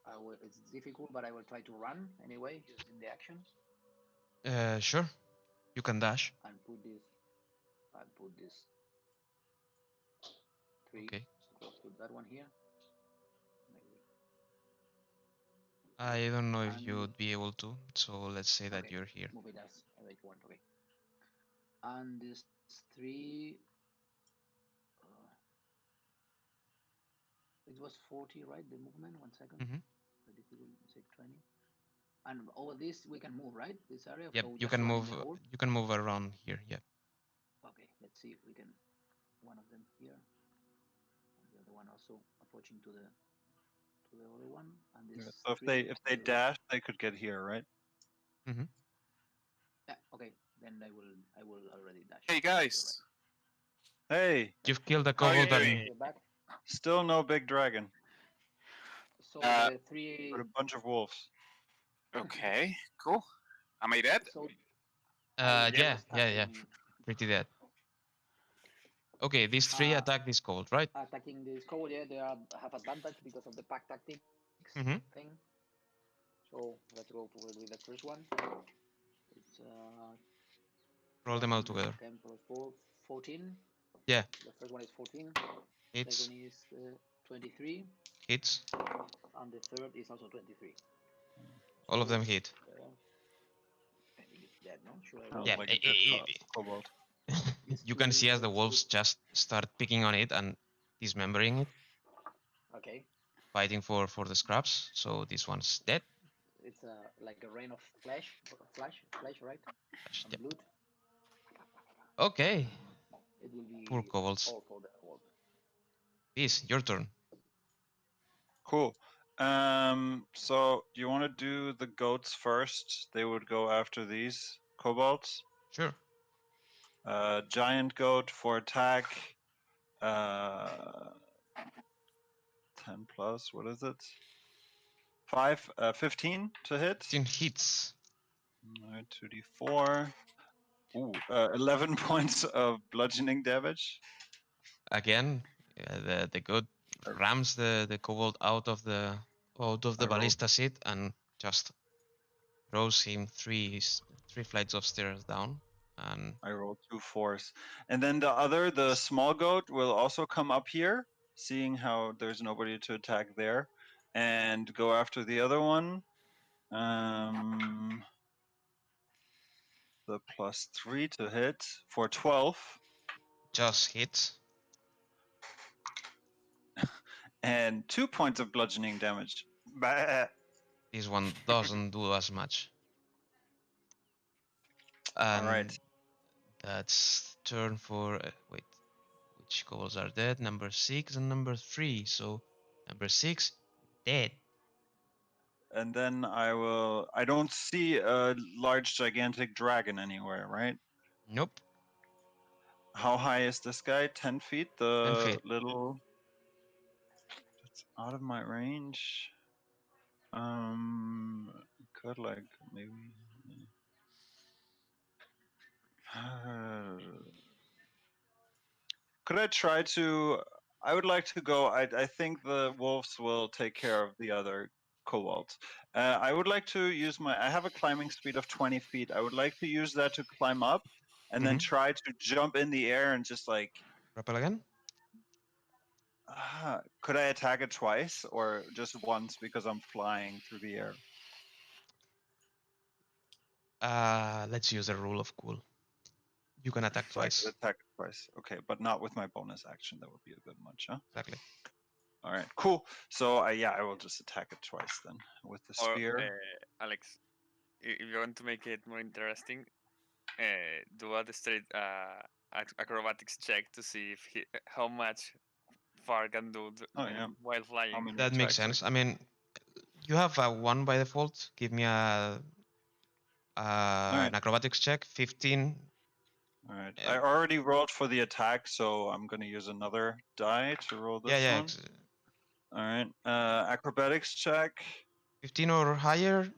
I will. It's difficult, but I will try to run anyway using the action Sure. You can dash. and put this. I put this 3 Okay. close to that one here. Maybe. I don't know if And you would be able to, so let's say that okay, you're here. move it as I want. Okay. And this 3. It was 40, right? The movement. 1 second. Mm-hmm. The difficulty say 20. And over this we can move, right? This area. Yep. So You just can run in move. the hole. You can move around here. Yep. Okay. Let's see if we can. One of them here, and the other one also approaching to the other one. And this Yeah, so 3. if they dash, they could get here, right? Mm-hmm. Yeah. Okay. Then I will already dash. Hey You're guys, Hey, You've killed a how are you kobold doing? and You're back. Still no big dragon, So Uh, the three. but a bunch of wolves. Okay, cool. Am I dead? So I Yeah, was yeah, yeah. attacking, Pretty dead. Okay, these three attack this cold, right? attacking this cowl. Yeah, they have advantage because of the pack tactics Mm-hmm. thing. So let's go with the first one. It's Roll them all together. 10 plus 4, 14. Yeah, The first one is 14. hits, Second is 23, hits. and the third is also 23. All of So, them hit. I think it's dead, no? Should I Sounds roll? Yeah, like a dead kobold. you can see as the wolves just start picking on it and dismembering it, Okay. fighting for the scraps. So this one's dead. It's like a rain of flesh, right? And Yep. blood. Okay, It will poor be kobolds. all for the wolf. Peace, your turn. Cool. So do you want to do the goats first? They would go after these kobolds. Sure. Giant goat for attack. Uh, 10 plus. What is it? 15 to hit. 15 hits. Alright, 2d4. Ooh, 11 points of bludgeoning damage. Again, the goat rams the kobold out of the I rolled- ballista seat and just throws him three flights of stairs down. And I rolled 2 4s. And then the small goat, will also come up here, seeing how there's nobody to attack there, and go after the other one. The +3 to hit for 12, just hits. and 2 points of bludgeoning damage. Bah. This one doesn't do as much. And Alright. that's turn for wait, which kobolds are dead? Number 6 and number 3. So number 6 dead. And then I don't see a large gigantic dragon anywhere, right? Nope. How high is this guy? 10 feet? 10 feet. Little... It's out of my range. Could like maybe... Could I try to... I would like to go... I think the wolves will take care of the other kobolds. I would like to use my... I have a climbing speed of 20 feet. I would like to use that to climb up and then try to jump in the air and just like... Rappel again. Could I attack it twice or just once because I'm flying through the air? Let's use the rule of cool. You can attack So I twice. could attack it twice. Okay, but not with my bonus action. That would be a bit much, huh? Exactly. All right, cool. So I will just attack it twice then with the Or spear. Alex, if you want to make it more interesting, do a straight acrobatics check to see if how much far can do Oh yeah. while How flying. many That makes attacks sense. I mean, you have a 1 by default. Give me an acrobatics check. 15. All right. I already rolled for the attack, so I'm going to use another die to roll this one. All right. Acrobatics check. 15 or higher,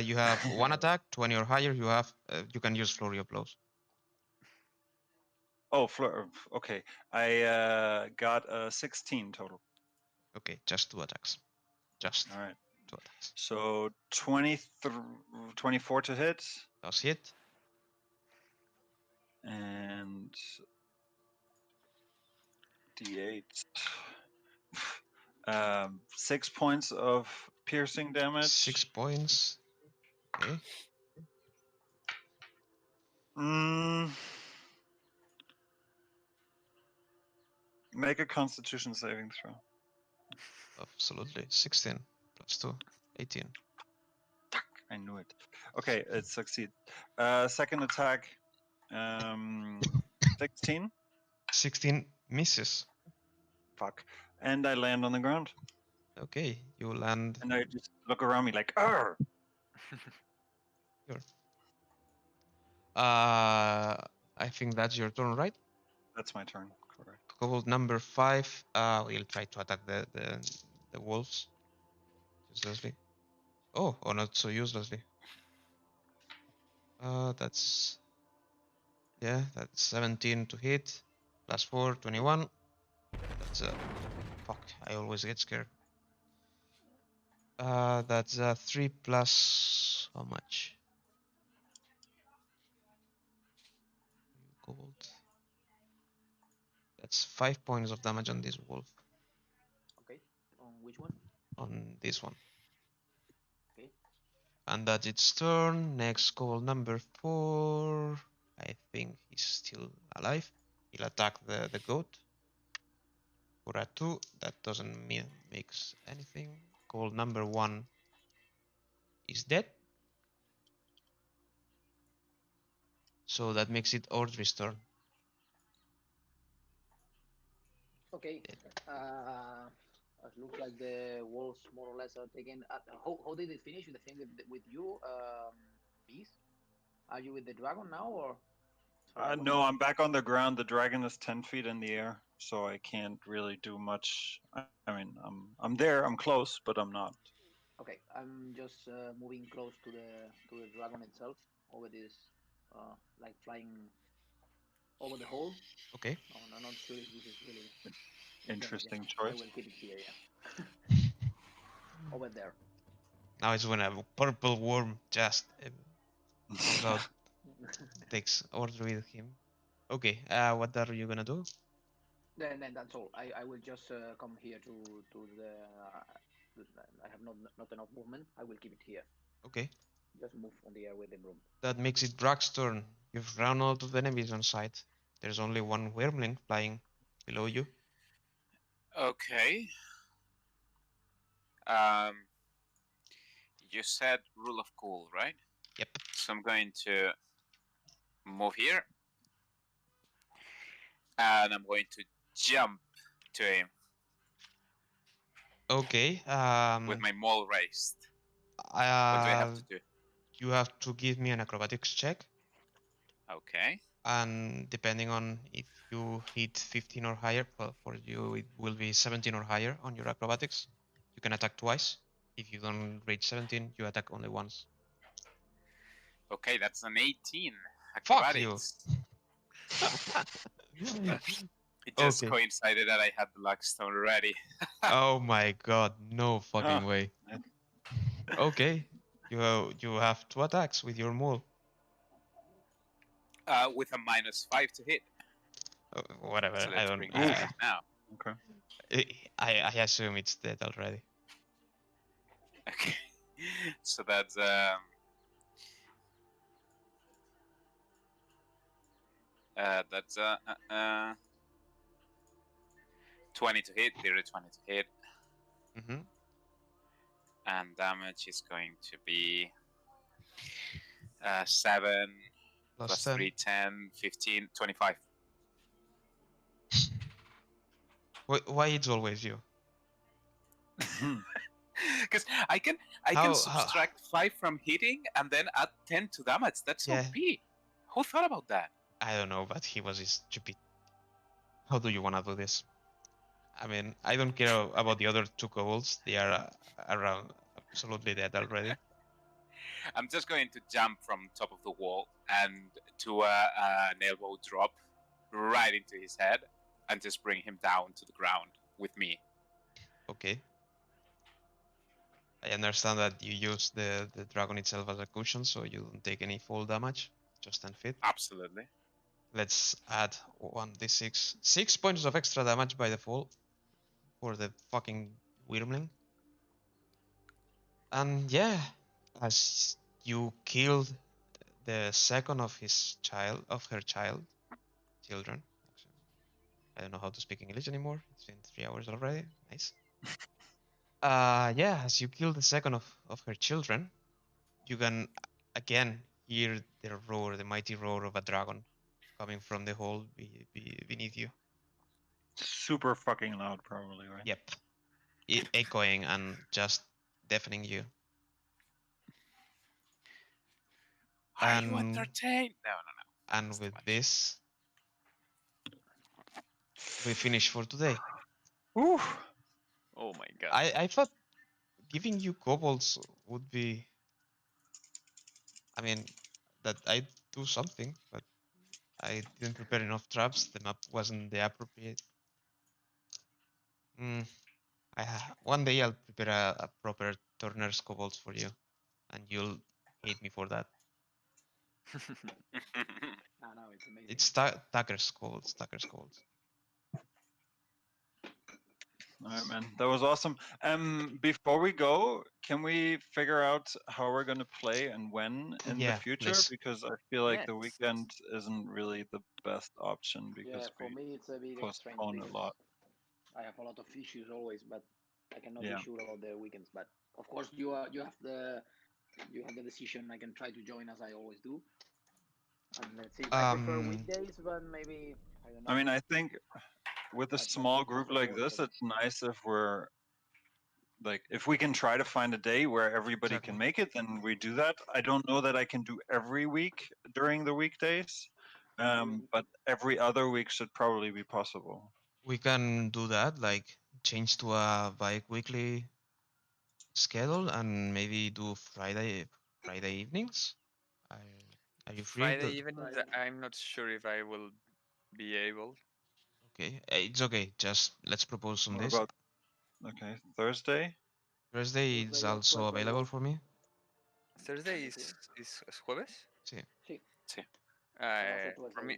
you have 1 attack. 20 or higher, you have you can use flurry of blows. Oh, okay. I got a 16 total. Okay, just 2 attacks. Just All right. 2 attacks. So 24 to hit. Does hit. And D8. 6 points of piercing damage. 6 points. Okay. Make a Constitution saving throw. Absolutely. 16 plus 2, 18. I knew it. Okay, it succeeds. Second attack, 16. 16 misses. Fuck. And I land on the ground. Okay, you land. And I just look around me like, arr! Sure. I think that's your turn, right? That's my turn, correct. Kobold number 5 will try to attack the wolves uselessly. Oh, or not so uselessly. That's 17 to hit, plus 4, 21. That's fuck. I always get scared. That's 3 plus how much? Gold. That's 5 points of damage on this wolf. Okay. On which one? On this one. Okay. And that's its turn. Next call number 4. I think he's still alive. He'll attack the goat. For a 2, that doesn't mean makes anything. Call number 1 is dead. So that makes it Audrey's turn. Okay. It looks like the wolves more or less are taken. How did it finish with the thing with you, Beast? Are you with the dragon now, or? Sorry, I No, wasn't. I'm back on the ground. The dragon is 10 feet in the air, so I can't really do much. I mean, I'm there, I'm close, but I'm not. Okay, I'm just moving close to the dragon itself over this, like flying over the hole. Okay. No, I'm not sure if this is really. Interesting I choice. will keep it here. Yeah, over there. Now it's when a purple worm just comes out, takes Audrey with him. Okay, what are you gonna do? Then that's all. I will just come here to the. I have not enough movement. I will keep it here. Okay. Just move on the air with the broom. That makes it Brack's turn. You've run out of enemies on sight. There's only one wormling flying below you. Okay. You said rule of cool, right? Yep. So I'm going to move here, and I'm going to jump to him Okay. with my maul raised. What do I have to do? You have to give me an acrobatics check, Okay. and depending on if you hit 15 or higher, well, for you it will be 17 or higher on your acrobatics. You can attack twice. If you don't reach 17, you attack only once. Okay, that's an 18 Fuck you. acrobatics. It just Okay. coincided that I had the luck stone ready. Oh my god, no fucking Ah. way. Okay, you have 2 attacks with your move. With a -5 to hit. Whatever, So I let's don't. bring this back now. Okay. I assume it's dead already. Okay. So that's 20 to hit, 20 to hit. Mm-hmm. And damage is going to be 7 plus 10. 3, 10, 15, 25. Why it's always you? Because I can subtract 5 from hitting and then add 10 to damage. That's Yeah. OP. Who thought about that? I don't know, but he was stupid. How do you wanna do this? I mean, I don't care about the other 2 kobolds. They are around absolutely dead already. I'm just going to jump from top of the wall and to an elbow drop right into his head and just bring him down to the ground with me. Okay. I understand that you use the dragon itself as a cushion, so you don't take any fall damage, just 10 feet. Absolutely. Let's add 1d6. 6 points of extra damage by default for the fucking Wyrmling. And yeah, as you killed the second of her children. Actually, I don't know how to speak English anymore. It's been 3 hours already. Nice. Yeah, as you kill the second of her children, you can again hear the roar, the mighty roar of a dragon coming from the hole beneath you. Super fucking loud, probably, right? Yep. Echoing and just deafening you. Are you entertained? No. And That's with too much. this, we finish for today. Whew. Oh my god. I thought giving you kobolds would be. I mean, that I'd do something, but I didn't prepare enough traps. The map wasn't the appropriate. One day I'll prepare a proper Turner's kobolds for you, and you'll hate me for that. I know it's amazing. It's Tucker's kobolds. Tucker's kobolds. All right, man. That was awesome. Before we go, can we figure out how we're gonna play and when in the Yeah, future? please. Because I feel like the Yes. weekend isn't really the best option Yeah, because for we me it's a bit strange postpone a because lot. I have a lot of issues always, but I cannot Yeah. be sure about the weekends. But of course, you have the decision. I can try to join as I always do. And let's see. I prefer weekdays, but maybe I don't know. I mean, I think with a I small probably have group to like work. this, So it's nice if we're like if we can try to find a day where everybody Exactly. can make it, then we do that. I don't know that I can do every week during the weekdays, but every other week should probably be possible. We can do that, like change to a bi-weekly schedule and maybe do Friday evenings. Are you free? Friday evenings, I'm not sure if I will be able. Okay, it's okay. Just let's propose some What days. about Thursday? Thursday is also available for me. Thursday is jueves? Sí. sí. Sí. For me,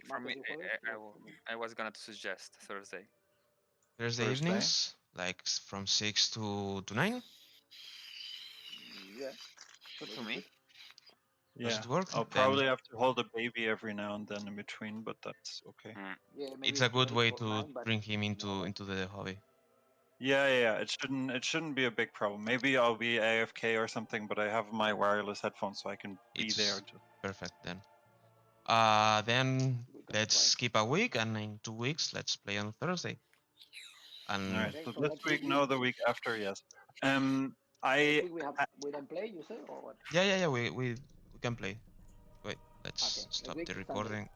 I was gonna suggest Thursday. Thursday evenings, like from 6 to 9. Yeah. Good to me. Does Yeah, it work? I'll Then probably have to hold a baby every now and then in between, but that's okay. Yeah, maybe it's a good way before to 9, but bring him no, into the hobby. Yeah. It shouldn't be a big problem. Maybe I'll be AFK or something, but I have my wireless headphones, so I can be there. It's perfect then. Then we can let's try. skip a week, and in 2 weeks let's play on Thursday. All And right. Okay, So so this next week, week no. The week after, yes. next I week we don't play, you say, or what? yeah, we can play. Wait, let's Okay, next stop week the Sunday. recording.